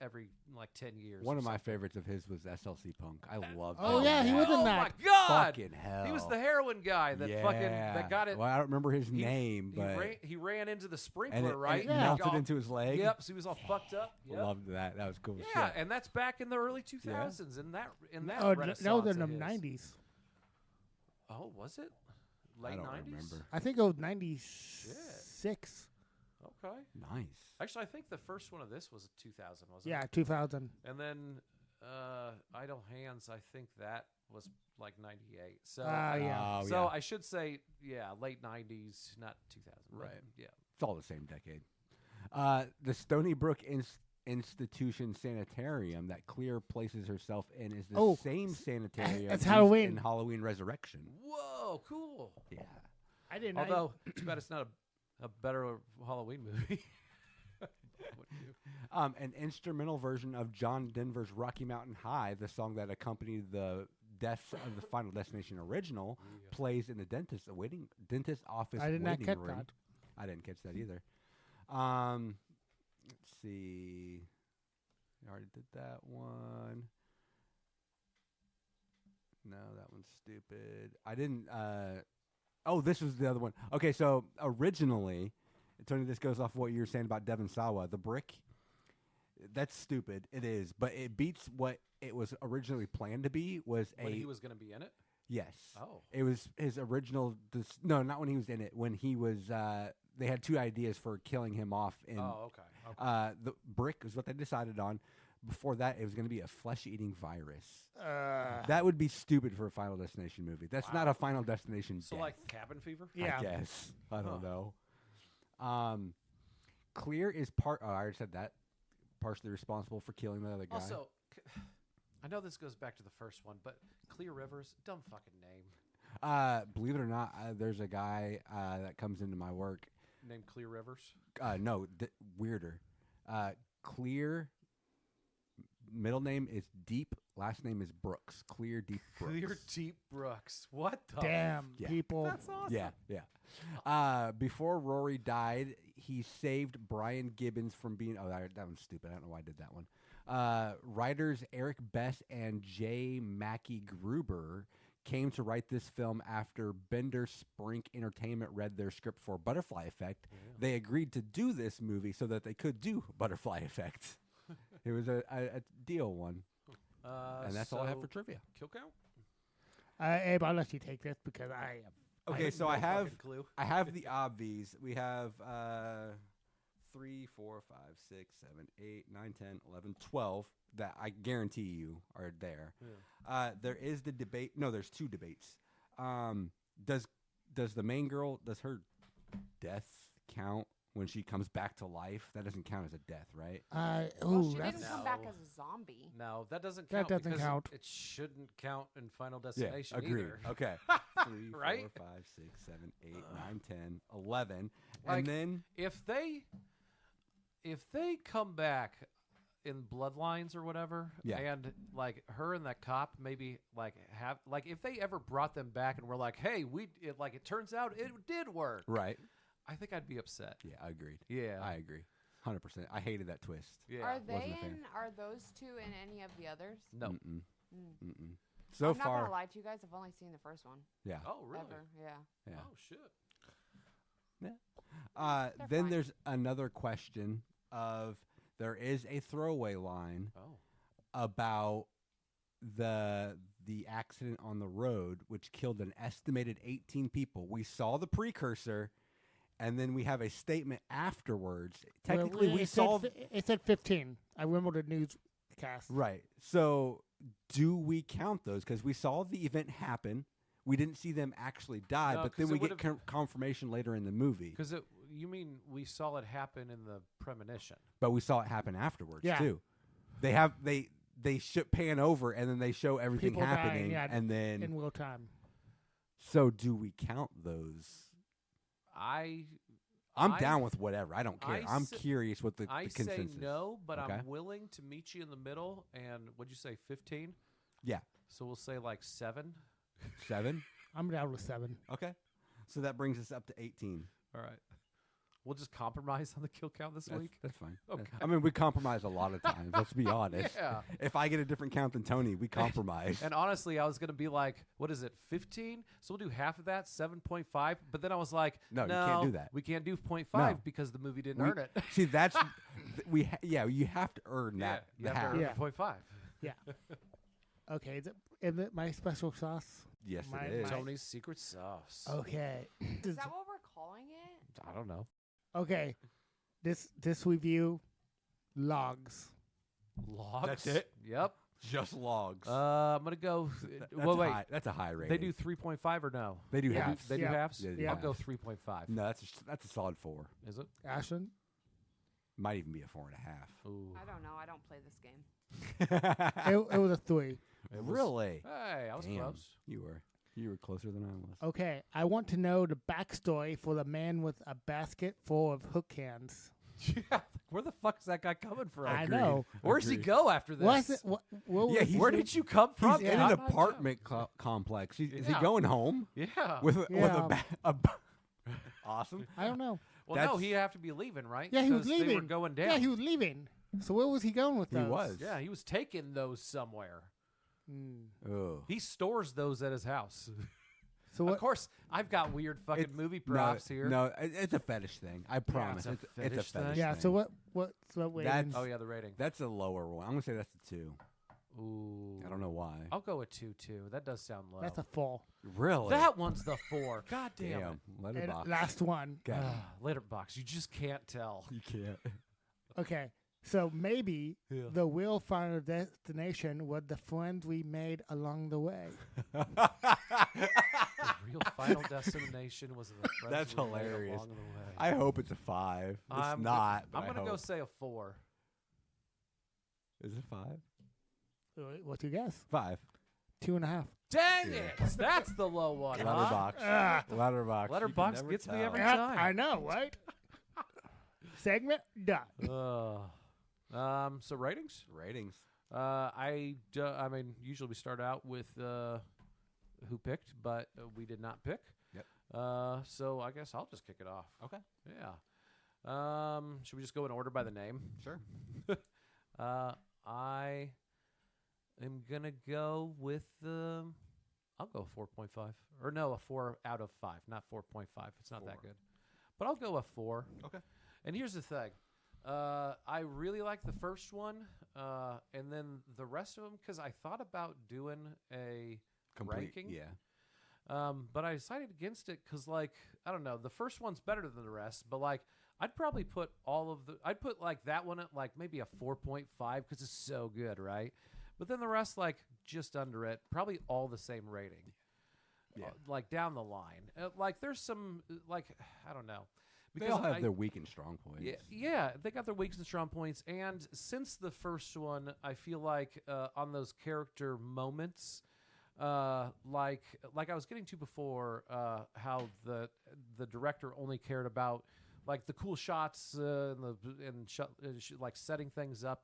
Speaker 1: 10 years.
Speaker 2: One
Speaker 1: or
Speaker 2: of my
Speaker 1: something.
Speaker 2: favorites of his was SLC Punk. I loved
Speaker 3: Oh,
Speaker 2: that.
Speaker 3: yeah, he was in
Speaker 1: Oh
Speaker 3: that.
Speaker 1: my god!
Speaker 2: Fucking hell.
Speaker 1: He was the heroin guy that that got it.
Speaker 2: Well, I don't remember his
Speaker 1: he-
Speaker 2: name, but
Speaker 1: he ran into the
Speaker 2: and
Speaker 1: sprinkler,
Speaker 2: it,
Speaker 1: right?
Speaker 2: and it
Speaker 3: Yeah.
Speaker 2: melted
Speaker 1: All-
Speaker 2: into his leg.
Speaker 1: Yep. So he was all fucked up. Yep.
Speaker 2: Loved that. That was cool. as
Speaker 1: Yeah,
Speaker 2: shit.
Speaker 1: and that's back in the early 2000s. In that
Speaker 3: Oh,
Speaker 1: renaissance
Speaker 3: that was in the
Speaker 1: of his.
Speaker 3: 90s.
Speaker 1: Oh, was it?
Speaker 2: I
Speaker 1: Late
Speaker 2: don't
Speaker 1: 90s?
Speaker 2: remember.
Speaker 3: I think it was 96.
Speaker 1: Okay.
Speaker 2: Nice.
Speaker 1: Actually, I think the first one of this was 2000, wasn't
Speaker 3: Yeah,
Speaker 1: it?
Speaker 3: 2000.
Speaker 1: And then Idle Hands, I think that was 98. So,
Speaker 3: Yeah.
Speaker 2: Oh,
Speaker 1: so
Speaker 2: yeah.
Speaker 1: I should say, late 90s, not 2000. but
Speaker 2: Right.
Speaker 1: Yeah.
Speaker 2: It's all the same decade. The Stony Brook Institution Sanitarium that Clear places herself in is the
Speaker 3: Oh,
Speaker 2: same sanitarium
Speaker 3: it's
Speaker 2: used
Speaker 3: Halloween.
Speaker 2: in Halloween Resurrection.
Speaker 1: Whoa, cool.
Speaker 2: Yeah.
Speaker 3: I didn't.
Speaker 1: Although, too bad it's not a better Halloween movie.
Speaker 2: An instrumental version of John Denver's Rocky Mountain High, the song that accompanied the deaths of the Final Destination original, plays in the dentist office
Speaker 3: I did not
Speaker 2: waiting
Speaker 3: catch
Speaker 2: room.
Speaker 3: that.
Speaker 2: I didn't catch that either. Let's see. I already did that one. No, that one's stupid. I didn't. Oh, this was the other one. Okay, so originally, Tony, this goes off what you were saying about Devin Sawa. The brick, that's stupid. It is, but it beats what it was originally planned to be. Was
Speaker 1: When he was going to be in it?
Speaker 2: yes.
Speaker 1: Oh.
Speaker 2: It was his original. No, not when he was in it. When he was. They had 2 ideas for killing him off. In,
Speaker 1: Oh, okay.
Speaker 2: the brick is what they decided on. Before that, it was going to be a flesh-eating virus. That would be stupid for a Final Destination movie. That's not a Final Destination.
Speaker 1: So,
Speaker 2: death,
Speaker 1: Cabin Fever?
Speaker 3: Yeah.
Speaker 2: I guess. I don't know. Clear is part. Oh, I already said that. Partially responsible for killing the other guy.
Speaker 1: Also, I know this goes back to the first one, but Clear Rivers, dumb fucking name.
Speaker 2: Believe it or not, there's a guy that comes into my work.
Speaker 1: Named Clear Rivers?
Speaker 2: No, weirder. Clear. Middle name is Deep. Last name is Brooks. Clear Deep Brooks.
Speaker 1: Clear Deep Brooks. What the?
Speaker 3: Damn,
Speaker 2: Yeah.
Speaker 3: people.
Speaker 1: That's awesome.
Speaker 2: Yeah. Before Rory died, he saved Brian Gibbons from being. Oh, that one's stupid. I don't know why I did that one. Writers Eric Bess and J. Mackey Gruber came to write this film after Bender Sprink Entertainment read their script for Butterfly Effect.
Speaker 1: Yeah.
Speaker 2: They agreed to do this movie so that they could do Butterfly Effect. It was a deal one. And that's all I have for trivia.
Speaker 1: Kill count?
Speaker 3: Abe, I'll let you take this because I am.
Speaker 2: Okay, so I
Speaker 1: no
Speaker 2: have
Speaker 1: fucking clue.
Speaker 2: the obvies. We have 3, 4, 5, 6, 7, 8, 9, 10, 11, 12 that I guarantee you are there.
Speaker 1: Yeah.
Speaker 2: There is the debate. No, there's 2 debates. Does the main girl, does her death count when she comes back to life? That doesn't count as a death, right?
Speaker 4: Well,
Speaker 3: Ooh,
Speaker 4: she
Speaker 3: that's
Speaker 4: didn't come back
Speaker 1: No.
Speaker 4: as a zombie.
Speaker 1: No, that doesn't
Speaker 3: That
Speaker 1: count.
Speaker 3: doesn't
Speaker 1: because
Speaker 3: count.
Speaker 1: It shouldn't count in Final
Speaker 2: Yeah,
Speaker 1: Destination
Speaker 2: agreed.
Speaker 1: either.
Speaker 2: Okay. 3,
Speaker 1: Right?
Speaker 2: 4, 5, 6, 7, 8, 9, 10, 11.
Speaker 1: Like,
Speaker 2: and then
Speaker 1: If they come back in Bloodlines or whatever,
Speaker 2: Yeah.
Speaker 1: and her and that cop maybe have if they ever brought them back and were like, hey, it turns out it did work.
Speaker 2: right.
Speaker 1: I think I'd be upset.
Speaker 2: Yeah, agreed.
Speaker 1: Yeah.
Speaker 2: I agree. 100%. I hated that twist.
Speaker 1: Yeah.
Speaker 4: Are
Speaker 2: wasn't
Speaker 4: they
Speaker 2: a fan.
Speaker 4: in? Are those 2 in any of the others?
Speaker 1: No.
Speaker 2: Mm-mm.
Speaker 4: Mm.
Speaker 2: Mm-mm. So
Speaker 4: I'm not
Speaker 2: far,
Speaker 4: gonna lie to you guys. I've only seen the first one.
Speaker 2: yeah.
Speaker 1: Oh, really?
Speaker 4: Ever. Yeah.
Speaker 2: Yeah.
Speaker 1: Oh, shit.
Speaker 4: They're
Speaker 2: Then
Speaker 4: fine.
Speaker 2: there's another question of there is a throwaway line
Speaker 1: Oh.
Speaker 2: about the accident on the road which killed an estimated 18 people. We saw the precursor, and then we have a statement afterwards.
Speaker 3: Well,
Speaker 2: Technically, we saw
Speaker 3: It said 15. I remember the newscast.
Speaker 2: right. So, do we count those? Because we saw the event happen. We didn't see them actually die,
Speaker 1: No,
Speaker 2: but then
Speaker 1: 'cause
Speaker 2: we
Speaker 1: it
Speaker 2: get confirmation later in the movie.
Speaker 1: Because you mean we saw it happen in the premonition?
Speaker 2: But we saw it happen afterwards
Speaker 3: Yeah.
Speaker 2: too. They pan over and then they show everything
Speaker 3: People dying,
Speaker 2: happening,
Speaker 3: yeah,
Speaker 2: and then
Speaker 3: in real time.
Speaker 2: so do we count those? I'm
Speaker 1: I-
Speaker 2: down with whatever. I don't care.
Speaker 1: I
Speaker 2: I'm
Speaker 1: say-
Speaker 2: curious what the
Speaker 1: I
Speaker 2: consensus.
Speaker 1: say no, but
Speaker 2: Okay.
Speaker 1: I'm willing to meet you in the middle. And what'd you say, 15?
Speaker 2: Yeah,
Speaker 1: So we'll say like 7.
Speaker 2: 7.
Speaker 3: I'm down with 7.
Speaker 2: Okay, so that brings us up to 18.
Speaker 1: All right. We'll just compromise on the kill count this week.
Speaker 2: That's fine.
Speaker 1: Okay.
Speaker 2: I mean, we compromise a lot of times. Let's be honest.
Speaker 1: Yeah.
Speaker 2: If I get a different count than Tony, we compromise.
Speaker 1: And honestly, I was going to be like, what is it, 15? So we'll do half of that, 7.5. But then I was like,
Speaker 2: No, you can't do that.
Speaker 1: We can't do 0.5
Speaker 2: No.
Speaker 1: because the movie didn't
Speaker 2: We-
Speaker 1: earn it.
Speaker 2: See, that's you have to earn that.
Speaker 1: You
Speaker 2: the
Speaker 1: have to
Speaker 2: half.
Speaker 1: earn
Speaker 3: Yeah.
Speaker 1: the 0.5.
Speaker 3: Yeah. Okay. Is it my special sauce?
Speaker 2: Yes,
Speaker 3: My-
Speaker 2: it is.
Speaker 3: my-
Speaker 1: Tony's secret sauce.
Speaker 3: Okay.
Speaker 4: Is that what we're calling it?
Speaker 1: I don't know.
Speaker 3: Okay. This review, logs.
Speaker 1: Logs.
Speaker 2: That's it?
Speaker 1: Yep.
Speaker 2: Just logs.
Speaker 1: I'm going to go.
Speaker 2: That's
Speaker 1: well, wait.
Speaker 2: That's a high rating.
Speaker 1: They do 3.5 or no?
Speaker 2: They do
Speaker 3: Yeah.
Speaker 2: halves.
Speaker 1: They do
Speaker 3: Yeah.
Speaker 1: halves?
Speaker 2: Yeah, they do
Speaker 1: I'll go
Speaker 2: halves.
Speaker 1: 3.5.
Speaker 2: No, that's a solid 4.
Speaker 1: Is it?
Speaker 3: Ashton?
Speaker 2: Might even be a 4.5.
Speaker 1: Ooh.
Speaker 4: I don't know. I don't play this game.
Speaker 3: It was a 3.
Speaker 1: It was-
Speaker 2: Really?
Speaker 1: Hey, I was
Speaker 2: Damn.
Speaker 1: close.
Speaker 2: You were closer than I was.
Speaker 3: Okay. I want to know the backstory for the man with a basket full of hook hands.
Speaker 1: Yeah. Where the fuck is that guy coming from?
Speaker 3: I
Speaker 2: Agreed.
Speaker 3: know.
Speaker 1: Where's he
Speaker 2: Agreed.
Speaker 1: go after this?
Speaker 3: What's it? What
Speaker 2: Yeah,
Speaker 3: was
Speaker 2: he's
Speaker 1: Where
Speaker 2: in-
Speaker 1: did you come from?
Speaker 2: He's in
Speaker 1: man?
Speaker 2: an apartment complex. Is he
Speaker 1: Yeah.
Speaker 2: going home
Speaker 1: Yeah.
Speaker 2: with a
Speaker 3: Yeah.
Speaker 2: awesome?
Speaker 3: I don't know.
Speaker 1: Well, no,
Speaker 2: That's-
Speaker 1: he'd have to be leaving, right?
Speaker 3: Yeah, he was
Speaker 1: 'Cause
Speaker 3: leaving.
Speaker 1: They were going down.
Speaker 3: Yeah, he was leaving. So where was he going with
Speaker 2: He
Speaker 3: those?
Speaker 2: was.
Speaker 1: Yeah, he was taking those somewhere.
Speaker 3: Mm.
Speaker 2: Ugh.
Speaker 1: He stores those at his house.
Speaker 3: So
Speaker 1: Of
Speaker 3: what?
Speaker 1: course, I've got weird fucking
Speaker 2: It's-
Speaker 1: movie props here.
Speaker 2: No, it's a fetish thing. I promise.
Speaker 1: it's a
Speaker 2: it's a
Speaker 1: fetish
Speaker 2: fetish
Speaker 1: thing?
Speaker 3: Yeah.
Speaker 2: thing.
Speaker 3: So what? Wait.
Speaker 2: That's-
Speaker 1: Oh yeah, the rating.
Speaker 2: That's a lower one. I'm gonna say that's a 2.
Speaker 1: Ooh.
Speaker 2: I don't know why.
Speaker 1: I'll go with 2-2. That does sound low.
Speaker 3: That's a 4.
Speaker 2: Really?
Speaker 1: That one's the 4. God damn, it.
Speaker 2: Damn.
Speaker 3: And
Speaker 2: Letterbox.
Speaker 3: last one.
Speaker 2: Okay.
Speaker 1: Letterbox. You just can't tell.
Speaker 2: You can't.
Speaker 3: Okay. So maybe
Speaker 1: Yeah.
Speaker 3: the real final destination was the friends we made along the way.
Speaker 1: The real final destination was the friends
Speaker 2: That's
Speaker 1: we made
Speaker 2: hilarious.
Speaker 1: along the way.
Speaker 2: I hope it's a 5. It's
Speaker 1: I'm
Speaker 2: not. But
Speaker 1: I'm gonna
Speaker 2: I
Speaker 1: go
Speaker 2: hope.
Speaker 1: say a 4.
Speaker 2: Is it 5?
Speaker 3: What's your guess?
Speaker 2: 5.
Speaker 3: 2.5.
Speaker 1: Dang it! That's the low one. Huh?
Speaker 2: Letterbox.
Speaker 3: Ah.
Speaker 2: Letterbox. You can
Speaker 1: Letterbox
Speaker 2: never
Speaker 1: gets me
Speaker 2: tell.
Speaker 1: every
Speaker 3: Yep,
Speaker 1: time.
Speaker 3: I know, right? Segment done.
Speaker 1: So ratings.
Speaker 2: Ratings.
Speaker 1: I mean, usually we start out with who picked, but we did not pick.
Speaker 2: Yep.
Speaker 1: So I guess I'll just kick it off.
Speaker 2: Okay.
Speaker 1: Yeah. Should we just go in order by the name?
Speaker 2: Sure.
Speaker 1: I am gonna go with I'll go 4.5 or no, a 4 out of 5, not 4.5. It's not that
Speaker 2: 4.
Speaker 1: good, but I'll go a 4.
Speaker 2: Okay.
Speaker 1: And here's the thing. I really like the first one, and then the rest of them, because I thought about doing a ranking.
Speaker 2: Yeah.
Speaker 1: But I decided against it because, like, I don't know, the first one's better than the rest, but, like, I'd probably put I'd put, like, that one at, like, maybe a 4.5 because it's so good, right? But then the rest, like, just under it, probably all the same rating.
Speaker 2: Yeah.
Speaker 1: Like, down the line. Like, there's some, like, I don't know.
Speaker 2: They all have their weak and strong points.
Speaker 1: Yeah, they got their weak and strong points. And since the first one, I feel like on those character moments, like I was getting to before, how the director only cared about like the cool shots like setting things up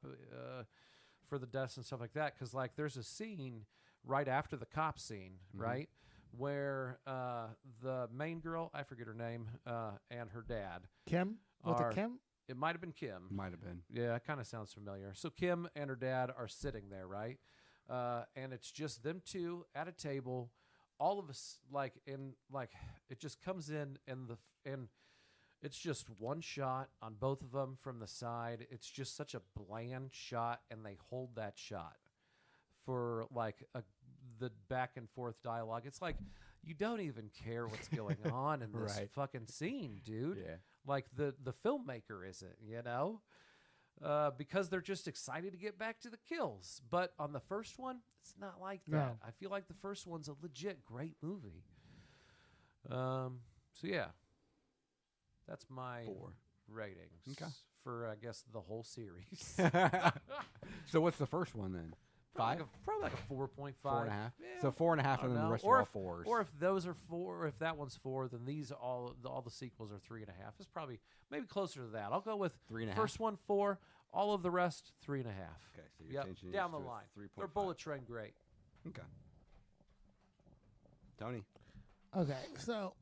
Speaker 1: for the deaths and stuff like that. Because like there's a scene right after the cop scene, right? Where the main girl, I forget her name, and her dad.
Speaker 3: Kim? Was
Speaker 1: Are-
Speaker 3: it Kim?
Speaker 1: It might have been Kim.
Speaker 2: Might have been.
Speaker 1: Yeah, it kind of sounds familiar. So Kim and her dad are sitting there, right? And it's just them two at a table. All of us, it just comes in, and it's just one shot on both of them from the side. It's just such a bland shot, and they hold that shot for like the back and forth dialogue. It's like you don't even care what's going on in this
Speaker 2: Right.
Speaker 1: fucking scene, dude.
Speaker 2: Yeah.
Speaker 1: Like the filmmaker isn't, you know, because they're just excited to get back to the kills. But on the first one, it's not like that.
Speaker 3: No.
Speaker 1: I feel like the first one's a legit great movie. So yeah, that's my
Speaker 2: 4.
Speaker 1: ratings
Speaker 2: Okay.
Speaker 1: for I guess the whole series.
Speaker 2: So what's the first one then? 5?
Speaker 1: Probably like a 4.5.
Speaker 2: 4.5.
Speaker 1: Yeah,
Speaker 2: So 4.5,
Speaker 1: I
Speaker 2: and
Speaker 1: don't
Speaker 2: then the
Speaker 1: know.
Speaker 2: rest
Speaker 1: Or
Speaker 2: are all
Speaker 1: if-
Speaker 2: 4s.
Speaker 1: Or if those are 4, or if that one's 4, then these all the sequels are 3.5. It's probably maybe closer to that. I'll go with
Speaker 2: 3.5.
Speaker 1: first one 4, all of the rest 3.5.
Speaker 2: Okay, so you're
Speaker 1: Yep,
Speaker 2: changing
Speaker 1: down
Speaker 2: yours
Speaker 1: the
Speaker 2: to a
Speaker 1: line.
Speaker 2: 3.5.
Speaker 1: They're Bullet Train great.
Speaker 2: Okay. Tony.
Speaker 3: Okay, so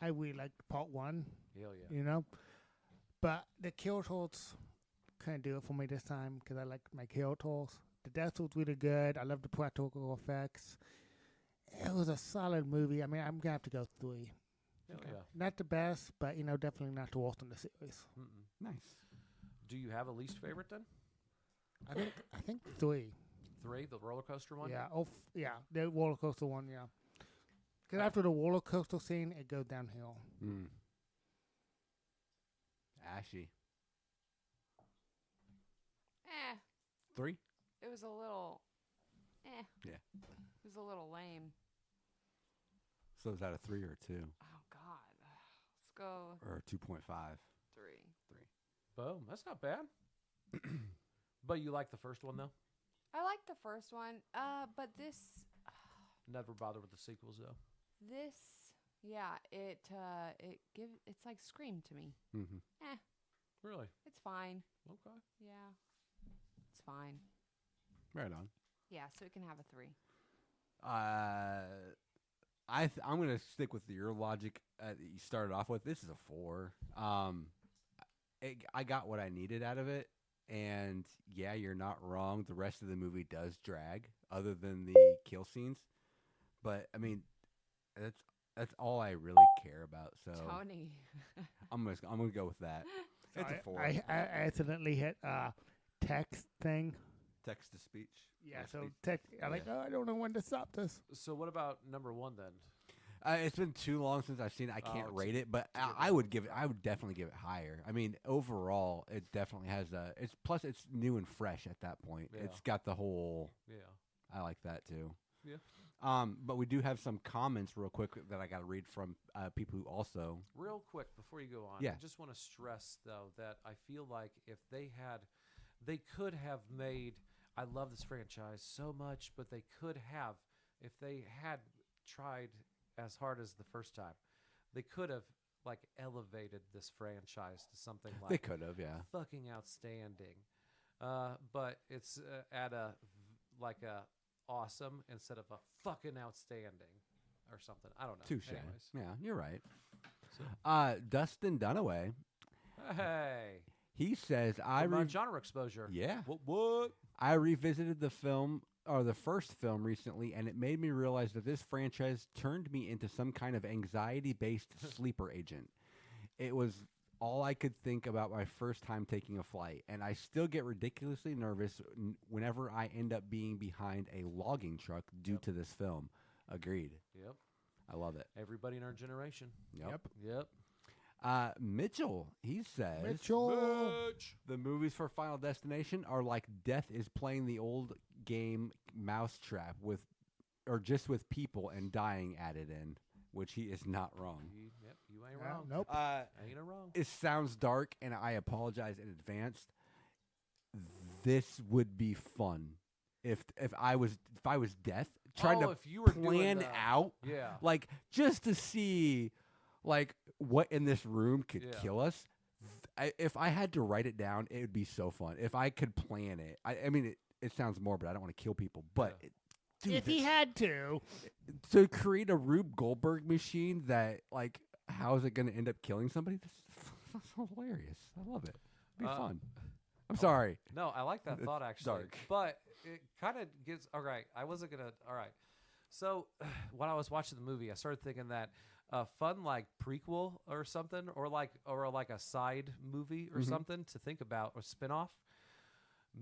Speaker 3: I really like part 1.
Speaker 1: Hell yeah.
Speaker 3: You know, but the kill tools couldn't do it for me this time because I like my kill tools. The death was really good. I love the practical effects. It was a solid movie. I mean, I'm gonna have to go 3.
Speaker 1: Hell yeah.
Speaker 3: Not the best, but definitely not the worst in the series.
Speaker 1: Mm-mm.
Speaker 2: Nice.
Speaker 1: Do you have a least favorite then?
Speaker 3: I think 3.
Speaker 1: 3, the roller coaster one.
Speaker 3: Yeah. Yeah. The roller coaster one. Yeah. Because after the roller coaster scene, it goes downhill.
Speaker 2: Ashy.
Speaker 4: 3.
Speaker 2: 3?
Speaker 4: It was a little.
Speaker 2: Yeah.
Speaker 4: It was a little lame.
Speaker 2: So is that a 3 or a 2?
Speaker 4: Oh God. Let's go
Speaker 2: Or a 2.5?
Speaker 4: 3.
Speaker 1: Boom. That's not bad. But you like the first one though?
Speaker 4: I like the first one. But this.
Speaker 1: Never bother with the sequels though.
Speaker 4: This. Yeah. It's like Scream to me.
Speaker 2: Mm-hmm.
Speaker 1: Really?
Speaker 4: It's fine.
Speaker 1: Okay.
Speaker 4: Yeah. It's fine.
Speaker 2: Right on.
Speaker 4: Yeah. So it can have a 3.
Speaker 2: I'm going to stick with your logic that you started off with. This is a 4. I got what I needed out of it. And yeah, you're not wrong. The rest of the movie does drag, other than the kill scenes. But I mean, that's all I really care about. So
Speaker 4: Tony.
Speaker 2: I'm gonna go with that. It's a 4.
Speaker 3: I accidentally hit text thing.
Speaker 2: Text to speech.
Speaker 3: Yeah.
Speaker 2: Or
Speaker 3: So
Speaker 2: speech.
Speaker 3: text. I'm like, I don't know when to stop this.
Speaker 1: So what about number 1 then?
Speaker 2: It's been too long since I've seen it. I can't
Speaker 1: it's-
Speaker 2: rate it, but
Speaker 1: it's a good
Speaker 2: I would give it. I would definitely give it higher. I mean, overall, it definitely has a. It's plus it's new and fresh at that point.
Speaker 1: Yeah.
Speaker 2: It's got the whole.
Speaker 1: Yeah.
Speaker 2: I like that too.
Speaker 1: Yeah.
Speaker 2: But we do have some comments real quick that I got to read from people who also.
Speaker 1: Real quick before you go on,
Speaker 2: Yeah.
Speaker 1: I just want to stress though that I feel like if they could have made. I love this franchise so much, but they could have, if they had tried as hard as the first time, they could have like elevated this franchise to something
Speaker 2: They
Speaker 1: like
Speaker 2: could have, yeah.
Speaker 1: fucking outstanding. But it's at a awesome instead of a fucking outstanding or something. I don't know.
Speaker 2: Touche.
Speaker 1: Anyways.
Speaker 2: Yeah, you're right.
Speaker 1: So-
Speaker 2: Dustin Dunaway,
Speaker 1: Hey,
Speaker 2: he says
Speaker 1: genre exposure.
Speaker 2: Yeah.
Speaker 1: What?
Speaker 2: I revisited the film or the first film recently, and it made me realize that this franchise turned me into some kind of anxiety-based sleeper agent. It was all I could think about my first time taking a flight, and I still get ridiculously nervous whenever I end up being behind a logging truck due to this film. Agreed.
Speaker 1: Yep.
Speaker 2: I love it.
Speaker 1: Everybody in our generation.
Speaker 2: Yep.
Speaker 1: Yep.
Speaker 2: Mitchell, he says,
Speaker 3: Mitchell.
Speaker 2: the movies for Final Destination are like Death is playing the old game Mousetrap with people and dying added in, which he is not wrong.
Speaker 1: Yep. You ain't
Speaker 3: Yeah,
Speaker 1: wrong.
Speaker 3: nope.
Speaker 1: Ain't a wrong.
Speaker 2: It sounds dark, and I apologize in advance. This would be fun if I was Death trying to
Speaker 1: if you were doing
Speaker 2: plan
Speaker 1: the-
Speaker 2: out,
Speaker 1: Yeah.
Speaker 2: like just to see, like what in this room could
Speaker 1: Yeah.
Speaker 2: kill us. If I had to write it down, it would be so fun. If I could plan it, I mean, it sounds morbid. I don't want to kill people, but
Speaker 1: Yeah.
Speaker 2: dude,
Speaker 3: If he had to,
Speaker 2: to create a Rube Goldberg machine that, like, how is it going to end up killing somebody? That's hilarious. I love it. It'd be fun. I'm sorry.
Speaker 1: No, I like that
Speaker 2: It's
Speaker 1: thought actually.
Speaker 2: dark.
Speaker 1: But it kind of gets all right. I wasn't gonna. All right. So when I was watching the movie, I started thinking that a fun like prequel or something, or like a side movie or something to think about or spinoff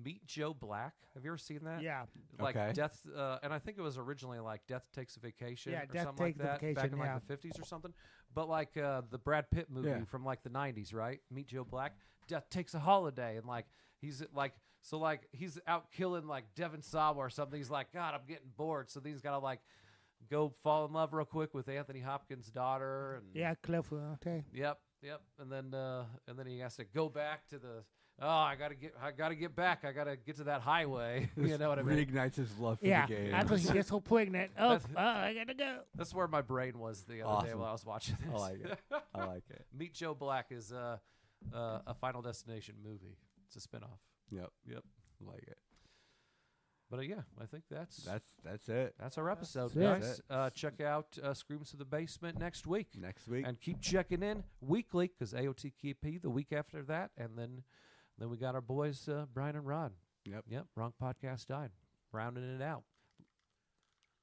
Speaker 1: Meet Joe Black. Have you ever seen that?
Speaker 3: Yeah.
Speaker 1: Like
Speaker 2: Okay.
Speaker 1: Death, and I think it was originally like Death Takes a Vacation
Speaker 3: Yeah,
Speaker 1: or
Speaker 3: Death
Speaker 1: something
Speaker 3: Takes a
Speaker 1: like that, back
Speaker 3: Vacation,
Speaker 1: in
Speaker 3: yeah.
Speaker 1: like the 50s or something. But like the Brad Pitt movie
Speaker 2: Yeah.
Speaker 1: from like the 90s, right? Meet Joe Black. Death Takes a Holiday, and like he's like he's out killing like Devin Sawa or something. He's like, God, I'm getting bored, so then he's got to like go fall in love real quick with Anthony Hopkins' daughter, and
Speaker 3: Yeah, Cliff. Okay.
Speaker 1: Yep. And then he has to go back to the. Oh, I gotta get back. I gotta get to that highway. You know what I mean?
Speaker 2: Reignites his love for
Speaker 3: Yeah,
Speaker 2: the game.
Speaker 3: that's when he gets so pregnant. Oh,
Speaker 1: That's-
Speaker 3: I gotta go.
Speaker 1: That's where my brain was the other day
Speaker 2: Awesome.
Speaker 1: while I was watching this.
Speaker 2: I like it. I like it.
Speaker 1: Meet Joe Black is a Final Destination movie. It's a spinoff.
Speaker 2: Yep.
Speaker 1: Yep.
Speaker 2: I like it.
Speaker 1: But yeah, I think that's
Speaker 2: it.
Speaker 1: that's our episode,
Speaker 3: That's
Speaker 1: guys. Check out Screams to the Basement next week.
Speaker 2: Next week.
Speaker 1: And keep checking in weekly because AOTKP the week after that, and then we got our boys Brian and Rod.
Speaker 2: Yep.
Speaker 1: Wrong podcast died, rounding it out.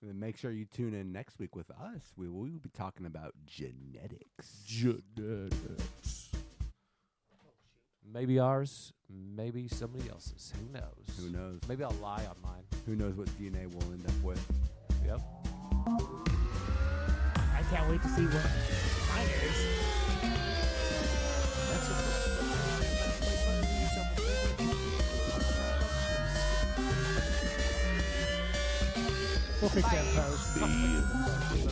Speaker 2: And then make sure you tune in next week with us. We will be talking about genetics.
Speaker 1: Maybe ours, maybe somebody else's. Who knows?
Speaker 2: Who knows?
Speaker 1: Maybe I'll lie on mine.
Speaker 2: Who knows what DNA we'll end up with?
Speaker 1: Yep.
Speaker 3: I can't wait to see what mine is.
Speaker 1: That's
Speaker 3: We'll fix that in post.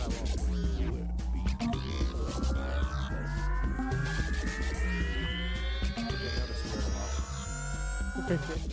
Speaker 3: We'll fix it.